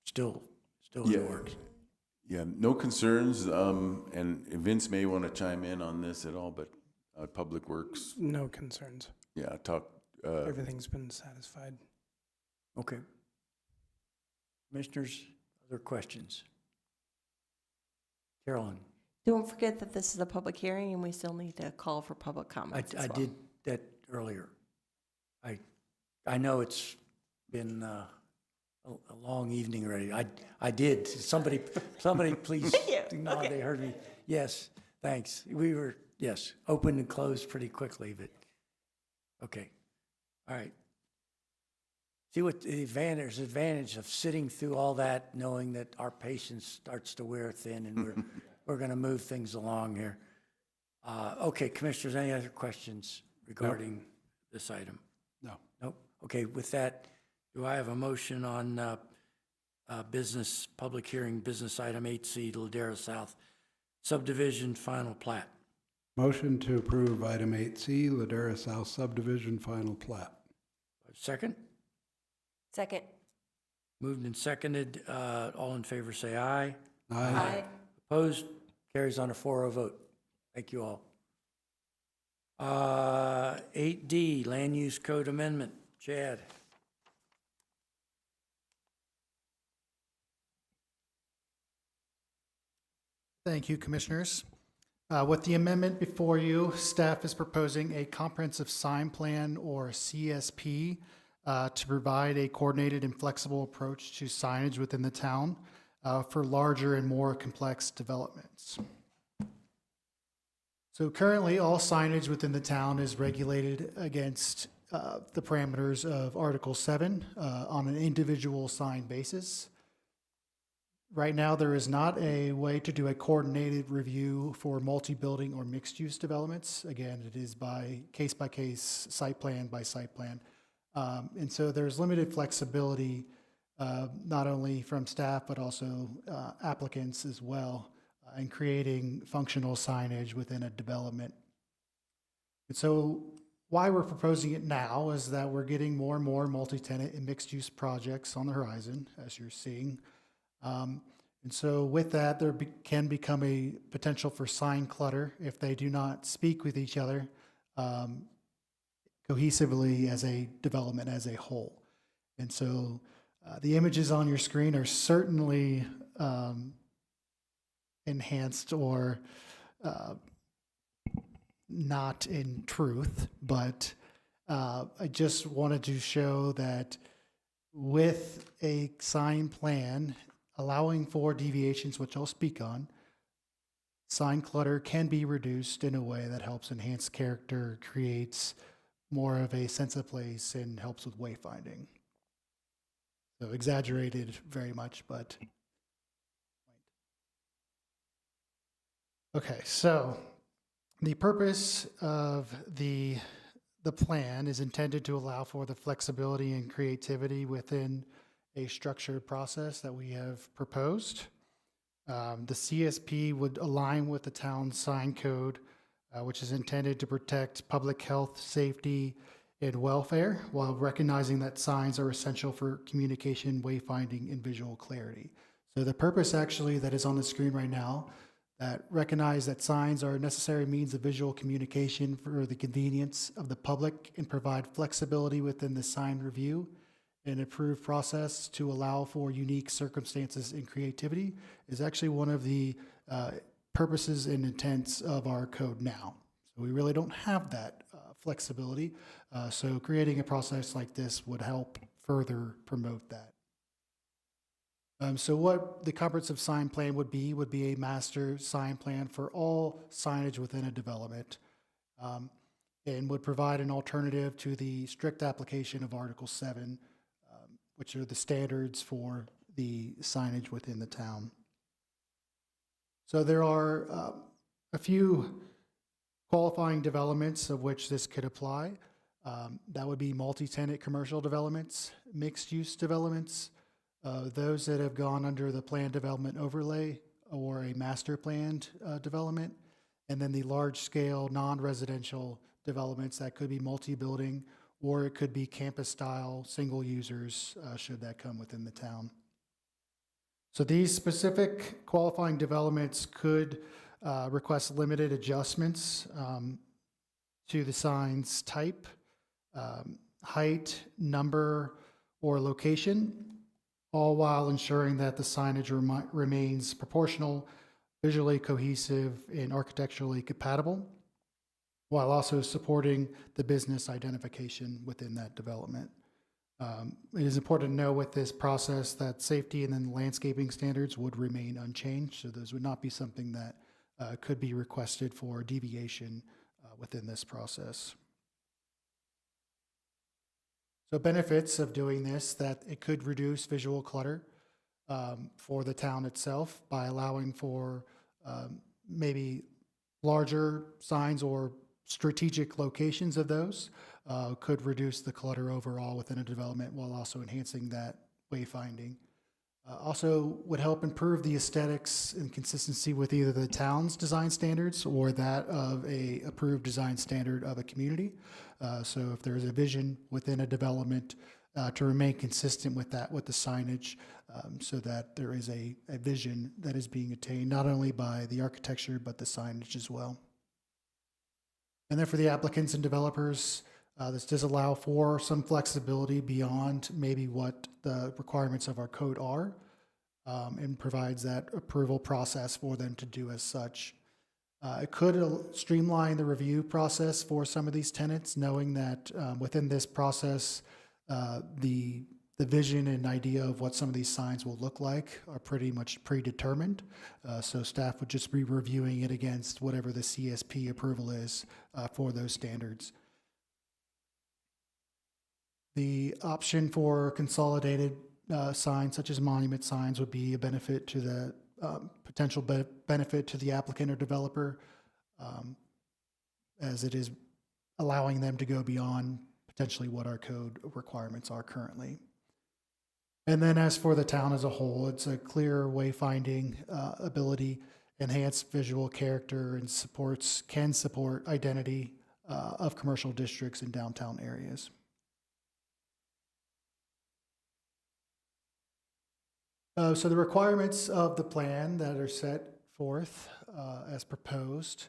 Speaker 1: still in the
Speaker 11: Yeah.
Speaker 1: works.
Speaker 11: Yeah, no concerns, and Vince may want to chime in on this at all, but Public Works,
Speaker 9: No concerns.
Speaker 11: yeah,
Speaker 9: Everything's been satisfied.
Speaker 1: Okay. Commissioners, other questions? Carolyn,
Speaker 6: Don't forget that this is a public hearing and we still need to call for public comments as
Speaker 1: I
Speaker 6: well.
Speaker 1: did that earlier. I know it's been a long evening already. I did. Somebody please
Speaker 6: you.
Speaker 1: nod,
Speaker 6: Okay.
Speaker 1: they heard me. Yes, thanks. We were, yes, opened and closed pretty quickly, but, okay. All right. See what the advantage of sitting through all that, knowing that our patience starts to wear thin and we're going to move things along here. Okay, Commissioners, any other questions regarding this item?
Speaker 4: No.
Speaker 1: Nope. Okay, with that, do I have a motion on business, public hearing, business item 8C, Ladera South subdivision final plat?
Speaker 4: Motion to approve item 8C, Ladera South subdivision final plat.
Speaker 1: Second?
Speaker 6: Second.
Speaker 1: Moved and seconded. All in favor, say aye.
Speaker 4: Aye.
Speaker 1: Opposed? Carries on a 4-0 vote. Thank you all. 8D, Land Use Code Amendment. Chad?
Speaker 8: Thank you, Commissioners. With the amendment before you, staff is proposing a comprehensive sign plan, or CSP, to provide a coordinated and flexible approach to signage within the town for larger and more complex developments. So currently, all signage within the town is regulated against the parameters of Article 7 on an individual sign basis. Right now, there is not a way to do a coordinated review for multi-building or mixed-use developments. Again, it is by case, site plan by site plan. And so there's limited flexibility, not only from staff, but also applicants as well, in creating functional signage within a development. And so why we're proposing it now is that we're getting more and more multi-tenant and mixed-use projects on the horizon, as you're seeing. And so with that, there can become a potential for sign clutter if they do not speak with each other cohesively as a development as a whole. And so the images on your screen are certainly enhanced or not in truth, but I just wanted to show that with a sign plan, allowing for deviations, which I'll speak on, sign clutter can be reduced in a way that helps enhance character, creates more of a sense of place, and helps with wayfinding. So exaggerated very much, but. Okay, so the purpose of the plan is intended to allow for the flexibility and creativity within a structured process that we have proposed. The CSP would align with the town sign code, which is intended to protect public health, safety, and welfare, while recognizing that signs are essential for communication, wayfinding, and visual clarity. So the purpose actually that is on the screen right now, that recognize that signs are a necessary means of visual communication for the convenience of the public and provide flexibility within the sign review and approved process to allow for unique circumstances and creativity, is actually one of the purposes and intents of our code now. So we really don't have that flexibility. So creating a process like this would help further promote that. So what the comprehensive sign plan would be a master sign plan for all signage within a development, and would provide an alternative to the strict application of Article 7, which are the standards for the signage within the town. So there are a few qualifying developments of which this could apply. That would be multi-tenant commercial developments, mixed-use developments, those that have gone under the planned development overlay or a master planned development, and then the large-scale non-residential developments that could be multi-building, or it could be campus-style, single users, should that come within the town. So these specific qualifying developments could request limited adjustments to the sign's type, height, number, or location, all while ensuring that the signage remains proportional, visually cohesive, and architecturally compatible, while also supporting the business identification within that development. It is important to know with this process that safety and then landscaping standards would remain unchanged, so those would not be something that could be requested for deviation within this process. So benefits of doing this, that it could reduce visual clutter for the town itself by allowing for maybe larger signs or strategic locations of those, could reduce the clutter overall within a development while also enhancing that wayfinding. Also would help improve the aesthetics and consistency with either the town's design standards or that of a approved design standard of a community. So if there is a vision within a development to remain consistent with that, with the signage, so that there is a vision that is being attained not only by the architecture but the signage as well. And then for the applicants and developers, this does allow for some flexibility beyond maybe what the requirements of our code are, and provides that approval process for them to do as such. It could streamline the review process for some of these tenants, knowing that within this process, the vision and idea of what some of these signs will look like are pretty much predetermined. So staff would just be reviewing it against whatever the CSP approval is for those standards. The option for consolidated signs, such as monument signs, would be a benefit to the potential benefit to the applicant or developer, as it is allowing them to go beyond potentially what our code requirements are currently. And then as for the town as a whole, it's a clear wayfinding ability, enhanced visual character, and can support identity of commercial districts in downtown areas. So the requirements of the plan that are set forth as proposed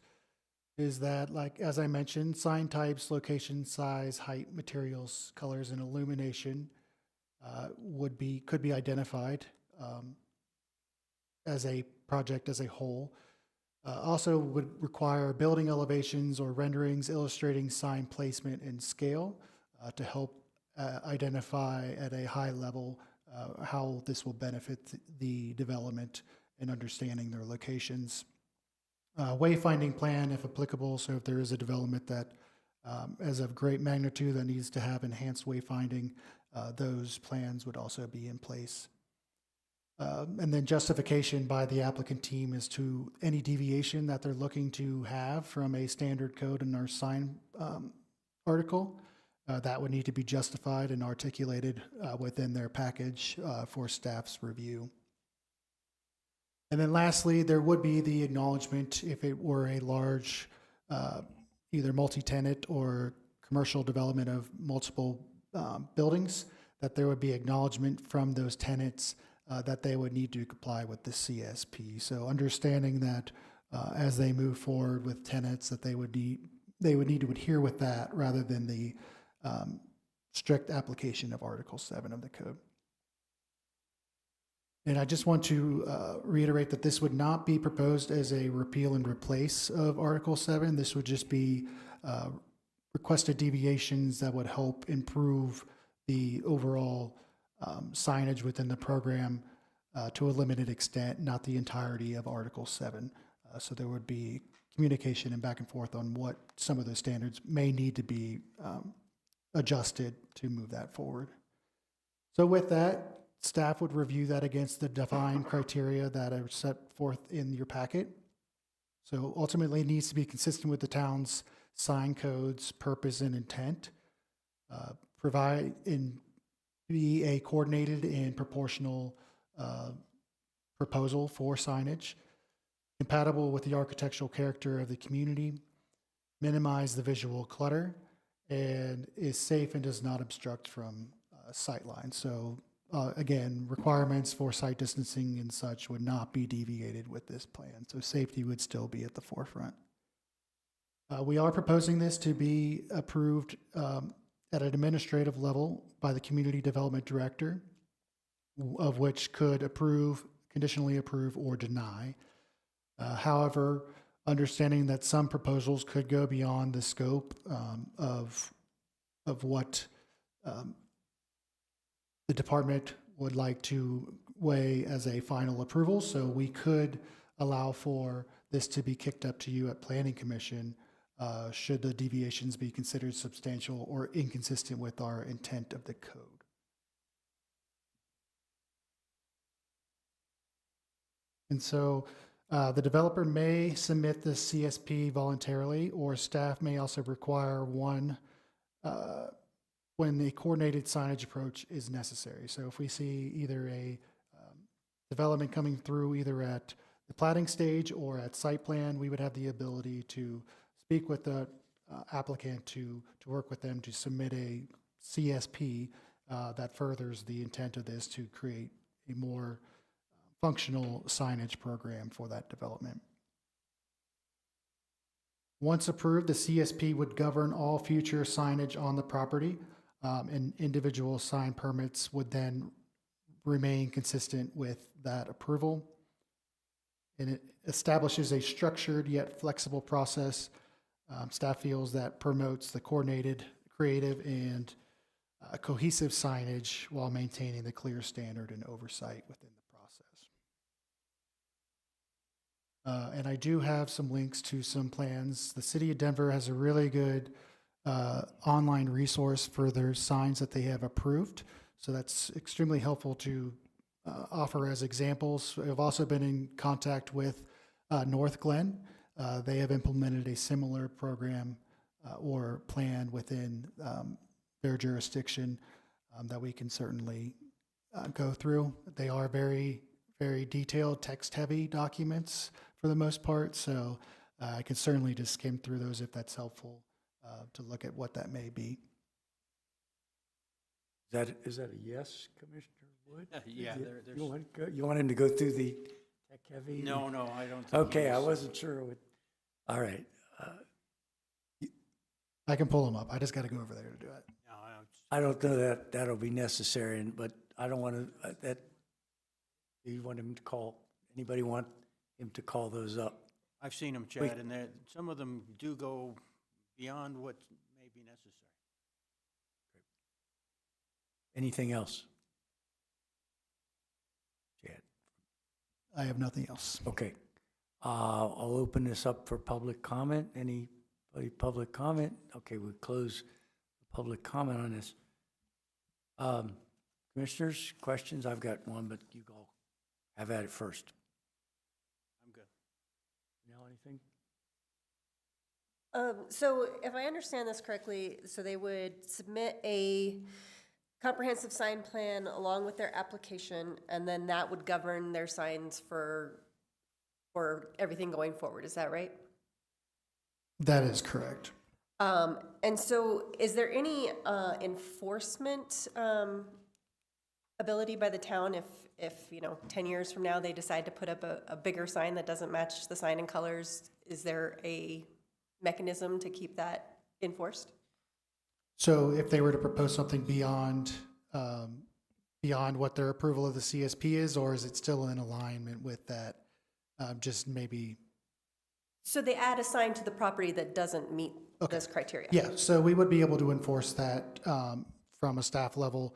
Speaker 8: is that, like, as I mentioned, sign types, location, size, height, materials, colors, and illumination could be identified as a project as a whole. Also would require building elevations or renderings illustrating sign placement and scale to help identify at a high level how this will benefit the development and understanding their locations. Wayfinding plan, if applicable, so if there is a development that is of great magnitude that needs to have enhanced wayfinding, those plans would also be in place. And then justification by the applicant team as to any deviation that they're looking to have from a standard code in our sign article. That would need to be justified and articulated within their package for staff's review. And then lastly, there would be the acknowledgement if it were a large, either multi-tenant or commercial development of multiple buildings, that there would be acknowledgement from those tenants that they would need to comply with the CSP. So understanding that as they move forward with tenants, that they would need to adhere with that rather than the strict application of Article 7 of the code. And I just want to reiterate that this would not be proposed as a repeal and replace of Article 7. This would just be requested deviations that would help improve the overall signage within the program to a limited extent, not the entirety of Article 7. So there would be communication and back and forth on what some of those standards may need to be adjusted to move that forward. So with that, staff would review that against the defined criteria that are set forth in your packet. So ultimately, it needs to be consistent with the town's sign codes, purpose, and intent. Provide and be a coordinated and proportional proposal for signage, compatible with the architectural character of the community, minimize the visual clutter, and is safe and does not obstruct from sight lines. So again, requirements for site distancing and such would not be deviated with this plan. So safety would still be at the forefront. We are proposing this to be approved at an administrative level by the Community Development Director, of which could approve, conditionally approve, or deny. However, understanding that some proposals could go beyond the scope of what the department would like to weigh as a final approval, so we could allow for this to be kicked up to you at Planning Commission should the deviations be considered substantial or inconsistent with our intent of the code. And so the developer may submit the CSP voluntarily, or staff may also require one when the coordinated signage approach is necessary. So if we see either a development coming through either at the plating stage or at site plan, we would have the ability to speak with the applicant to work with them to submit a CSP that furthers the intent of this to create a more functional signage program for that development. Once approved, the CSP would govern all future signage on the property, and individual sign permits would then remain consistent with that approval. And it establishes a structured yet flexible process. Staff feels that promotes the coordinated, creative, and cohesive signage while maintaining the clear standard and oversight within the process. And I do have some links to some plans. The City of Denver has a really good online resource for their signs that they have approved. So that's extremely helpful to offer as examples. I've also been in contact with North Glen. They have implemented a similar program or plan within their jurisdiction that we can certainly go through. They are very, very detailed, text-heavy documents for the most part, so I can certainly just skim through those if that's helpful to look at what that may be.
Speaker 1: Is that a yes, Commissioner Wood?
Speaker 7: Yeah, there's.
Speaker 1: You want him to go through the tech-heavy?
Speaker 7: No, I don't think.
Speaker 1: Okay, I
Speaker 7: he's-
Speaker 1: wasn't sure. All right.
Speaker 8: I can pull them up. I just got to go over there to do it.
Speaker 7: No,
Speaker 1: I don't know that that'll be necessary, but I don't want to, do you want him to call, anybody want him to call those up?
Speaker 7: I've seen them, Chad, and some of them do go beyond what may be necessary.
Speaker 1: Anything else? Chad?
Speaker 8: I have nothing else.
Speaker 1: Okay. I'll open this up for public comment. Anybody public comment? Okay, we'll close the public comment on this. Commissioners, questions? I've got one, but you all have at it first.
Speaker 7: I'm good.
Speaker 1: You know anything?
Speaker 13: So if I understand this correctly, so they would submit a comprehensive sign plan along with their application, and then that would govern their signs for everything going forward. Is that right?
Speaker 8: That is correct.
Speaker 13: And so is there any enforcement ability by the town if 10 years from now they decide to put up a bigger sign that doesn't match the sign in colors? Is there a mechanism to keep that enforced?
Speaker 8: So if they were to propose something beyond beyond what their approval of the CSP is, or is it still in alignment with that? Just maybe,
Speaker 13: So they add a sign to the property that doesn't meet this criteria?
Speaker 8: yeah, so we would be able to enforce that from a staff level.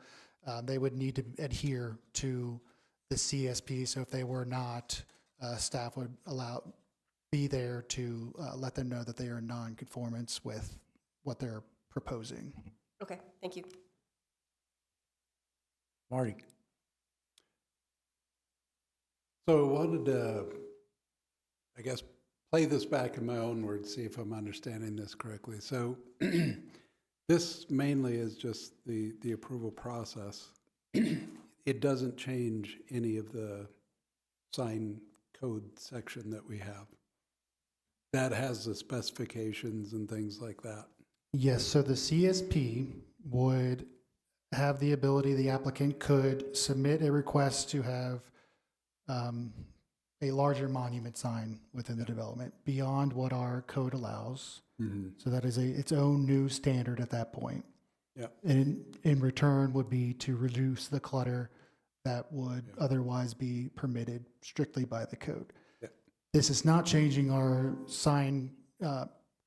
Speaker 8: They would need to adhere to the CSP, so if they were not, staff would be there to let them know that they are in non-conformance with what they're proposing.
Speaker 13: Okay, thank you.
Speaker 1: Marty?
Speaker 4: So I wanted to, I guess, play this back in my own words, see if I'm understanding this correctly. So this mainly is just the approval process. It doesn't change any of the sign code section that we have. That has the specifications and things like that.
Speaker 8: Yes, so the CSP would have the ability, the applicant could submit a request to have a larger monument sign within the development beyond what our code allows. So that is its own new standard at that point.
Speaker 4: Yeah.
Speaker 8: And in return would be to reduce the clutter that would otherwise be permitted strictly by the code.
Speaker 4: Yeah.
Speaker 8: This is not changing our sign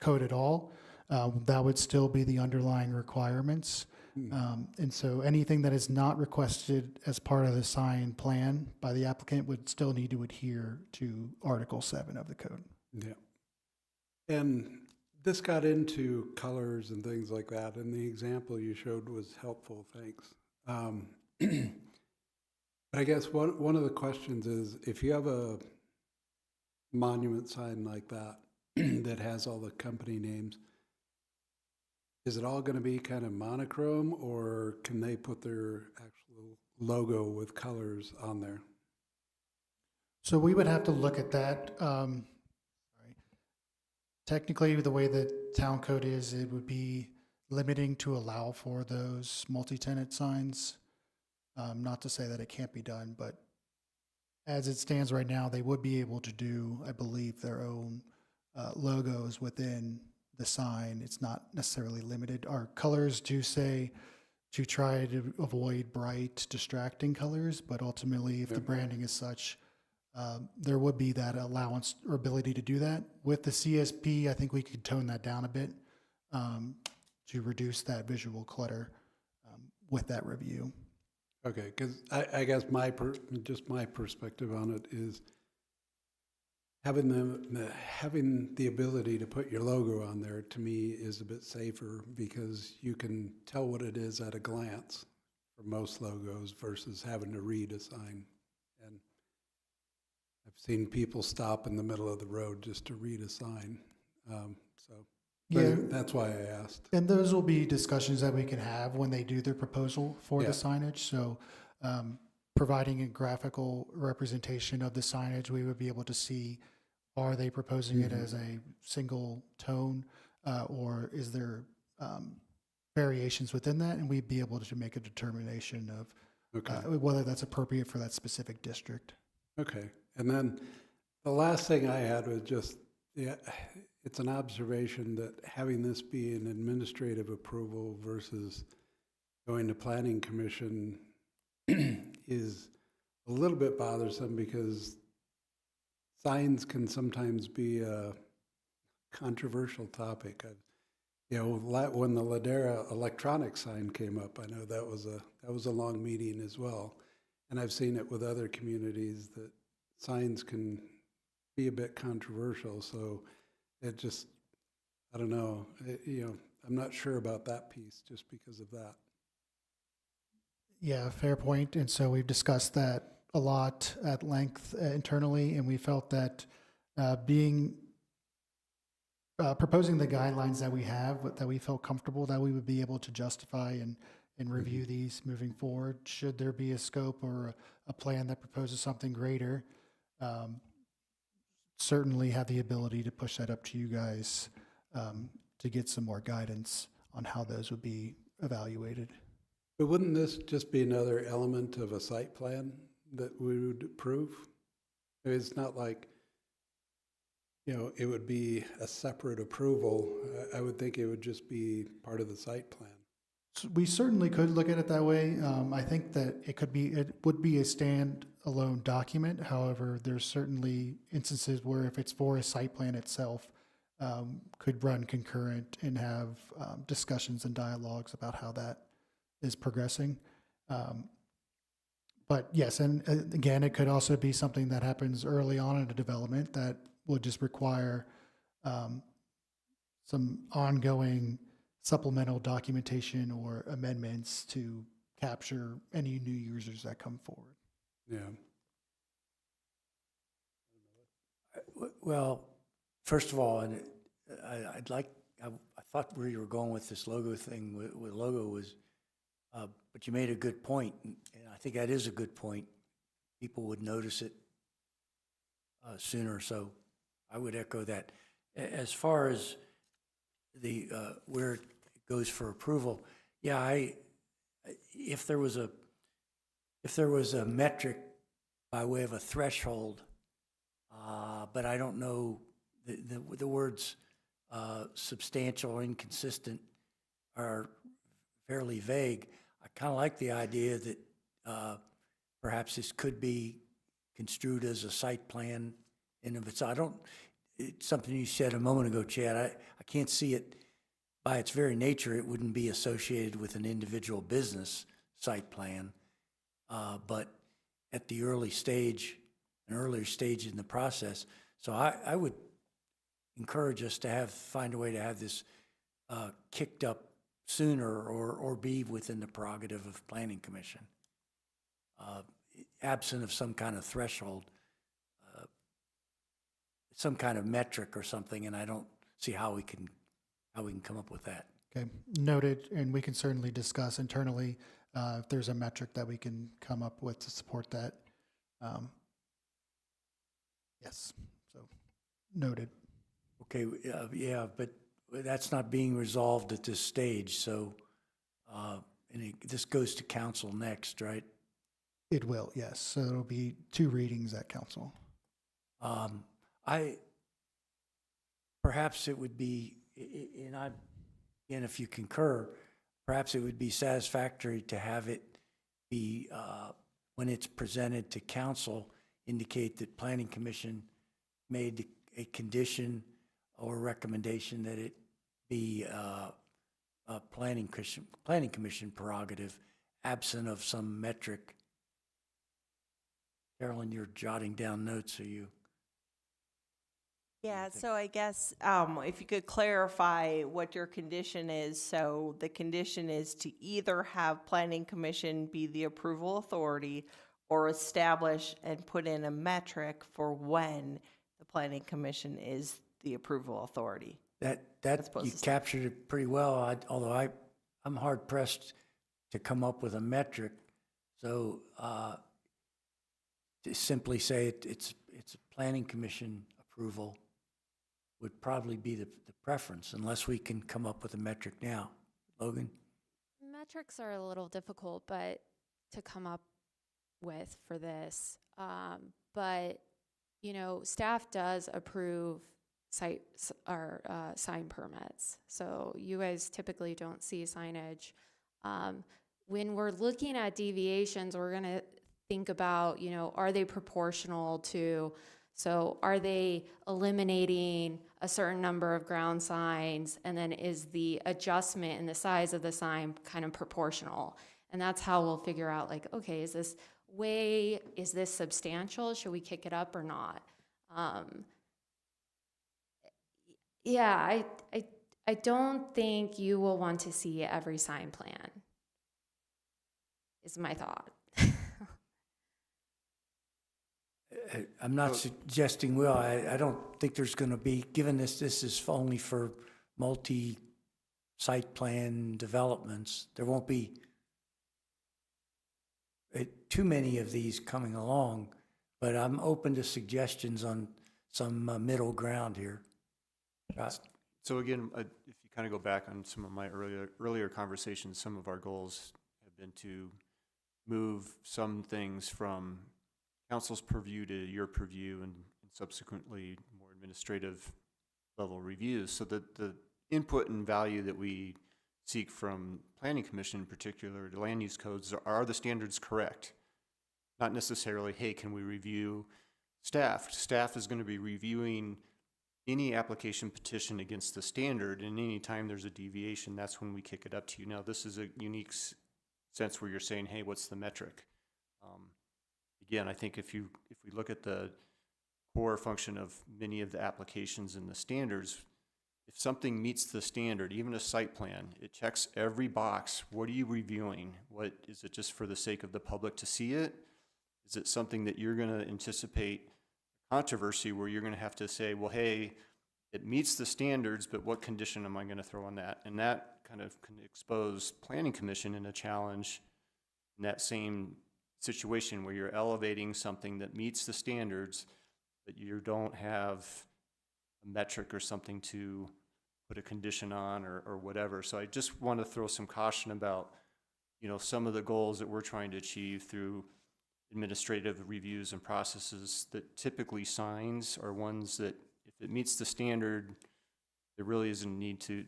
Speaker 8: code at all. That would still be the underlying requirements. And so anything that is not requested as part of the sign plan by the applicant would still need to adhere to Article 7 of the code.
Speaker 4: Yeah. And this got into colors and things like that, and the example you showed was helpful, thanks. But I guess one of the questions is, if you have a monument sign like that, that has all the company names, is it all going to be kind of monochrome, or can they put their actual logo with colors on there?
Speaker 8: So we would have to look at that. Technically, the way the town code is, it would be limiting to allow for those multi-tenant signs. Not to say that it can't be done, but as it stands right now, they would be able to do, I believe, their own logos within the sign. It's not necessarily limited. Our colors do say to try to avoid bright, distracting colors, but ultimately, if the branding is such, there would be that allowance or ability to do that. With the CSP, I think we could tone that down a bit to reduce that visual clutter with that review.
Speaker 4: Okay, because I guess just my perspective on it is having the ability to put your logo on there, to me, is a bit safer, because you can tell what it is at a glance for most logos versus having to read a sign. And I've seen people stop in the middle of the road just to read a sign. That's why I asked.
Speaker 8: And those will be discussions that we can have when they do their proposal for the signage. So providing a graphical representation of the signage, we would be able to see, are they proposing it as a single tone, or is there variations within that? And we'd be able to make a determination of whether that's appropriate for that specific district.
Speaker 4: Okay. And then the last thing I had was just, it's an observation that having this be an administrative approval versus going to planning commission is a little bit bothersome, because signs can sometimes be a controversial topic. When the Ladera electronic sign came up, I know that was a long meeting as well. And I've seen it with other communities that signs can be a bit controversial. So it just, I don't know, I'm not sure about that piece just because of that.
Speaker 8: Yeah, fair point. And so we've discussed that a lot at length internally, and we felt that proposing the guidelines that we have, that we felt comfortable that we would be able to justify and review these moving forward. Should there be a scope or a plan that proposes something greater, certainly have the ability to push that up to you guys to get some more guidance on how those would be evaluated.
Speaker 4: But wouldn't this just be another element of a site plan that we would approve? It's not like, it would be a separate approval. I would think it would just be part of the site plan.
Speaker 8: We certainly could look at it that way. I think that it would be a standalone document. However, there's certainly instances where if it's for a site plan itself, could run concurrent and have discussions and dialogues about how that is progressing. But yes, and again, it could also be something that happens early on in a development that would just require some ongoing supplemental documentation or amendments to capture any new users that come forward.
Speaker 4: Yeah.
Speaker 1: Well, first of all, and I thought where you were going with this logo thing, with logo was, but you made a good point, and I think that is a good point. People would notice it sooner, so I would echo that. As far as the where it goes for approval, yeah, if there was a metric by way of a threshold, but I don't know the words substantial or inconsistent are fairly vague. I kind of like the idea that perhaps this could be construed as a site plan in of itself. It's something you said a moment ago, Chad. I can't see it by its very nature. It wouldn't be associated with an individual business site plan, but at the earlier stage in the process. So I would encourage us to find a way to have this kicked up sooner or be within the prerogative of Planning Commission, absent of some kind of threshold, some kind of metric or something, and I don't see how we can come up with that.
Speaker 8: Okay, noted, and we can certainly discuss internally if there's a metric that we can come up with to support that. Yes, so noted.
Speaker 1: Okay, yeah, but that's not being resolved at this stage, so, this goes to council next, right?
Speaker 8: It will, yes. So it'll be 2 readings at council.
Speaker 1: Perhaps it would be, and if you concur, perhaps it would be satisfactory to have it be, when it's presented to council, indicate that Planning Commission made a condition or recommendation that it be a Planning Commission prerogative, absent of some metric. Carolyn, you're jotting down notes, are you?
Speaker 6: Yeah, so I guess if you could clarify what your condition is. So the condition is to either have Planning Commission be the approval authority or establish and put in a metric for when the Planning Commission is the approval authority.
Speaker 1: That
Speaker 6: opposed
Speaker 1: you
Speaker 6: to
Speaker 1: captured it pretty well, although I'm hard pressed to come up with a metric. So to simply say it's a Planning Commission approval would probably be the preference, unless we can come up with a metric now. Logan?
Speaker 14: Metrics are a little difficult, but to come up with for this. But, staff does approve sign permits. So you guys typically don't see signage. When we're looking at deviations, we're going to think about, are they proportional to, so are they eliminating a certain number of ground signs, and then is the adjustment in the size of the sign kind of proportional? And that's how we'll figure out, like, okay, is this substantial? Should we kick it up or not? Yeah, I don't think you will want to see every sign plan, is my thought.
Speaker 1: I'm not suggesting will. I don't think there's going to be, given this is only for multi-site plan developments, there won't be too many of these coming along, but I'm open to suggestions on some middle ground here.
Speaker 15: So again, if you kind of go back on some of my earlier conversations, some of our goals have been to move some things from council's purview to your purview and subsequently more administrative level reviews, so that the input and value that we seek from Planning Commission in particular, the land use codes, are the standards correct? Not necessarily, hey, can we review staff? Staff is going to be reviewing any application petition against the standard, and any time there's a deviation, that's when we kick it up to you. Now, this is a unique sense where you're saying, hey, what's the metric? Again, I think if we look at the core function of many of the applications and the standards, if something meets the standard, even a site plan, it checks every box. What are you reviewing? What is it, just for the sake of the public to see it? Is it something that you're going to anticipate controversy where you're going to have to say, well, hey, it meets the standards, but what condition am I going to throw on that? And that kind of can expose Planning Commission in a challenge in that same situation where you're elevating something that meets the standards, but you don't have a metric or something to put a condition on or whatever. So I just want to throw some caution about, some of the goals that we're trying to achieve through administrative reviews and processes, that typically signs are ones that if it meets the standard, there really isn't a need to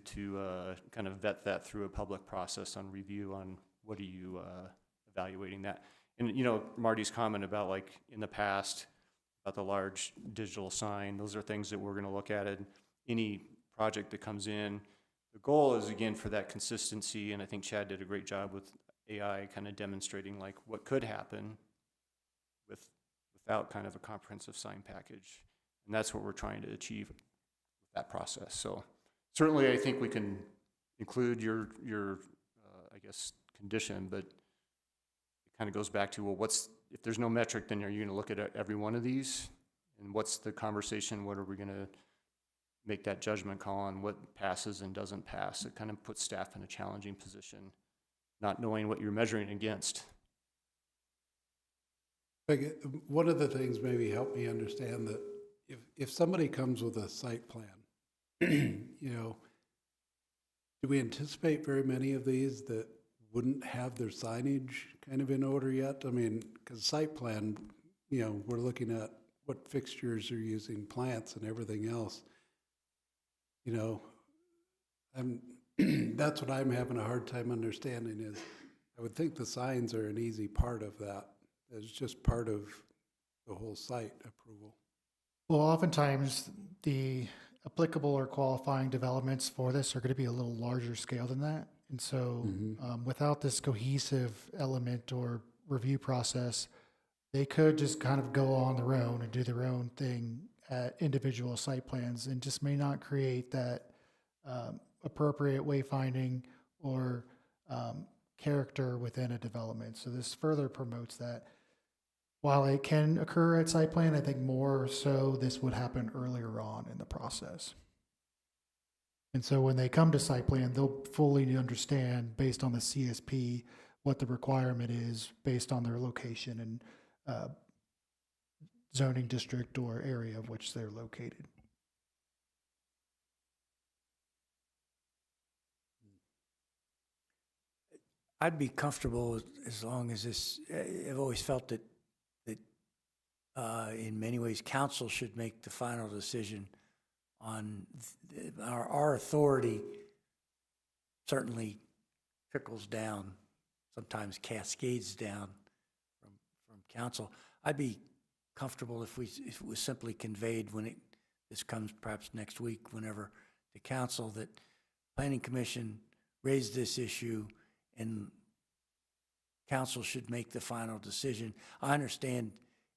Speaker 15: kind of vet that through a public process on review on what are you evaluating that. And, Marty's comment about like in the past about the large digital sign, those are things that we're going to look at in any project that comes in. The goal is, again, for that consistency, and I think Chad did a great job with AI kind of demonstrating like what could happen without kind of a comprehensive sign package. And that's what we're trying to achieve with that process. So certainly I think we can include your I guess, condition, but it kind of goes back to, well, if there's no metric, then are you going to look at every one of these? And what's the conversation? What are we going to make that judgment call on what passes and doesn't pass? It kind of puts staff in a challenging position, not knowing what you're measuring against.
Speaker 4: One of the things maybe help me understand that if somebody comes with a site plan, do we anticipate very many of these that wouldn't have their signage kind of in order yet? I mean, because site plan, we're looking at what fixtures are using, plants and everything else. That's what I'm having a hard time understanding is I would think the signs are an easy part of that. It's just part of the whole site approval.
Speaker 8: Well, oftentimes the applicable or qualifying developments for this are going to be a little larger scale than that. And so without this cohesive element or review process, they could just kind of go on their own and do their own thing at individual site plans and just may not create that appropriate wayfinding or character within a development. So this further promotes that. While it can occur at site plan, I think more so this would happen earlier on in the process. And so when they come to site plan, they'll fully understand based on the CSP what the requirement is based on their location and zoning district or area of which they're located.
Speaker 1: I'd be comfortable as long as this, I've always felt that in many ways, council should make the final decision on our authority. Certainly trickles down, sometimes cascades down from council. I'd be comfortable if it was simply conveyed when this comes perhaps next week, whenever to council, that Planning Commission raised this issue and council should make the final decision. I understand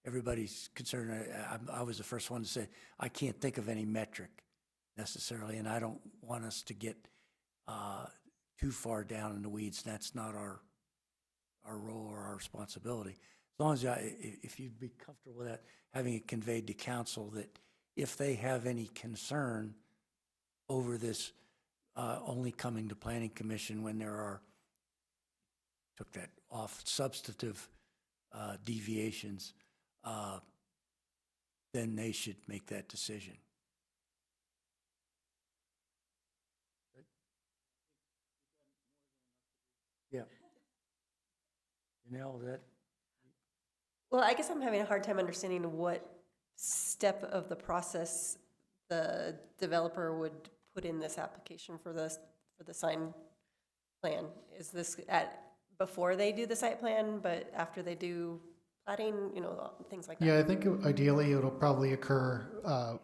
Speaker 1: everybody's concerned. I was the first one to say, I can't think of any metric necessarily, and I don't want us to get too far down in the weeds. That's not our role or our responsibility. As long as if you'd be comfortable with that, having it conveyed to council that if they have any concern over this only coming to Planning Commission when there are, took that off, substantive deviations, then they should make that decision. Yeah. Janelle, that?
Speaker 13: Well, I guess I'm having a hard time understanding what step of the process the developer would put in this application for the sign plan? Is this before they do the site plan, but after they do plating, things like that?
Speaker 8: Yeah, I think ideally it'll probably occur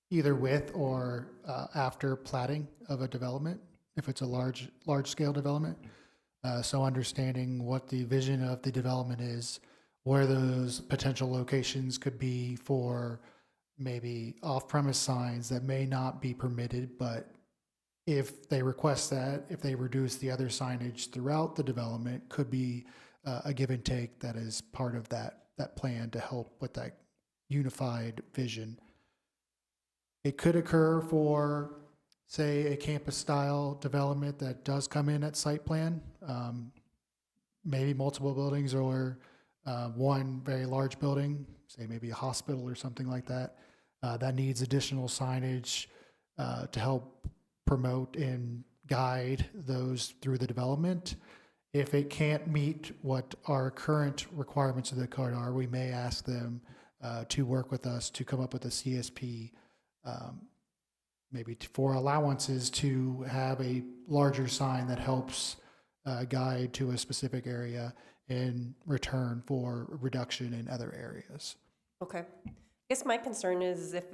Speaker 8: either with or after platting of a development, if it's a large scale development. So understanding what the vision of the development is, where those potential locations could be for maybe off-premise signs that may not be permitted, but if they request that, if they reduce the other signage throughout the development, could be a give and take that is part of that plan to help with that unified vision. It could occur for, say, a campus-style development that does come in at site plan, maybe multiple buildings or one very large building, say maybe a hospital or something like that, that needs additional signage to help promote and guide those through the development. If it can't meet what our current requirements of the code are, we may ask them to work with us to come up with a CSP, maybe for allowances to have a larger sign that helps guide to a specific area in return for reduction in other areas.
Speaker 13: Okay. I guess my concern is if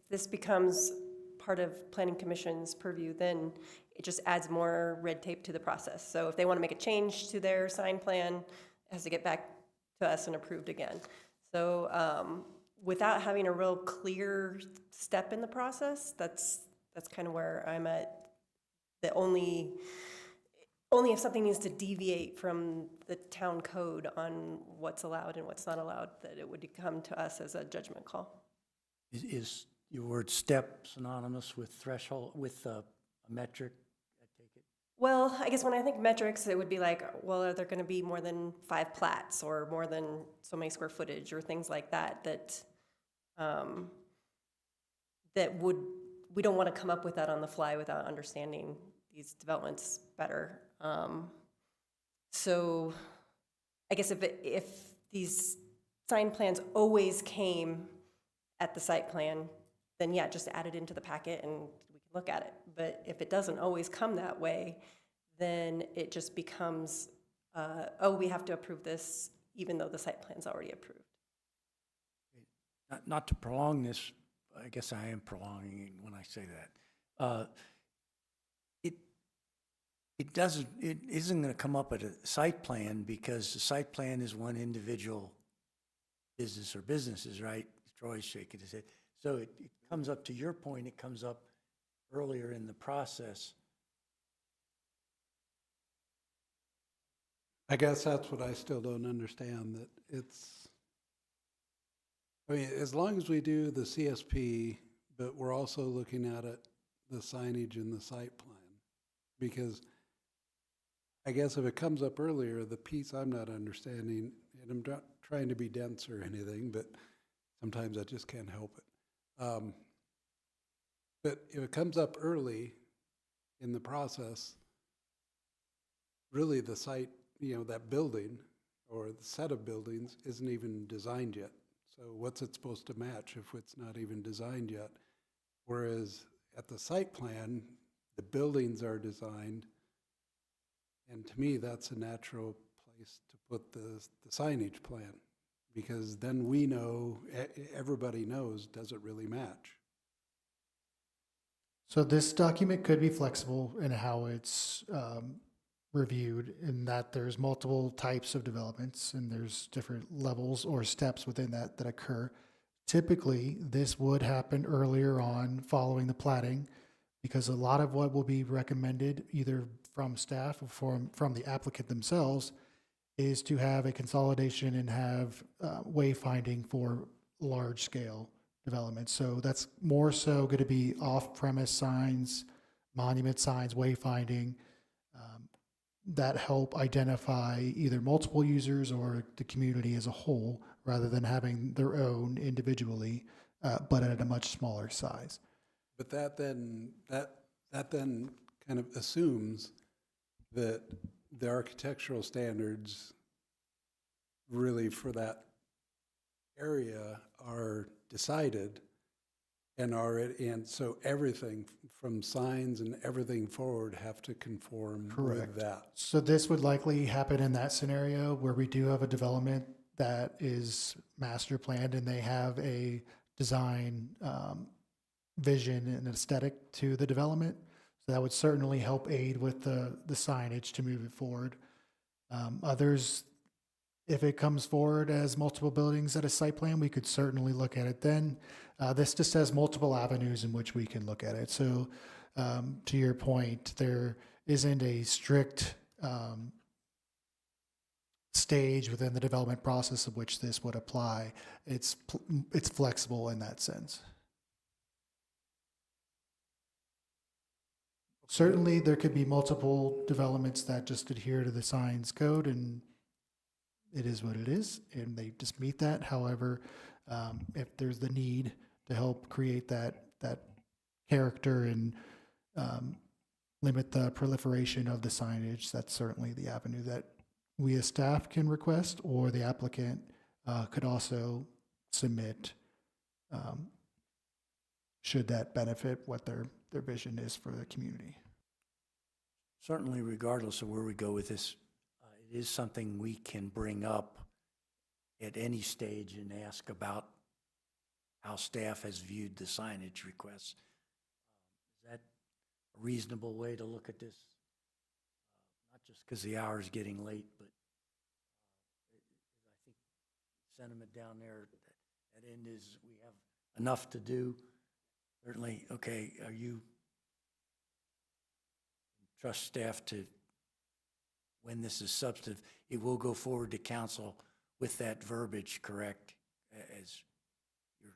Speaker 13: this becomes part of Planning Commission's purview, then it just adds more red tape to the process. So if they want to make a change to their sign plan, it has to get back to us and approved again. So without having a real clear step in the process, that's kind of where I'm at. The only if something needs to deviate from the town code on what's allowed and what's not allowed, that it would come to us as a judgment call.
Speaker 1: Is your word step synonymous with threshold, with a metric, I take it?
Speaker 13: Well, I guess when I think metrics, it would be like, well, are there going to be more than 5 plats or more than so many square footage or things like that, we don't want to come up with that on the fly without understanding these developments better. So I guess if these sign plans always came at the site plan, then yeah, just add it into the packet and we can look at it. But if it doesn't always come that way, then it just becomes, we have to approve this even though the site plan's already approved.
Speaker 1: Not to prolong this, I guess I am prolonging it when I say that. It isn't going to come up at a site plan because the site plan is one individual business or businesses, right? Troy's shaking his head. So it comes up, to your point, it comes up earlier in the process.
Speaker 4: I guess that's what I still don't understand, that it's, I mean, as long as we do the CSP, but we're also looking at it, the signage and the site plan, because I guess if it comes up earlier, the piece I'm not understanding, and I'm not trying to be dense or anything, but sometimes I just can't help it. But if it comes up early in the process, really the site, that building or the set of buildings isn't even designed yet. So what's it supposed to match if it's not even designed yet? Whereas at the site plan, the buildings are designed, and to me, that's a natural place to put the signage plan, because then we know, everybody knows, does it really match?
Speaker 8: So this document could be flexible in how it's reviewed, in that there's multiple types of developments and there's different levels or steps within that occur. Typically, this would happen earlier on following the platting, because a lot of what will be recommended either from staff or from the applicant themselves is to have a consolidation and have wayfinding for large scale development. So that's more so going to be off-premise signs, monument signs, wayfinding, that help identify either multiple users or the community as a whole, rather than having their own individually, but at a much smaller size.
Speaker 4: But that then kind of assumes that the architectural standards really for that area are decided, And so everything from signs and everything forward have to conform with
Speaker 8: Correct.
Speaker 4: that.
Speaker 8: So this would likely happen in that scenario where we do have a development that is master planned and they have a design vision and aesthetic to the development. So that would certainly help aid with the signage to move it forward. Others, if it comes forward as multiple buildings at a site plan, we could certainly look at it then. This just has multiple avenues in which we can look at it. So to your point, there isn't a strict stage within the development process of which this would apply. It's flexible in that sense. Certainly, there could be multiple developments that just adhere to the signs code, and it is what it is, and they just meet that. However, if there's the need to help create that character and limit the proliferation of the signage, that's certainly the avenue that we as staff can request, or the applicant could also submit, should that benefit what their vision is for the community.
Speaker 1: Certainly, regardless of where we go with this, it is something we can bring up at any stage and ask about how staff has viewed the signage requests. Is that a reasonable way to look at this? Not just because the hour is getting late, but I think sentiment down there at end is we have enough to do. Certainly, okay, are you trust staff to, when this is substantive, it will go forward to council with that verbiage, correct? As you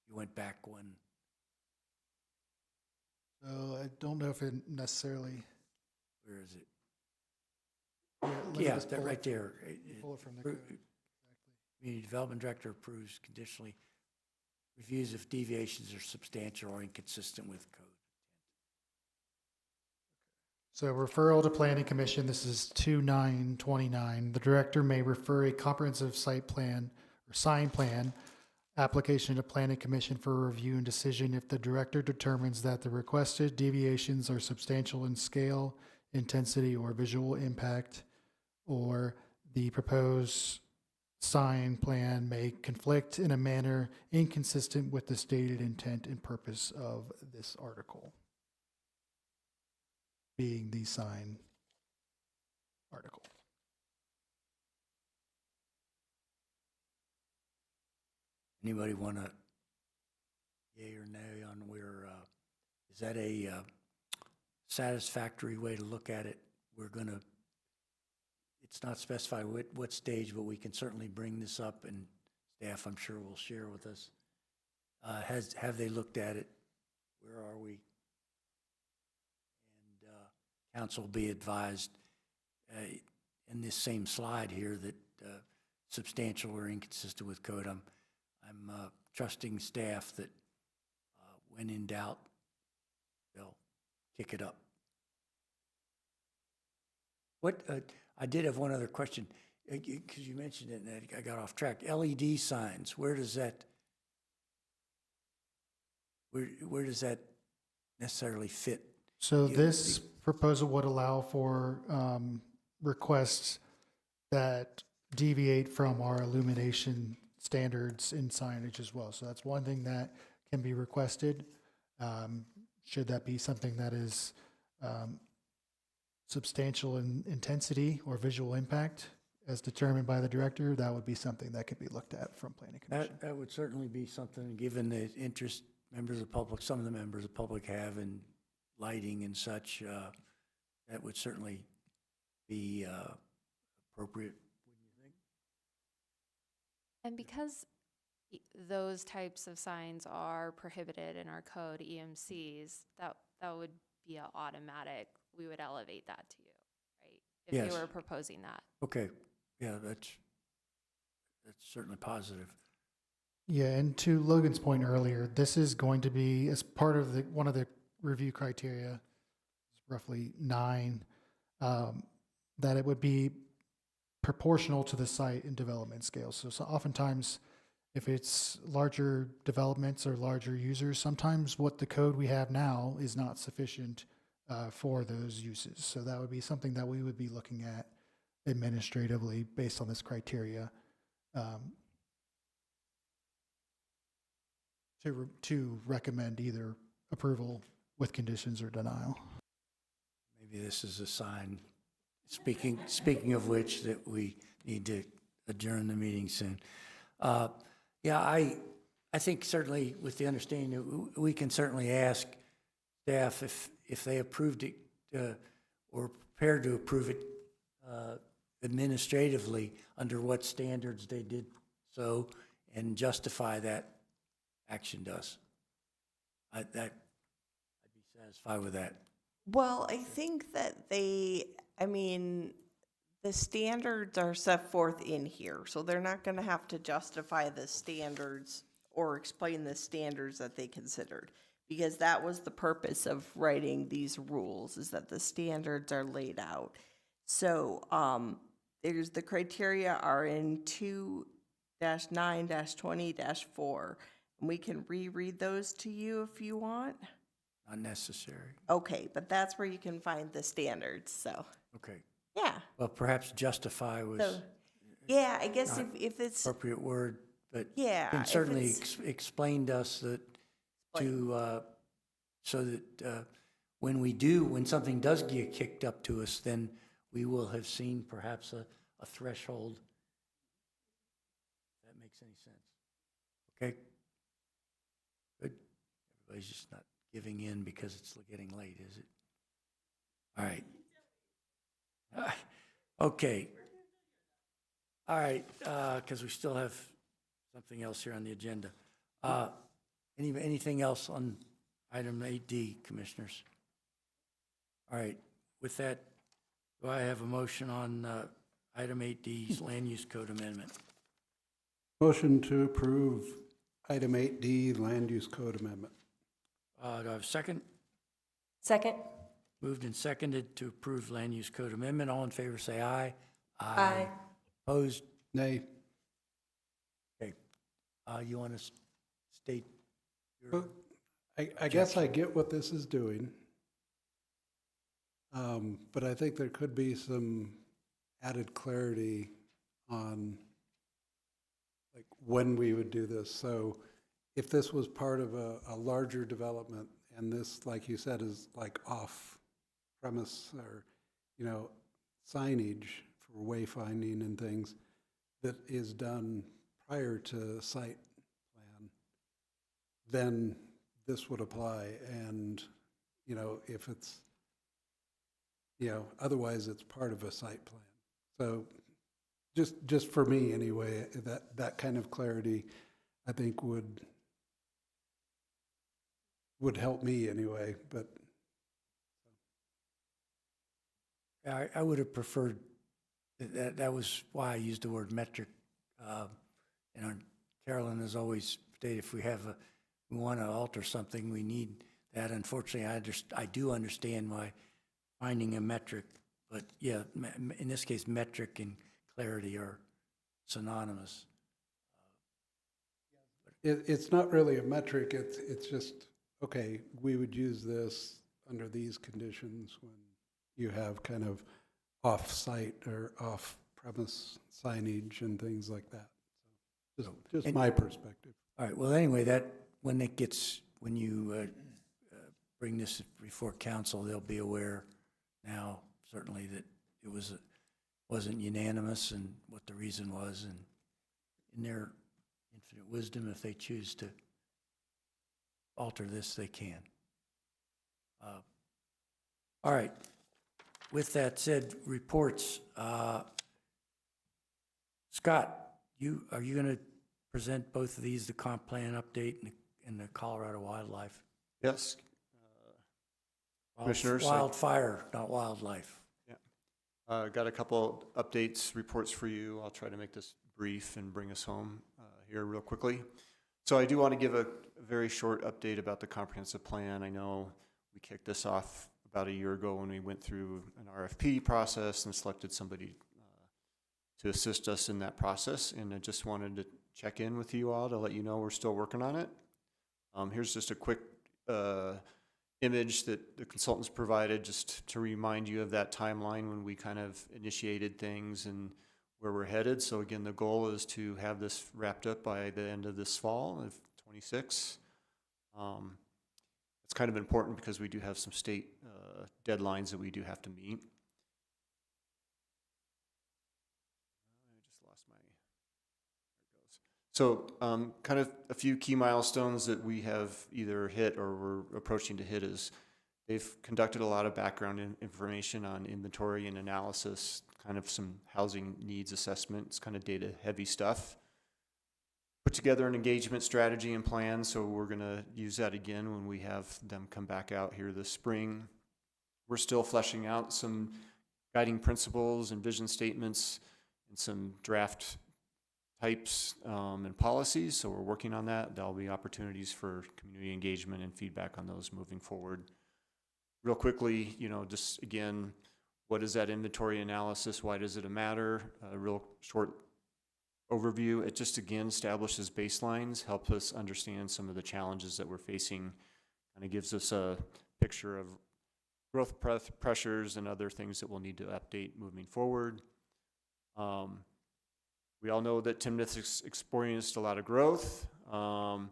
Speaker 1: went back when.
Speaker 8: So I don't know if it necessarily.
Speaker 1: Where is it?
Speaker 8: Let me
Speaker 1: Yeah,
Speaker 8: just
Speaker 1: that
Speaker 8: pull
Speaker 1: right
Speaker 8: it-
Speaker 1: there.
Speaker 8: Pull it from the code.
Speaker 1: Community Development Director approves conditionally, reviews if deviations are substantial or inconsistent with code.
Speaker 8: So referral to Planning Commission, this is 2929. The director may refer a comprehensive site plan or sign plan application to Planning Commission for review and decision if the director determines that the requested deviations are substantial in scale, intensity, or visual impact, or the proposed sign plan may conflict in a manner inconsistent with the stated intent and purpose of this article, being the sign article.
Speaker 1: Anybody want to yay or nay on where, is that a satisfactory way to look at it? We're going to, it's not specified what stage, but we can certainly bring this up, and staff, I'm sure, will share with us. Have they looked at it? Where are we? And council be advised in this same slide here that substantial or inconsistent with code. I'm trusting staff that when in doubt, they'll kick it up. What I did have one other question, because you mentioned it and I got off track. LED signs, where does that necessarily fit?
Speaker 8: So this proposal would allow for requests that deviate from our illumination standards in signage as well. So that's one thing that can be requested. Should that be something that is substantial in intensity or visual impact as determined by the director, that would be something that could be looked at from Planning Commission.
Speaker 1: That would certainly be something, given the interest members of the public, some of the members of the public have in lighting and such, that would certainly be appropriate, wouldn't you think?
Speaker 14: And because those types of signs are prohibited in our code, EMCs, that would be an automatic, we would elevate that to you, right? If
Speaker 1: Yes.
Speaker 14: you were proposing that.
Speaker 1: Okay, yeah, that's certainly positive.
Speaker 8: Yeah, and to Logan's point earlier, this is going to be, as part of one of the review criteria, roughly 9, that it would be proportional to the site and development scale. So oftentimes If it's larger developments or larger users, sometimes what the code we have now is not sufficient for those uses. So that would be something that we would be looking at administratively based on this criteria to recommend either approval with conditions or denial.
Speaker 1: Maybe this is a sign, speaking of which, that we need to adjourn the meeting soon. Yeah, I think certainly with the understanding that we can certainly ask staff if they approved it or prepared to approve it administratively, under what standards they did so, and justify that action to us. I'd be satisfied with that.
Speaker 6: Well, I think that the standards are set forth in here, so they're not going to have to justify the standards or explain the standards that they considered, because that was the purpose of writing these rules, is that the standards are laid out. So there's the criteria are in 2-9-20-4, and we can reread those to you if you want.
Speaker 1: Not necessary.
Speaker 6: Okay, but that's where you can find the standards, so,
Speaker 1: Okay.
Speaker 6: yeah.
Speaker 1: Well, perhaps justify was
Speaker 6: So, yeah, I guess
Speaker 1: not
Speaker 6: if it's,
Speaker 1: appropriate word, but
Speaker 6: yeah.
Speaker 1: can
Speaker 6: if
Speaker 1: certainly
Speaker 6: it's-
Speaker 1: explain to us that so that when something does get kicked up to us, then we will have seen perhaps a threshold. If that makes any sense. Okay. Good. Everybody's just not giving in because it's getting late, is it? All right. Okay. All right, because we still have something else here on the agenda. Anything else on item 8D, commissioners? All right, with that, do I have a motion on item 8D's land use code amendment?
Speaker 4: Motion to approve item 8D, land use code amendment.
Speaker 1: Do I have a second?
Speaker 13: Second?
Speaker 1: Moved and seconded to approve land use code amendment. All in favor, say aye.
Speaker 13: Aye.
Speaker 1: Opposed?
Speaker 4: Nay.
Speaker 1: Okay. You want to state your...
Speaker 4: Well, I guess I get what this is doing. But I think there could be some added clarity on like when we would do this. So if this was part of a larger development, and this, like you said, is like off premise or, signage for wayfinding and things that is done prior to site plan, then this would apply. And, if it's, otherwise it's part of a site plan. So just for me anyway, that kind of clarity, I think would help me anyway, but.
Speaker 1: I would have preferred, that was why I used the word metric. Carolyn has always stated if we want to alter something, we need that. Unfortunately, I do understand why finding a metric, but yeah, in this case, metric and clarity are synonymous.
Speaker 4: It's not really a metric, it's just, okay, we would use this under these conditions when you have kind of off-site or off-premise signage and things like that. So just my perspective.
Speaker 1: All right, well, anyway, when you bring this before council, they'll be aware now, certainly, that it wasn't unanimous and what the reason was, and in their infinite wisdom, if they choose to alter this, they can. All right. With that said, reports. Scott, are you going to present both of these, the comp plan update and the Colorado wildlife?
Speaker 15: Yes. Commissioners.
Speaker 1: Wildfire, not wildlife.
Speaker 15: Yeah. Got a couple updates, reports for you. I'll try to make this brief and bring us home here real quickly. So I do want to give a very short update about the comprehensive plan. I know we kicked this off about a year ago when we went through an RFP process and selected somebody to assist us in that process. And I just wanted check in with you all to let you know we're still working on it. Here's just a quick image that the consultants provided just to remind you of that timeline when we kind of initiated things and where we're headed. So again, the goal is to have this wrapped up by the end of this fall of 26. It's kind of important because we do have some state deadlines that we do have to meet. I just lost my, there it goes. So kind of a few key milestones that we have either hit or we're approaching to hit is they've conducted a lot of background information on inventory and analysis, kind of some housing needs assessment. It's kind of data heavy stuff. Put together an engagement strategy and plan, so we're going to use that again when we have them come back out here this spring. We're still fleshing out some guiding principles and vision statements and some draft types and policies, so we're working on that. There'll be opportunities for community engagement and feedback on those moving forward. Real quickly, you know, just again, what is that inventory analysis? Why does it matter? A real short overview. It just again establishes baselines, helps us understand some of the challenges that we're facing, kind of gives us a picture of growth pressures and other things that we'll need to update moving forward. We all know that Timnath has experienced a lot of growth. Land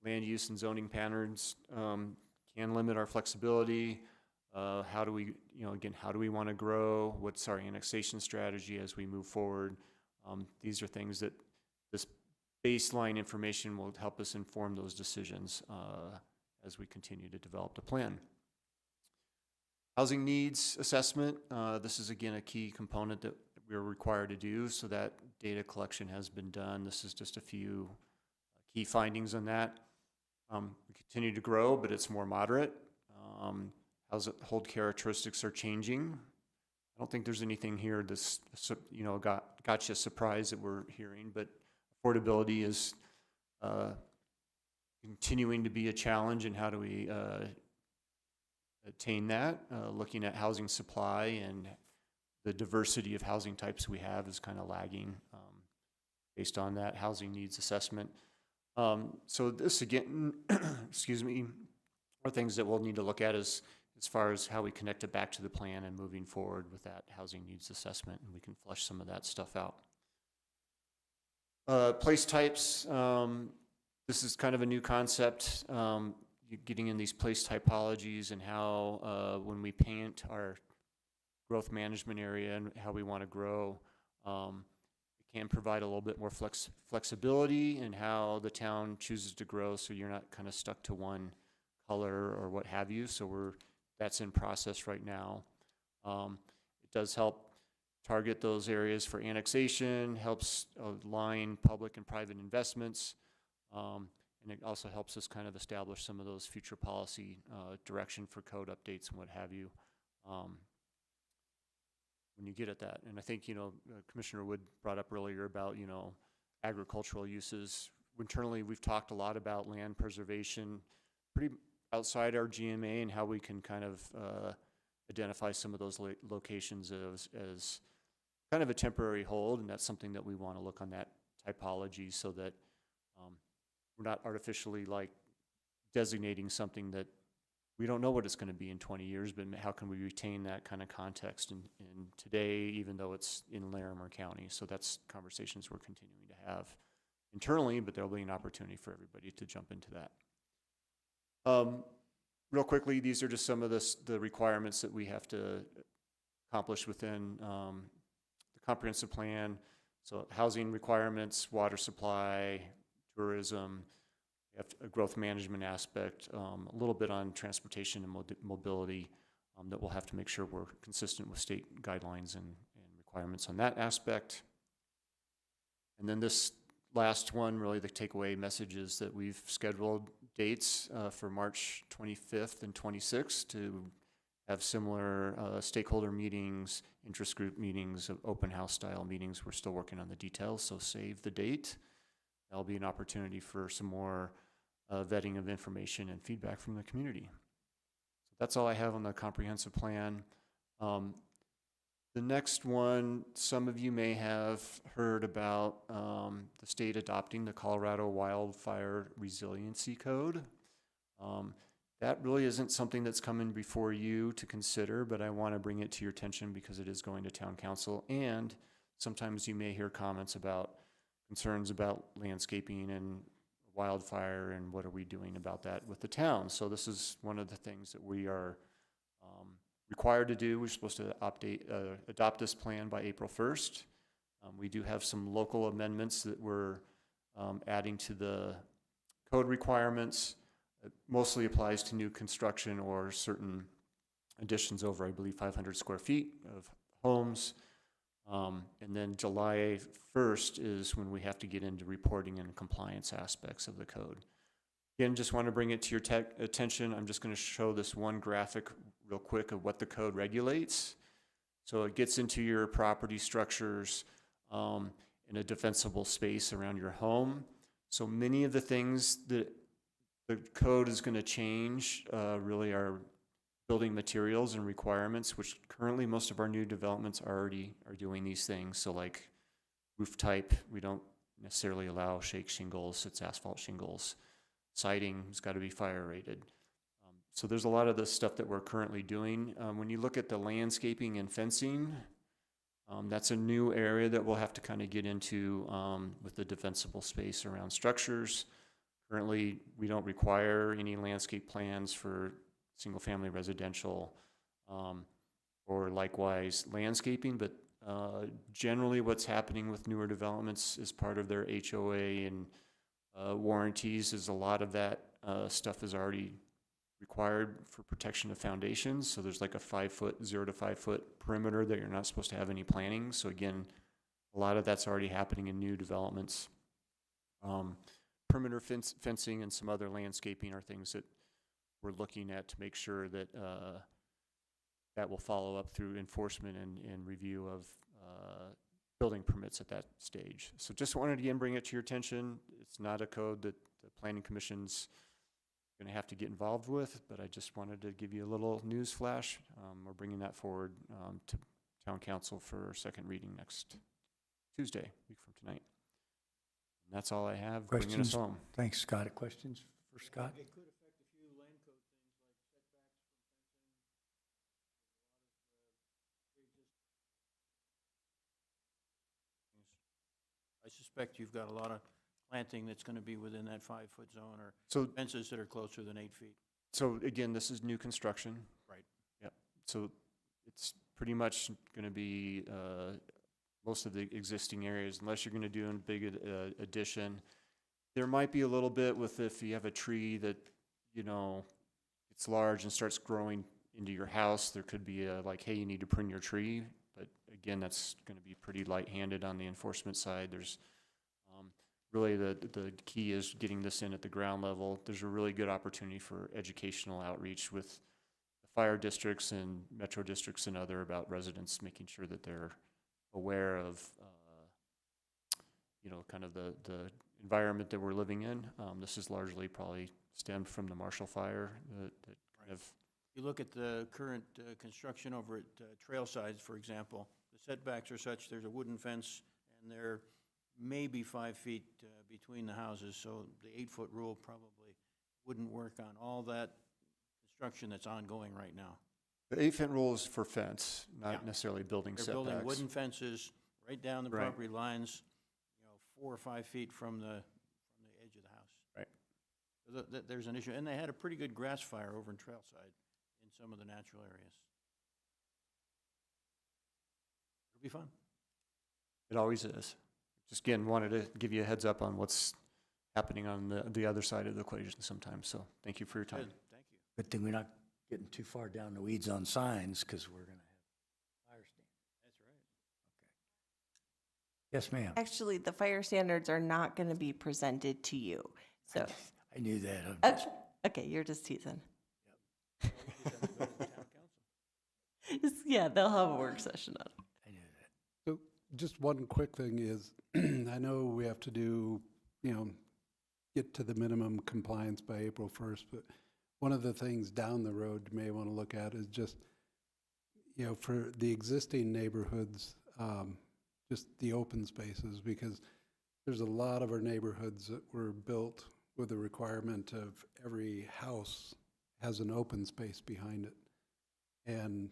Speaker 15: use and zoning patterns can limit our flexibility. How do we, you know, again, how do we want to grow? What's our annexation strategy as we move forward? These are things that this baseline information will help us inform those decisions as we continue to develop the plan. Housing needs assessment. This is again a key component that we're required to do, so that data collection has been done. This is just a few key findings on that. We continue to grow, but it's more moderate. Household characteristics are changing. I don't think there's anything here that's, you know, got you a surprise that we're hearing, but affordability is continuing to be a challenge, and how do we attain that? Looking at housing supply and the diversity of housing types we have is kind of lagging based on that housing needs assessment. So this again, excuse me, are things that we'll need to look at as far as how we connect it back to the plan and moving forward with that housing needs assessment, and we can flesh some of that stuff out. Place types, this is kind of a new concept, getting in these place typologies and how when we paint our growth management area and how we want to grow, it can provide a little bit more flexibility in how the town chooses to grow, so you're not kind of stuck to one color or what have you. So that's in process right now. It does help target those areas for annexation, helps align public and private investments, and it also helps us kind of establish some of those future policy direction for code updates and what have you when you get at that. And I think, you know, Commissioner Wood brought up earlier about, you know, agricultural uses. Internally, we've talked a lot about land preservation, pretty outside our GMA, and how we can kind of identify some of those locations as kind of a temporary hold, and that's something that we want to look on that typology so that we're not artificially like designating something that we don't know what it's going to be in 20 years, but how can we retain that kind of context in today, even though it's in Larimer County? So that's conversations we're continuing to have internally, but there'll be an opportunity for everybody to jump into that. Real quickly, these are just some of the requirements that we have to accomplish within the comprehensive plan. So housing requirements, water supply, tourism, we have a growth management aspect, a little bit on transportation and mobility that we'll have to make sure we're consistent with state guidelines and requirements on that aspect. And then this last one, really the takeaway message is that we've scheduled dates for March 25th and 26th to have similar stakeholder meetings, interest group meetings, open house style meetings. We're still working on the details, so save the date. That'll be an opportunity for some more vetting of information and feedback from the community. So that's all I have on the comprehensive plan. The next one, some of you may have heard about the state adopting the Colorado Wildfire Resiliency Code. That really isn't something that's coming before you to consider, but I want to bring it to your attention because it is going to town council. And sometimes you may hear comments about concerns about landscaping and wildfire and what are we doing about that with the town. So this is one of the things that we are required to do. We're supposed to adopt this plan by April 1st. We do have some local amendments that we're adding to the code requirements. It mostly applies to new construction or certain additions over, I believe, 500 square feet of homes. And then July 1st is when we have to get into reporting and compliance aspects of the code. Again, just want to bring it to your attention. I'm just going to show this one graphic real quick of what the code regulates. So it gets into your property structures in a defensible space around your home. So many of the things that the code is going to change really are building materials and requirements, which currently most of our new developments already are doing these things. So like roof type, we don't necessarily allow shake shingles, it's asphalt shingles. Siding has got to be fire rated. So there's a lot of the stuff that we're currently doing. When you look at the landscaping and fencing, that's a new area that we'll have to kind of get into with the defensible space around structures. Currently, we don't require any landscape plans for single-family residential or likewise landscaping, but generally what's happening with newer developments as part of their HOA and warranties is a lot of that stuff is already required for protection of foundations. So there's like a 5-foot, 0 to 5 foot perimeter that you're not supposed to have any planning. So again, a lot of that's already happening in new developments. Perimeter fencing and some other landscaping are things that we're looking at to make sure that that will follow up through enforcement and review of building permits at that stage. So just wanted to again bring it to your attention. It's not a code that the Planning Commission's going to have to get involved with, but I just wanted to give you a little news flash. We're bringing that forward to Town Council for second reading next Tuesday, a week from tonight. And that's all I have. Bringing us
Speaker 1: Questions?
Speaker 15: home.
Speaker 1: Thanks, Scott. Questions for Scott?
Speaker 7: It could affect a few land code things like setbacks from fencing. I suspect you've got a lot of planting that's going to be within that 5-foot zone or
Speaker 15: So
Speaker 7: fences that are closer than 8 feet.
Speaker 15: So again, this is new construction.
Speaker 7: Right.
Speaker 15: Yep. So it's pretty much going to be most of the existing areas, unless you're going to do a big addition. There might be a little bit with if you have a tree that, you know, gets large and starts growing into your house, there could be a like, hey, you need to prune your tree. But again, that's going to be pretty light-handed on the enforcement side. There's really the key is getting this in at the ground level. There's a really good opportunity for educational outreach with the fire districts and metro districts and other about residents, making sure that they're aware of, you know, kind of the environment that we're living in. This is largely probably stemmed from the Marshall Fire that kind of.
Speaker 7: You look at the current construction over at Trailsides, for example, the setbacks are such, there's a wooden fence and there may be 5 feet between the houses, so the 8-foot rule probably wouldn't work on all that construction that's ongoing right now.
Speaker 15: The 8-foot rule is for fence, not
Speaker 7: Yeah.
Speaker 15: necessarily building
Speaker 7: They're
Speaker 15: setbacks.
Speaker 7: building wooden fences right down the
Speaker 15: Right.
Speaker 7: property lines, you know, 4 or 5 feet from the edge of the house.
Speaker 15: Right.
Speaker 7: So there's an issue, and they had a pretty good grass fire over in Trailside in some of the natural areas. It'll be fun.
Speaker 15: It always is. Just again, wanted to give you a heads up on what's happening on the other side of the equation sometimes. So thank you for your time.
Speaker 7: Good, thank you.
Speaker 1: Good thing we're not getting too far down the weeds on signs because we're going to have fire standards.
Speaker 7: That's right.
Speaker 1: Yes, ma'am.
Speaker 6: Actually, the fire standards are not going to be presented to you. So,
Speaker 1: I knew that.
Speaker 6: okay, you're just teasing.
Speaker 7: Well, we just have to go to the town council.
Speaker 6: Yeah, they'll have a work session on it.
Speaker 1: I knew that.
Speaker 4: So just one quick thing is, I know we have to do, you know, get to the minimum compliance by April 1st, but one of the things down the road you may want to look at is just, you know, for the existing neighborhoods, just the open spaces, because there's a lot of our neighborhoods that were built with a requirement of every house has an open space behind it. And,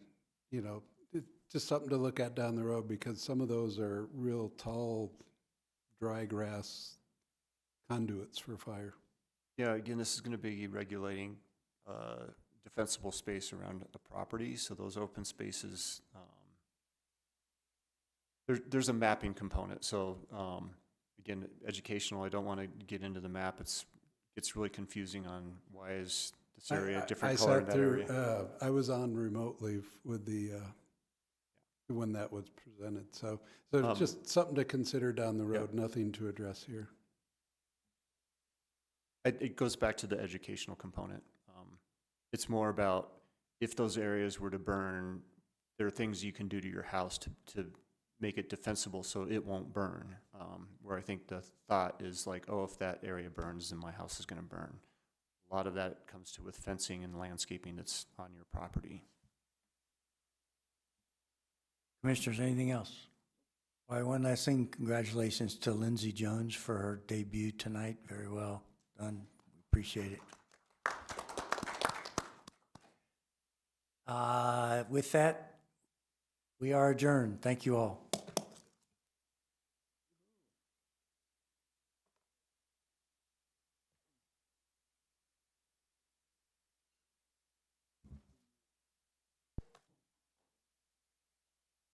Speaker 4: you know, it's just something to look at down the road, because some of those are real tall, dry grass conduits for fire.
Speaker 15: Yeah, again, this is going to be regulating defensible space around a property, so those open spaces, there's a mapping component. So again, educational, I don't want to get into the map. It's really confusing on why is this area a different color in that area.
Speaker 4: I was on remotely with the, when that was presented. So it's just something to consider down the road, nothing to address here.
Speaker 15: It goes back to the educational component. It's more about if those areas were to burn, there are things you can do to your house to make it defensible so it won't burn. Where I think the thought is like, oh, if that area burns, then my house is going to burn. A lot of that comes to with fencing and landscaping that's on your property.
Speaker 1: Commissioners, anything else? All right, one last thing, congratulations to Lindsay Jones for her debut tonight. Very well done. We appreciate it. With that, we are adjourned. Thank you all.